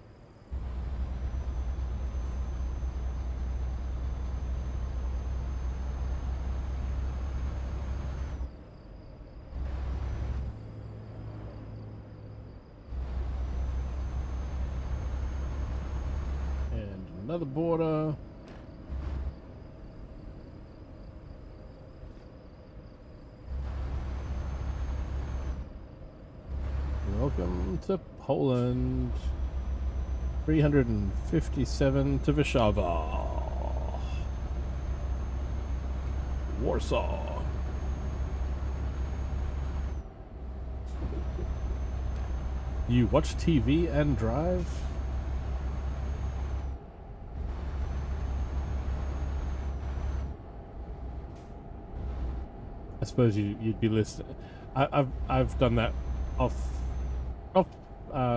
And another border. Welcome to Poland. 357 to Warszawa. Warsaw. You watch TV and drive? I suppose you'd be listening. I've done that off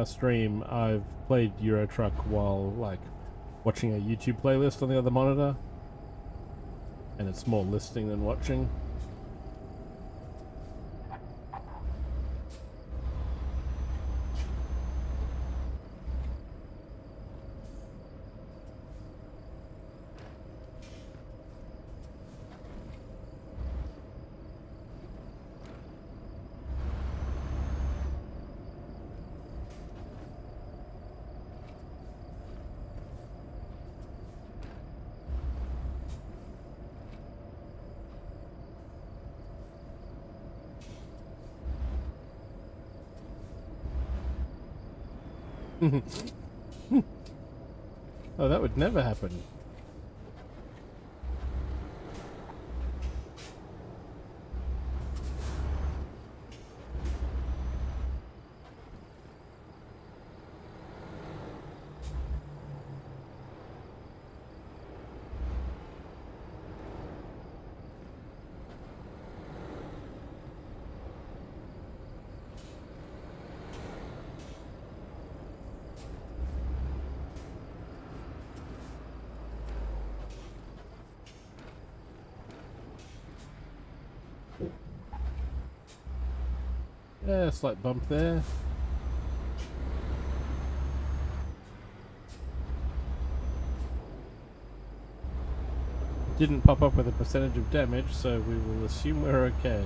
stream. I've played Euro Truck while like watching a YouTube playlist on the other monitor, and it's more listening than watching. Oh, that would never happen. Yeah, slight bump there. Didn't pop up with a percentage of damage, so we will assume we're okay.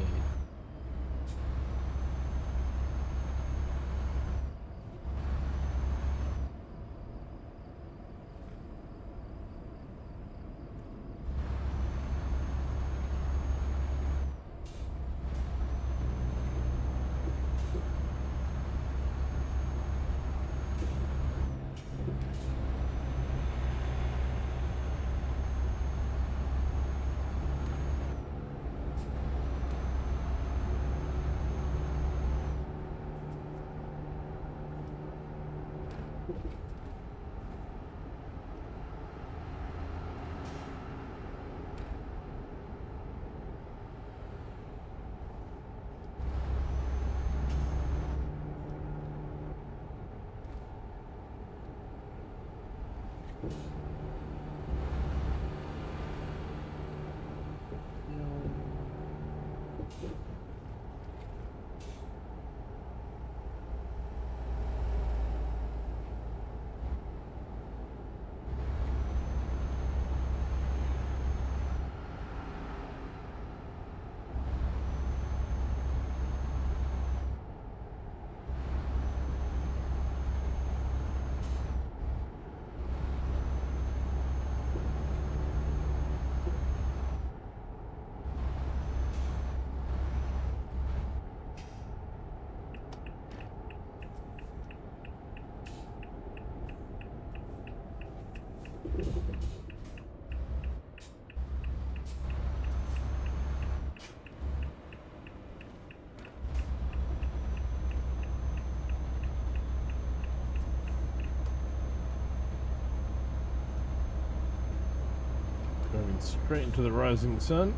Driving straight into the rising sun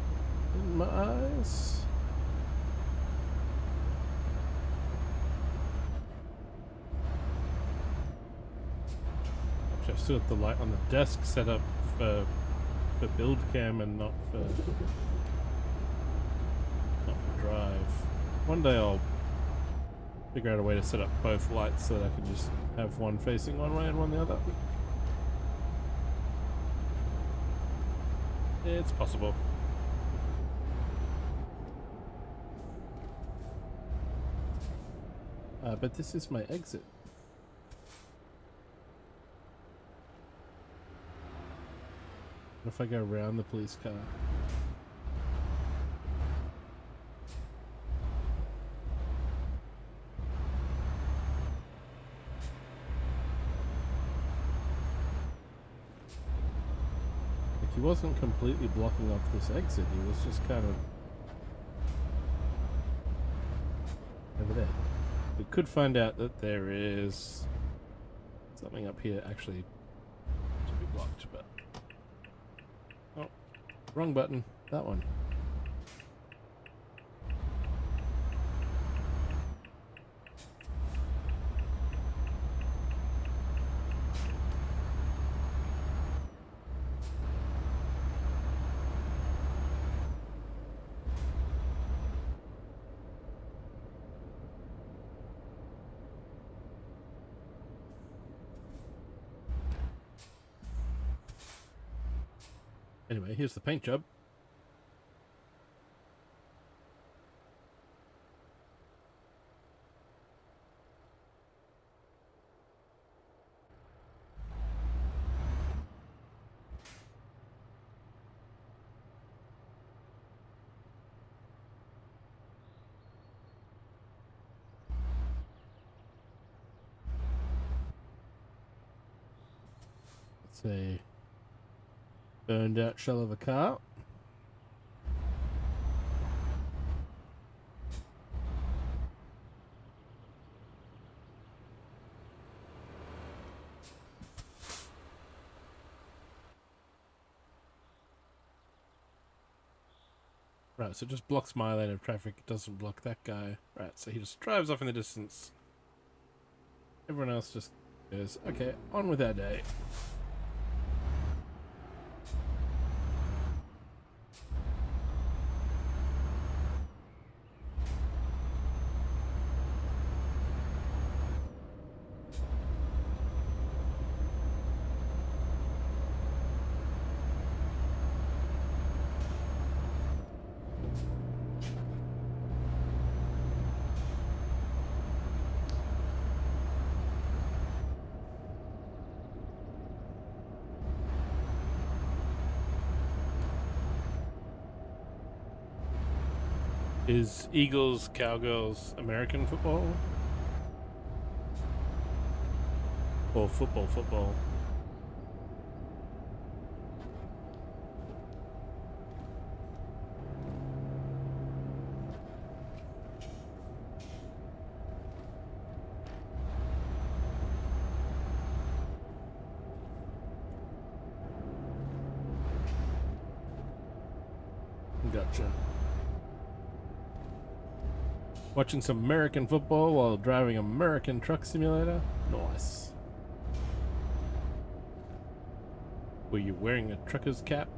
in my eyes. Actually, I've still got the light on the desk set up for build cam and not for drive. One day I'll figure out a way to set up both lights so that I can just have one facing one way and one the other. It's possible. But this is my exit. What if I go around the police car? Like, he wasn't completely blocking off this exit, he was just kind of over there. We could find out that there is something up here actually to be blocked, but... Oh, wrong button. That one. Anyway, here's the paint job. It's a burned out shell of a car. Right, so it just blocks my lane of traffic, it doesn't block that guy. Right, so he just drives off in the distance. Everyone else just goes, okay, on with our day. Is Eagles, Cowgirls American football? Or football? Gotcha. Watching some American football while driving American Truck Simulator? Nice. Were you wearing a trucker's cap?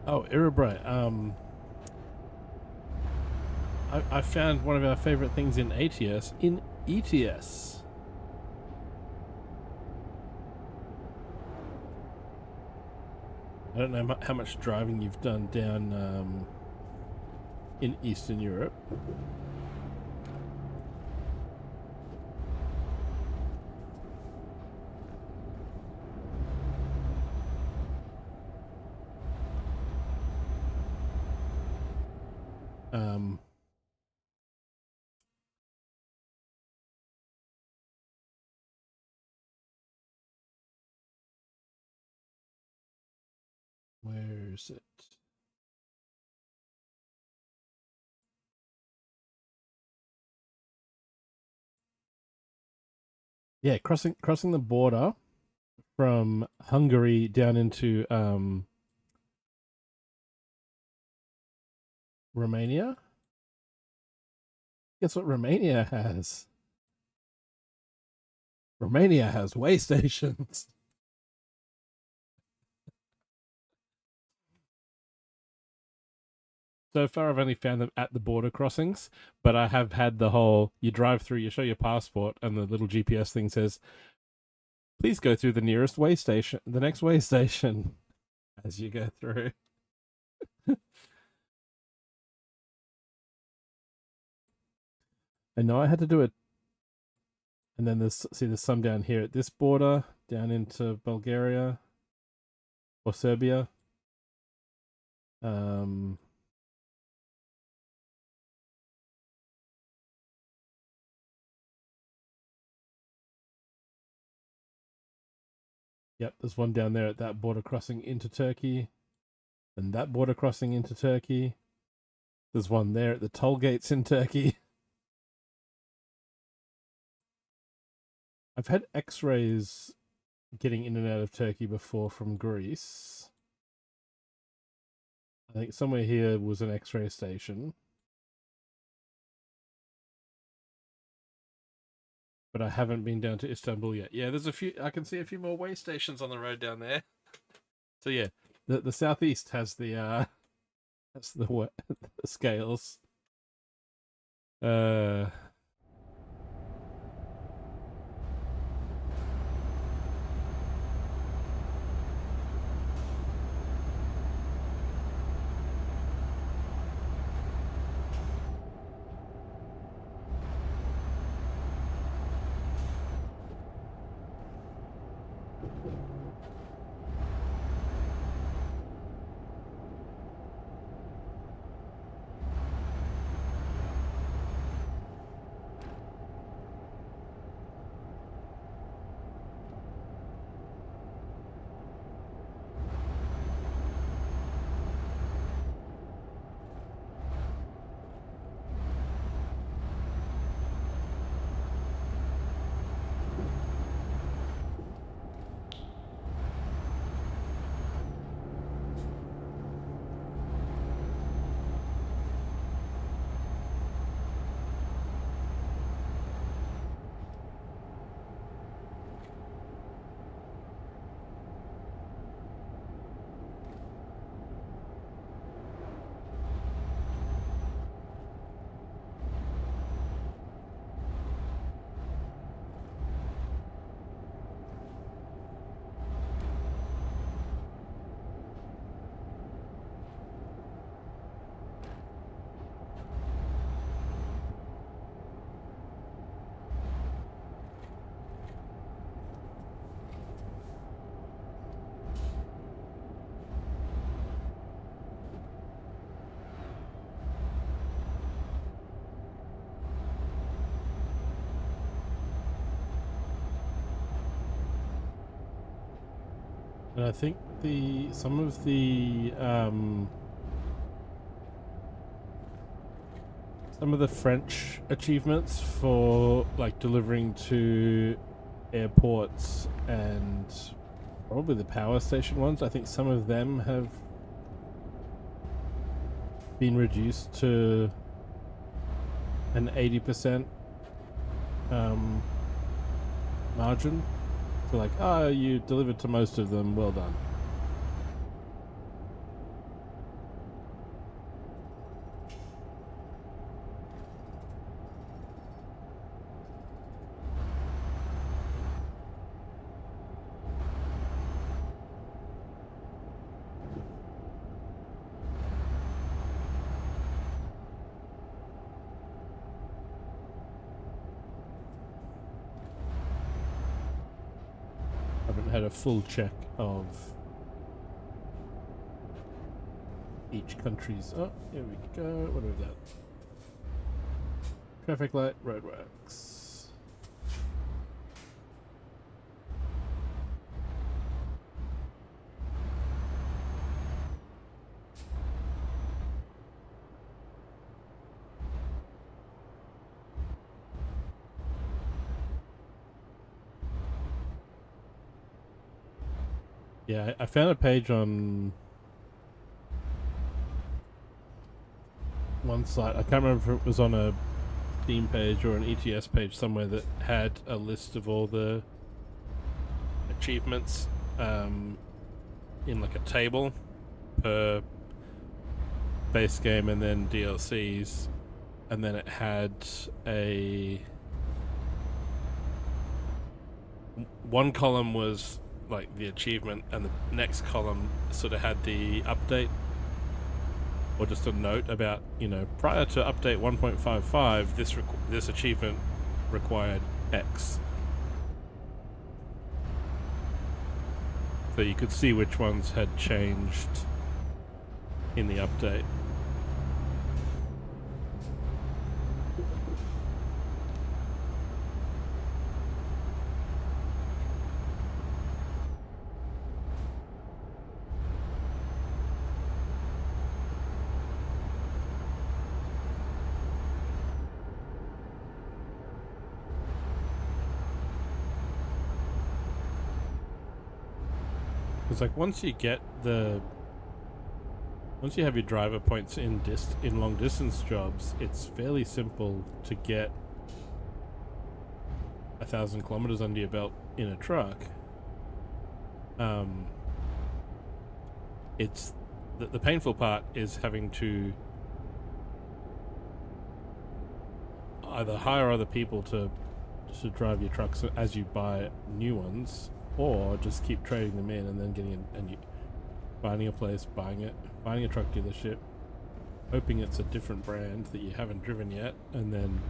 Oh, Euro. I found one of our favorite things in ATS in ETS. I don't know how much driving you've done down in Eastern Europe. Where is it? Yeah, crossing the border from Hungary down into Romania. Guess what Romania has? Romania has way stations. So far, I've only found them at the border crossings, but I have had the whole, you drive through, you show your passport, and the little GPS thing says, please go through the nearest way station, the next way station, as you go through. I know I had to do it. And then there's some down here at this border, down into Bulgaria or Serbia. Yep, there's one down there at that border crossing into Turkey. And that border crossing into Turkey. There's one there at the toll gates in Turkey. I've had X-rays getting in and out of Turkey before from Greece. I think somewhere here was an X-ray station. But I haven't been down to Istanbul yet. Yeah, there's a few. I can see a few more way stations on the road down there. So yeah, the southeast has the the scales. And I think some of the French achievements for like delivering to airports and probably the power station ones, I think some of them have been reduced to an 80% margin. So like, oh, you delivered to most of them, well done. Had a full check of each country's. Oh, here we go. What have we got? Traffic light, roadworks. Yeah, I found a page on one site. I can't remember if it was on a Steam page or an ETS page somewhere that had a list of all the achievements in like a table per base game and then DLCs, and then it had one column was like the achievement, and the next column sort of had the update, or just a note about, you know, prior to update 1.55 this achievement required X. So you could see which ones had changed in the update. It's like once you have your driver points in long distance jobs, it's fairly simple to get 1,000 kilometers under your belt in a truck. It's the painful part is having to either hire other people to drive your trucks as you buy new ones, or just keep trading them in and then finding a place, buying a truck dealership, hoping it's a different brand that you haven't driven yet, and then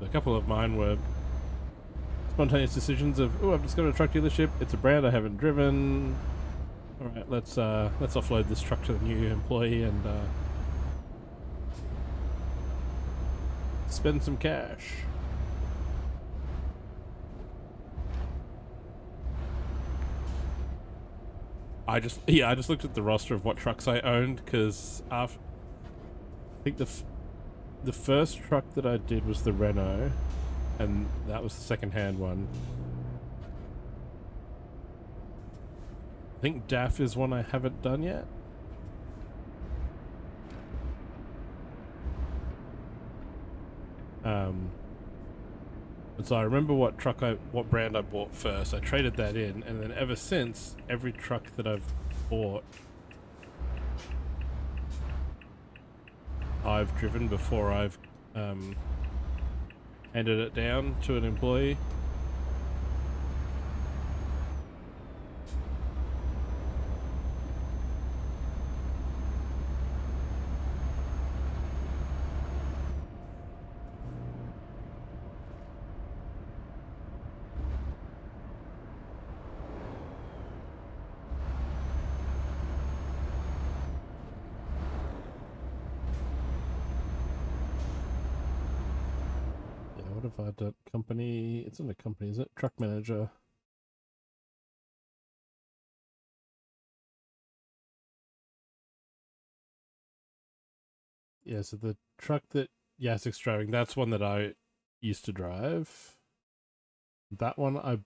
a couple of mine were spontaneous decisions of, oh, I've just got a truck dealership, it's a brand I haven't driven, alright, let's offload this truck to the new employee and spend some cash. I just looked at the roster of what trucks I owned, because I think the first truck that I did was the Renault, and that was the second-hand one. I think DAF is one I haven't done yet. And so I remember what brand I bought first. I traded that in, and then ever since, every truck that I've bought, I've driven before I've handed it down to an employee. What have I done? Company, it's in the company, is it? Truck manager. Yeah, so the truck that Yasik's driving, that's one that I used to drive. That one I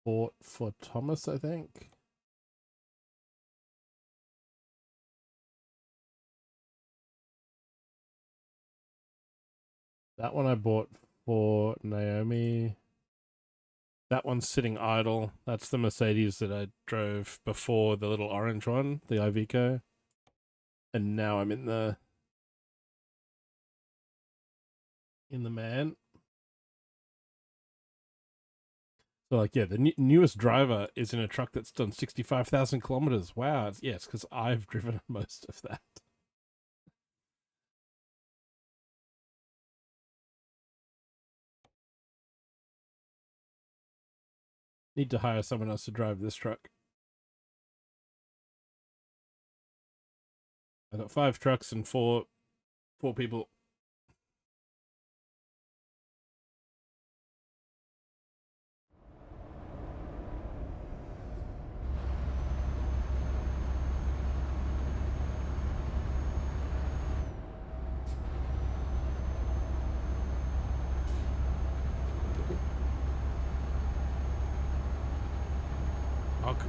bought for Thomas, I think. That one I bought for Naomi. That one's sitting idle. That's the Mercedes that I drove before, the little orange one, the Iveco. And now I'm in the man. So like, yeah, the newest driver is in a truck that's done 65,000 kilometers. Wow. Yes, because I've driven most of that. Need to hire someone else to drive this truck. I got 5 trucks and four people.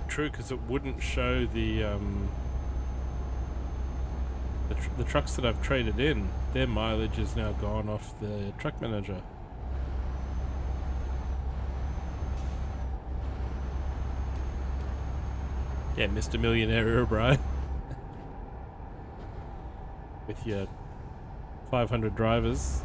true, because it wouldn't show the trucks that I've traded in. Their mileage is now gone off the truck manager. Yeah, Mr. Millionaire O'Brien. With your 500 drivers.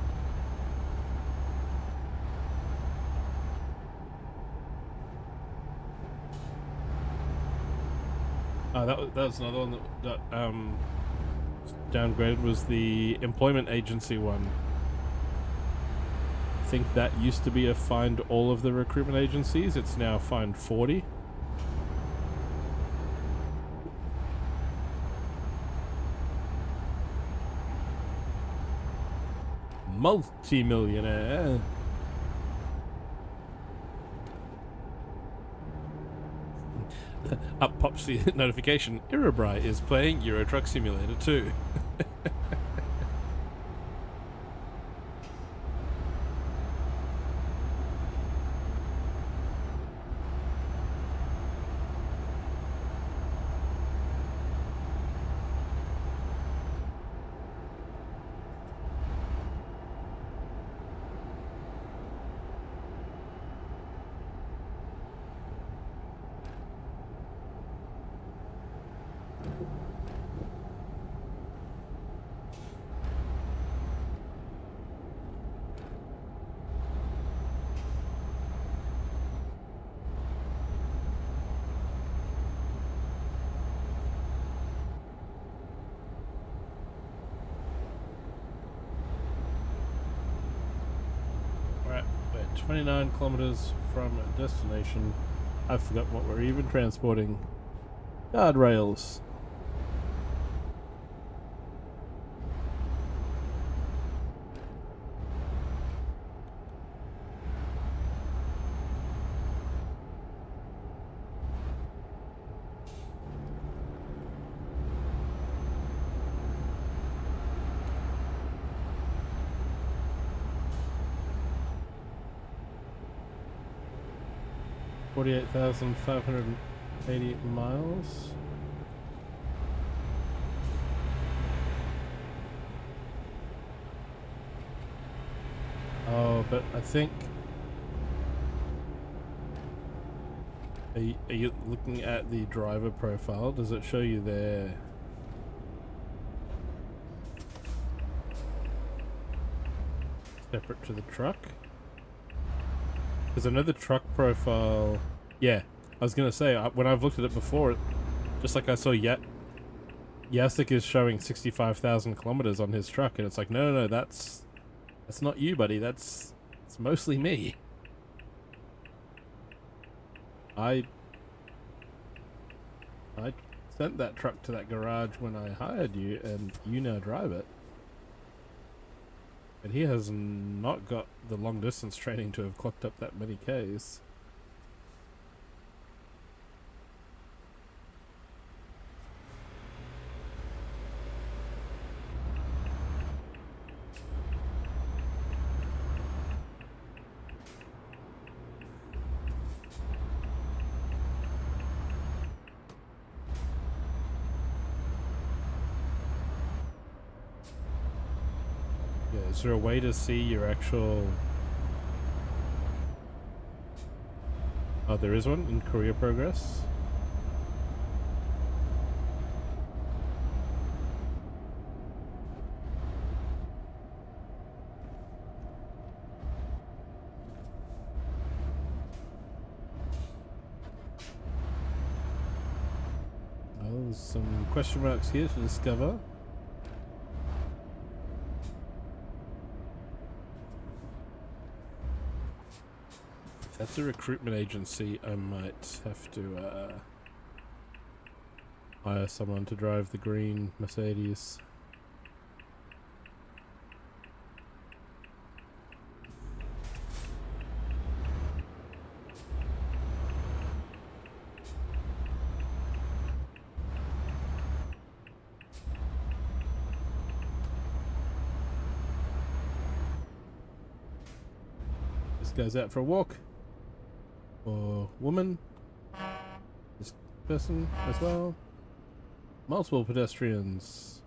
Oh, that was another one that downgraded, was the employment agency one. I think that used to be a find all of the recruitment agencies. It's now find 40. Multi-millionaire. Up pops the notification. Irabri is playing Euro Truck Simulator 2. Right, we're 29 kilometers from destination. I forgot what we're even transporting. Guardrails. $48,580 miles. Oh, but I think... Are you looking at the driver profile? Does it show you there? Separate to the truck? Because I know the truck profile... Yeah, I was going to say, when I've looked at it before, just like I saw Yasik is showing 65,000 kilometers on his truck, and it's like, no, that's not you, buddy. It's mostly me. I sent that truck to that garage when I hired you, and you now drive it. But he has not got the long distance training to have clocked up that many Ks. Is there a way to see your actual... Oh, there is one in career progress. Oh, there's some question marks here to discover. That's a recruitment agency. I might have to hire someone to drive the green Mercedes. This guy's out for a walk. Or woman. Just person as well. Multiple pedestrians.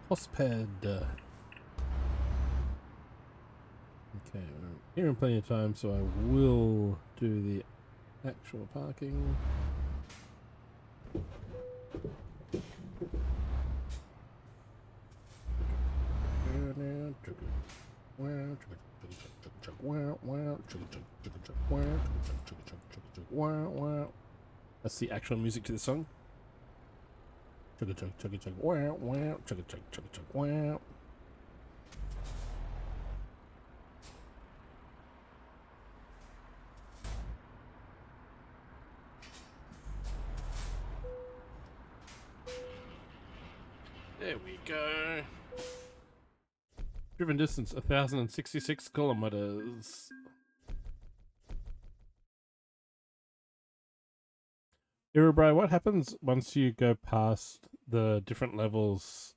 Hosped. Okay, we're here in plenty of time, so I will do the actual parking. That's the actual music to the song. Chugga chug chugga chug wow wow chugga chug chugga chug wow. There we go. Driven distance 1,066 kilometers. Irabri, what happens once you go past the different levels?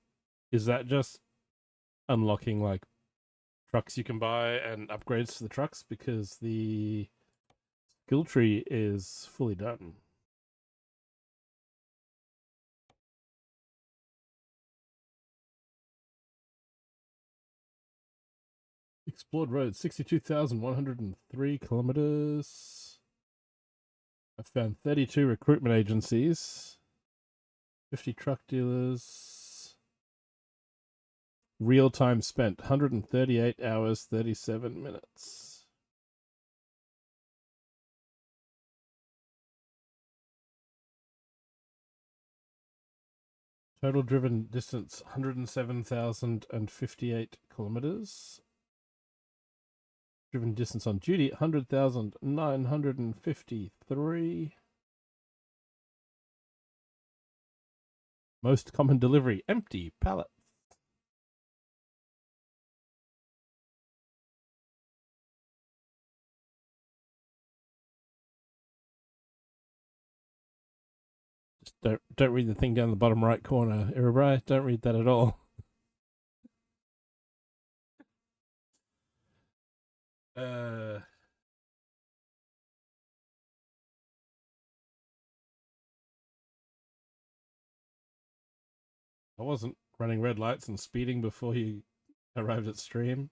Is that just unlocking like trucks you can buy and upgrades to the trucks? Because the skill tree is fully done. Explored roads, 62,103 kilometers. I found 32 recruitment agencies, 50 truck dealers. Real time spent, 138 hours, 37 minutes. Total driven distance, 107,058 kilometers. Driven distance on duty, 100,953. Most common delivery, empty pallets. Just don't read the thing down the bottom right corner, Irabri. Don't read that at all. I wasn't running red lights and speeding before you arrived at stream,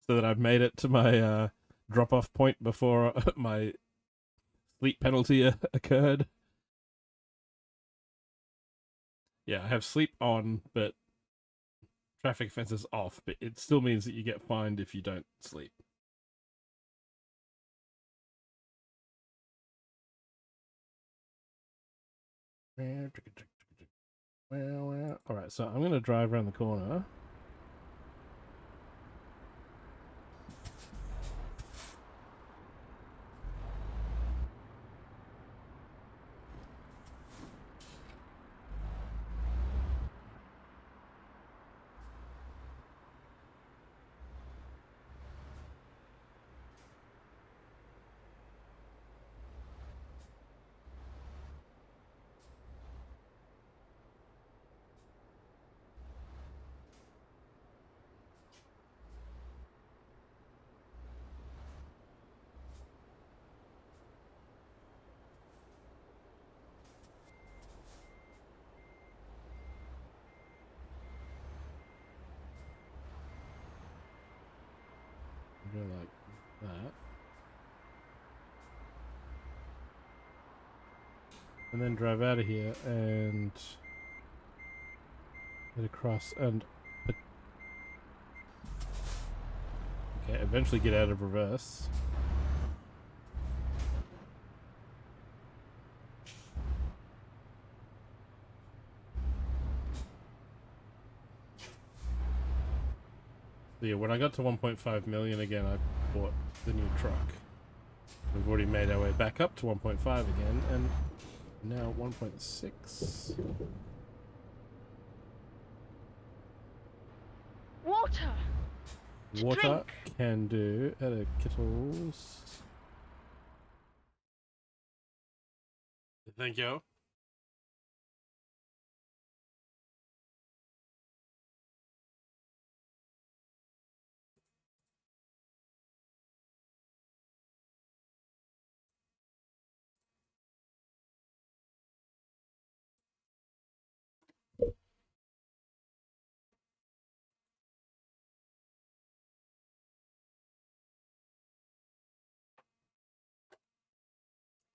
so that I've made it to my drop-off point before my sleep penalty occurred. Yeah, I have sleep on, but traffic offences off, but it still means that you get fined if you don't sleep. Alright, so I'm going to drive around the corner. Go like that. And then drive out of here and get across and okay, eventually get out of reverse. So yeah, when I got to 1.5 million again, I bought the new truck. We've already made our way back up to 1.5 again, and now 1.6. Water! Water, drink. can do. Add a Kittles. Thank you.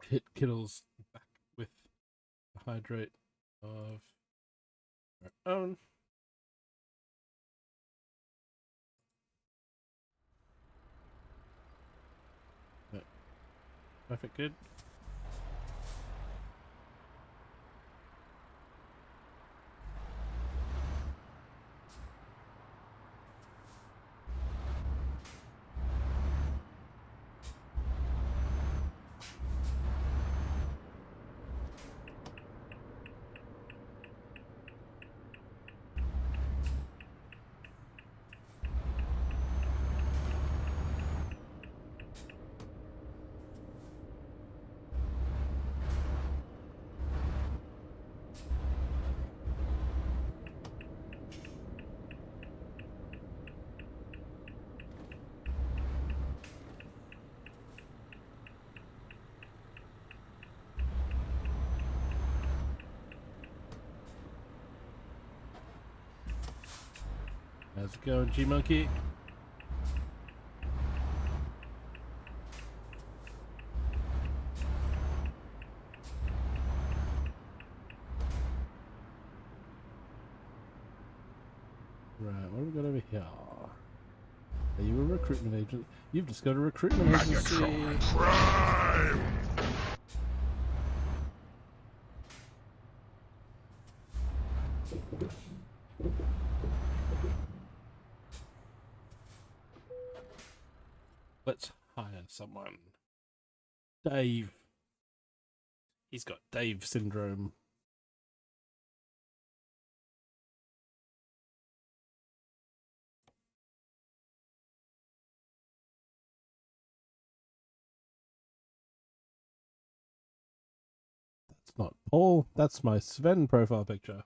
Hit Kittles back with the hydrate of our own. Right. Perfect, good. How's it going, G-Monkey? Right, what have we got over here? Are you a recruitment agent? You've just got a recruitment agency. Crime! Let's hire someone. Dave. He's got Dave syndrome. That's not Paul. That's my Sven profile picture.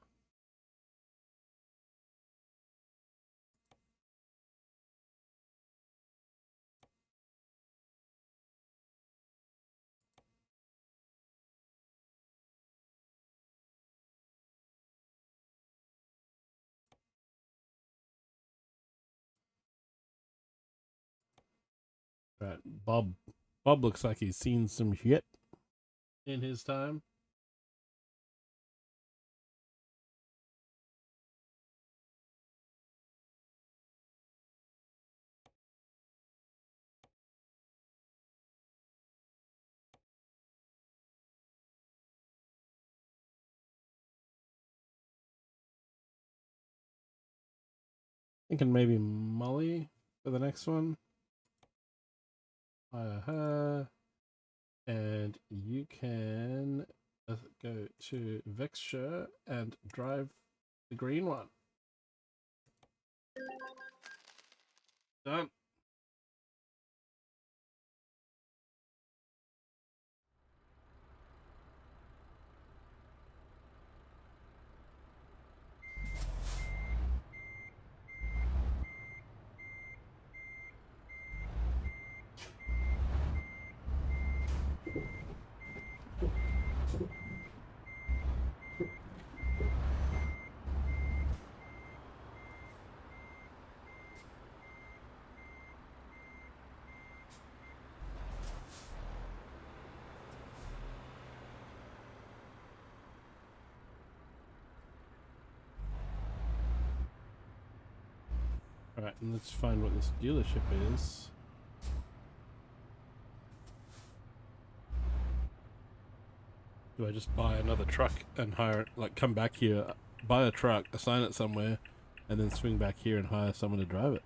Right, Bob. Bob looks like he's seen some shit in his time. Thinking maybe Molly for the next one. Hire her. And you can go to Vexture and drive the green one. Done. Alright, and let's find what this dealership is. Do I just buy another truck and hire it, like come back here, buy a truck, assign it somewhere, and then swing back here and hire someone to drive it?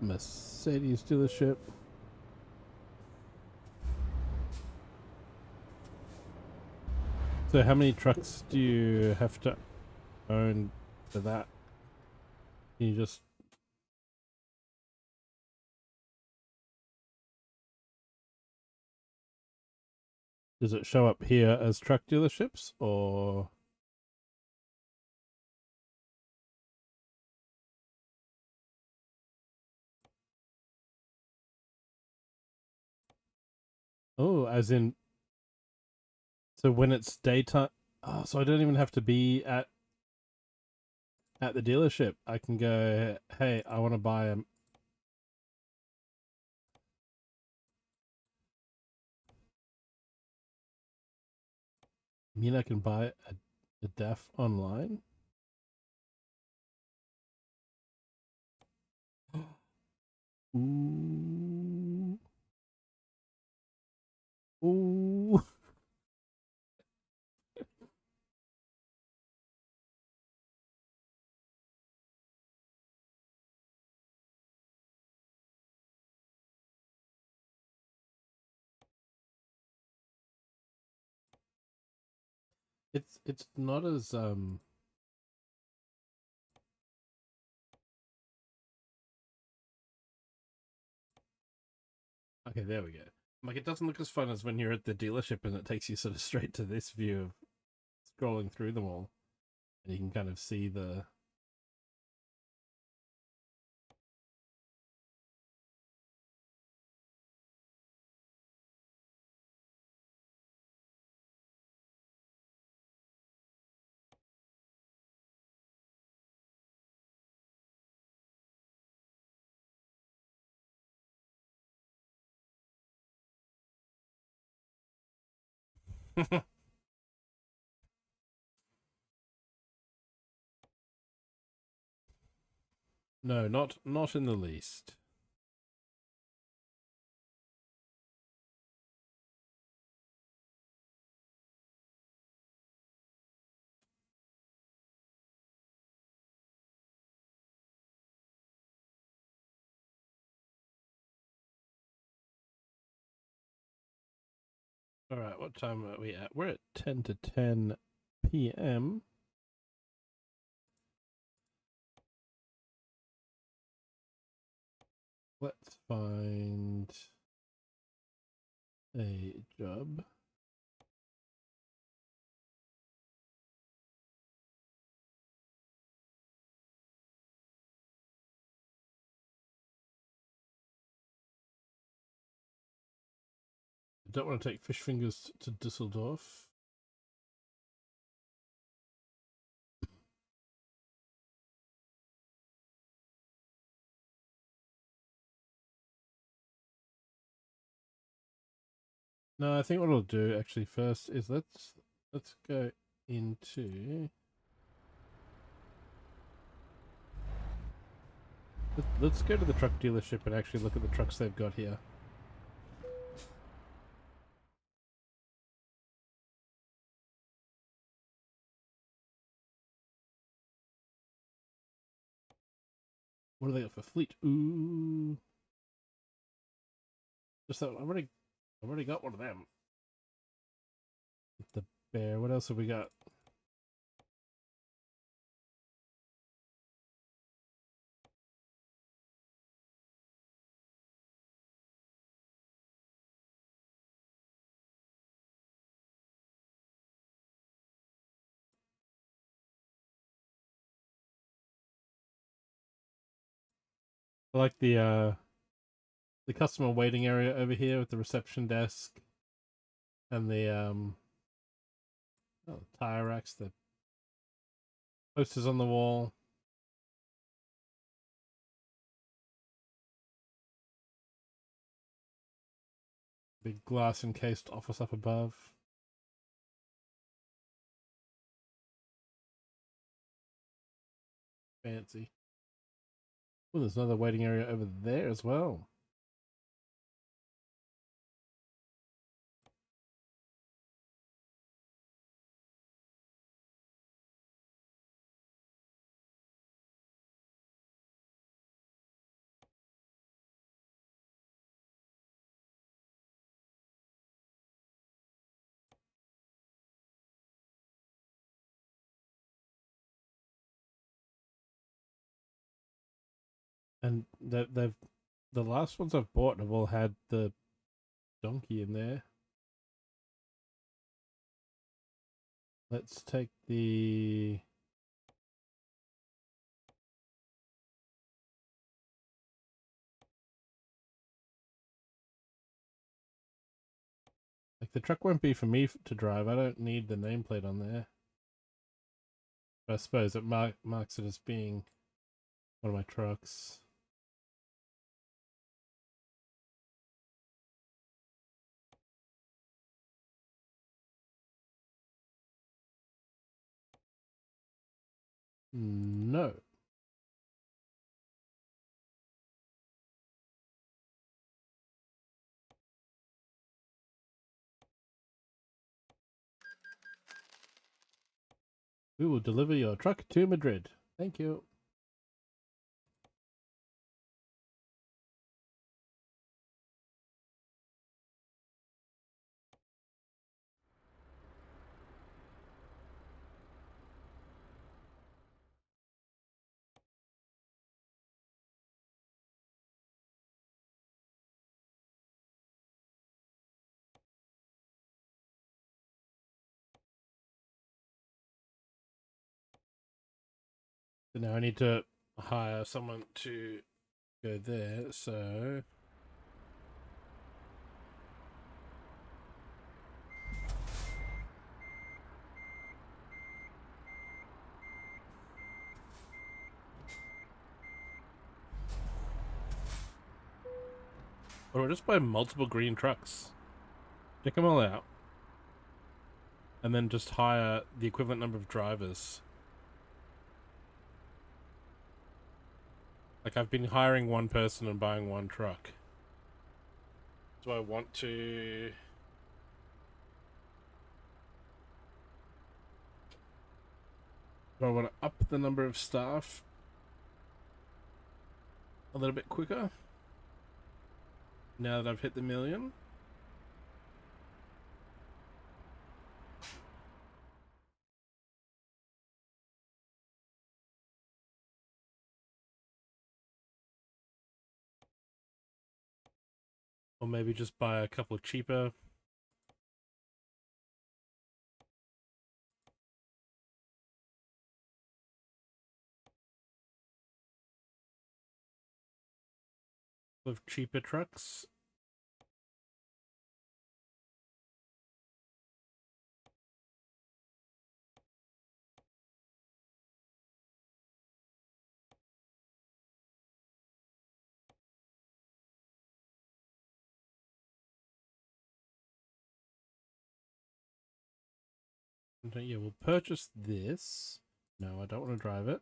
Mercedes dealership. So how many trucks do you have to own for that? Can you just... Does it show up here as truck dealerships, or... Oh, as in... So when it's daytime... Oh, so I don't even have to be at the dealership. I can go, hey, I want to buy a... I mean, I can buy a DAF online? Ooh. Ooh. It's not as okay, there we go. Like, it doesn't look as fun as when you're at the dealership and it takes you sort of straight to this view of scrolling through them all. And you can kind of see the... No, not in the least. Alright, what time are we at? We're at 10 to 10 p.m. Let's find a job. I don't want to take fish fingers to Dusseldorf. No, I think what I'll do actually first is let's go into... Let's go to the truck dealership and actually look at the trucks they've got here. What do they got for fleet? Ooh. Just that one. I've already got one of them. The bear. What else have we got? I like the customer waiting area over here with the reception desk and the tire racks, the posters on the wall. Big glass encased office up above. Fancy. Oh, there's another waiting area over there as well. And the last ones I've bought have all had the donkey in there. Let's take the... Like, the truck won't be for me to drive. I don't need the nameplate on there. But I suppose it marks it as being one of my trucks. No. We will deliver your truck to Madrid. Thank you. So now I need to hire someone to go there, so... Or just buy multiple green trucks. Check them all out. And then just hire the equivalent number of drivers. Like, I've been hiring one person and buying one truck. Do I want to... Do I want to up the number of staff a little bit quicker? Now that I've hit the 1 million? Or maybe just buy a couple of cheaper. Of cheaper trucks. Yeah, we'll purchase this. No, I don't want to drive it.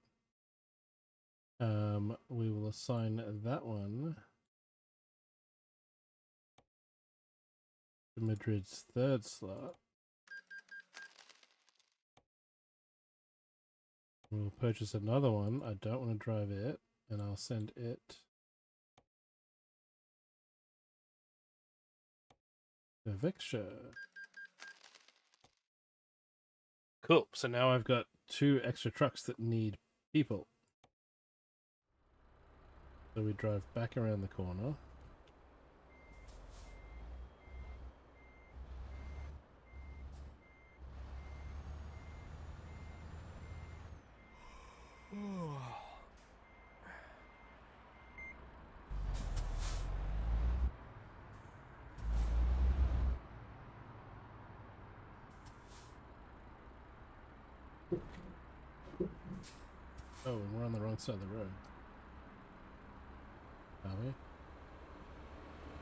We will assign that one to Madrid's 3rd slot. We'll purchase another one. I don't want to drive it, and I'll send it to Vexia. Cool. So now I've got 2 extra trucks that need people. So we drive back around the corner. Oh, and we're on the wrong side of the road. Are we?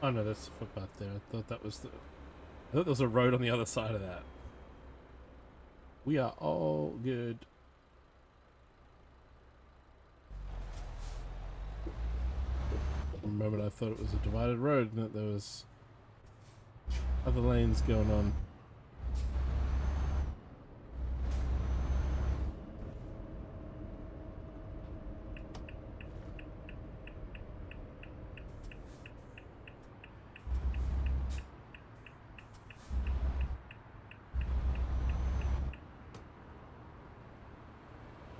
Oh no, that's the footpath there. I thought that was the... I thought there was a road on the other side of that. We are all good. For a moment I thought it was a divided road and that there was other lanes going on.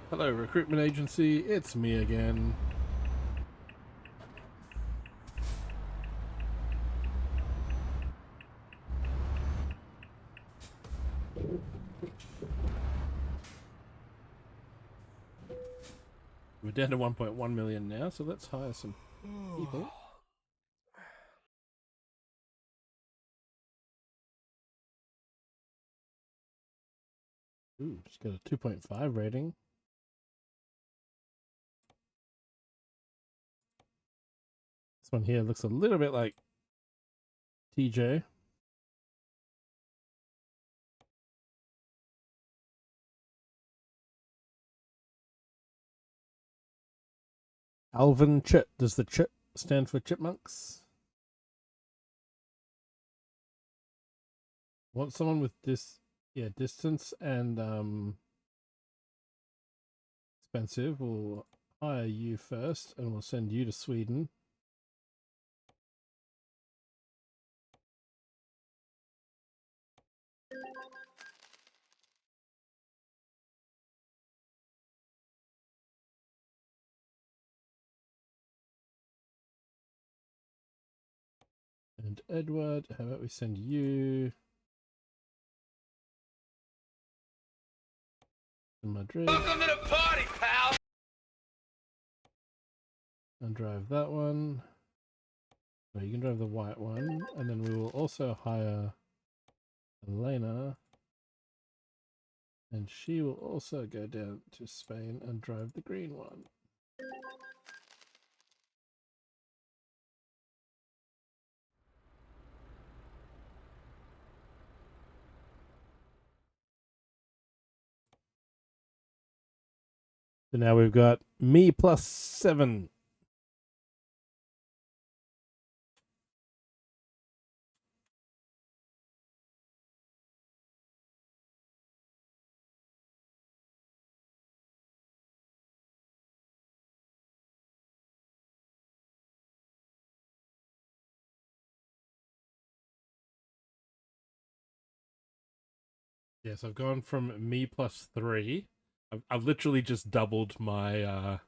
Hello, recruitment agency. It's me again. We're down to 1.1 million now, so let's hire some people. Ooh, she's got a 2.5 rating. This one here looks a little bit like TJ. Alvin Chip. Does the chip stand for chipmunks? Want someone with distance and expensive. We'll hire you first and we'll send you to Sweden. And Edward, how about we send you to Madrid? Welcome to the party, pal! And drive that one. So you can drive the white one. And then we will also hire Elena. And she will also go down to Spain and drive the green one. So now we've got me plus 7. Yes, I've gone from me plus 3. I've literally just doubled my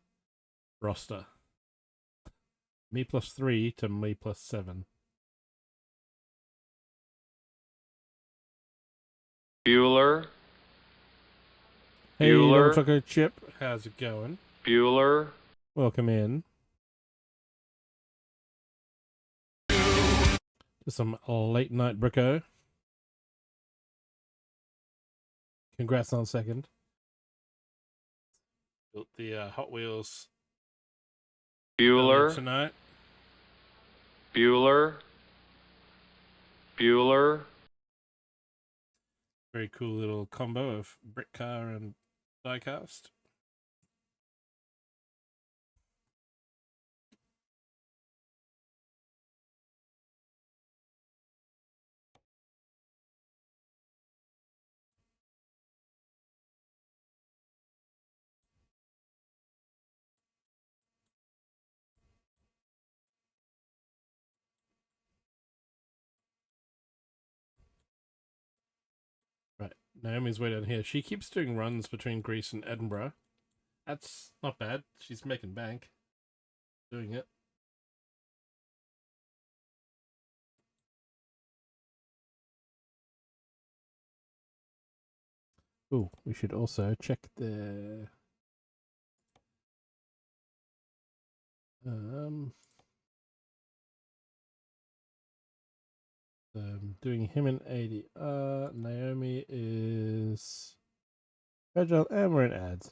roster. Me plus 3 to me plus 7. Bueller. Hey, Bueller. Double Choco Chip, how's it going? Bueller. Welcome in. Just some late night bricko. Congrats on second. Built the Hot Wheels Bueller. tonight. Bueller. Bueller. Very cool little combo of brick car and diecast. Right, Naomi's way down here. She keeps doing runs between Greece and Edinburgh. That's not bad. She's making bank doing it. Ooh, we should also check the doing him in 80. Naomi is fragile and we're in ads.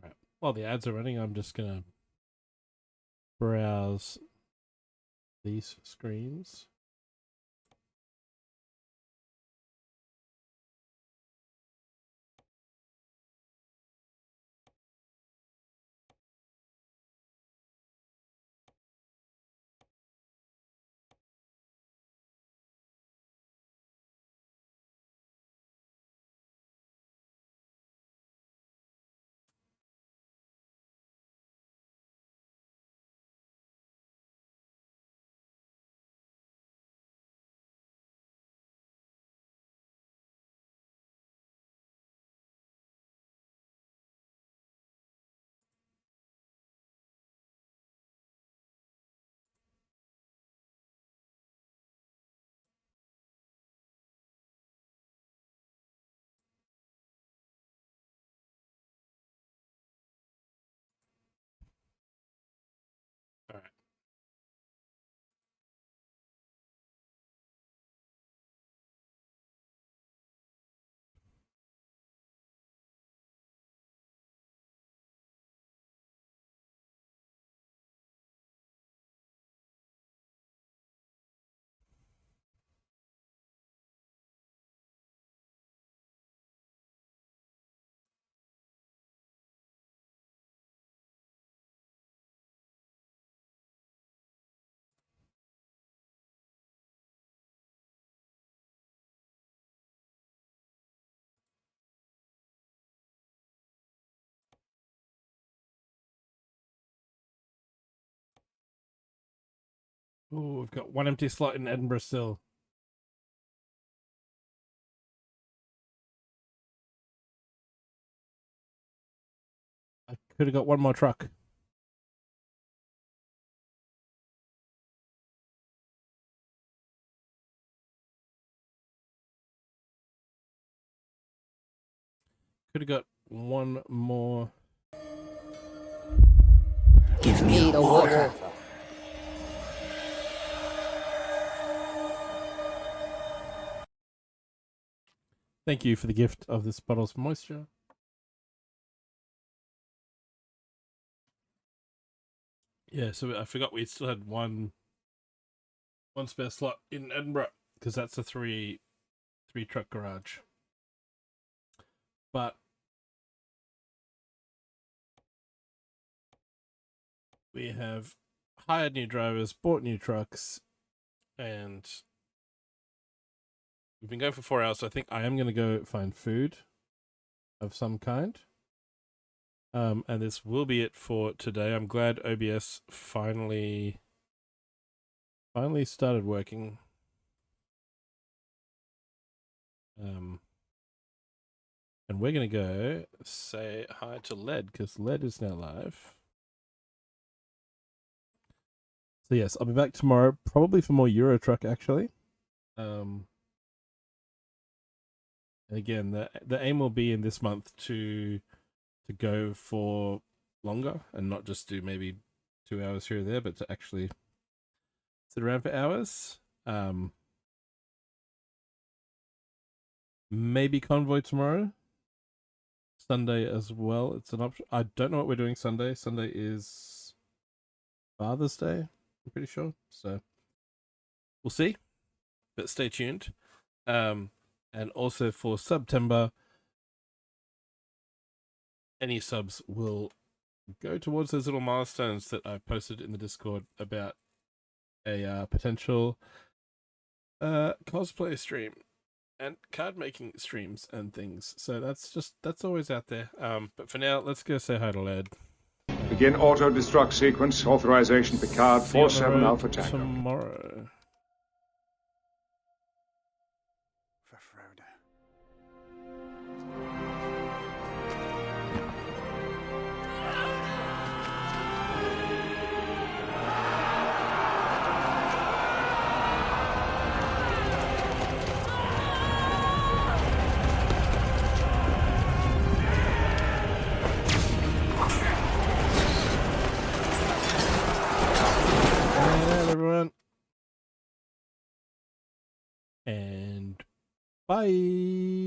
Right. While the ads are running, I'm just gonna browse these screens. Oh, we've got one empty slot in Edinburgh still. I could have got one more truck. Could have got one more. Give me the water. Thank you for the gift of this bottle's moisture. Yeah, so I forgot we still had one spare slot in Edinburgh because that's a three truck garage. But we have hired new drivers, bought new trucks, and we've been going for 4 hours, so I think I am going to go find food of some kind. And this will be it for today. I'm glad OBS finally started working. And we're going to go say hi to Led, because Led is now live. So yes, I'll be back tomorrow, probably for more Euro Truck, actually. And again, the aim will be in this month to go for longer and not just do maybe 2 hours here or there, but to actually sit around for hours. Maybe convoy tomorrow. Sunday as well. It's an option. I don't know what we're doing Sunday. Sunday is Father's Day, I'm pretty sure. So we'll see. But stay tuned. And also for September, any subs will go towards those little milestones that I posted in the Discord about a potential cosplay stream and card making streams and things. So that's always out there. But for now, let's go say hi to Led. Begin auto-destruct sequence. Authorization Picard 47 Alpha Tango. Tomorrow. For Frodo. Everyone. And bye.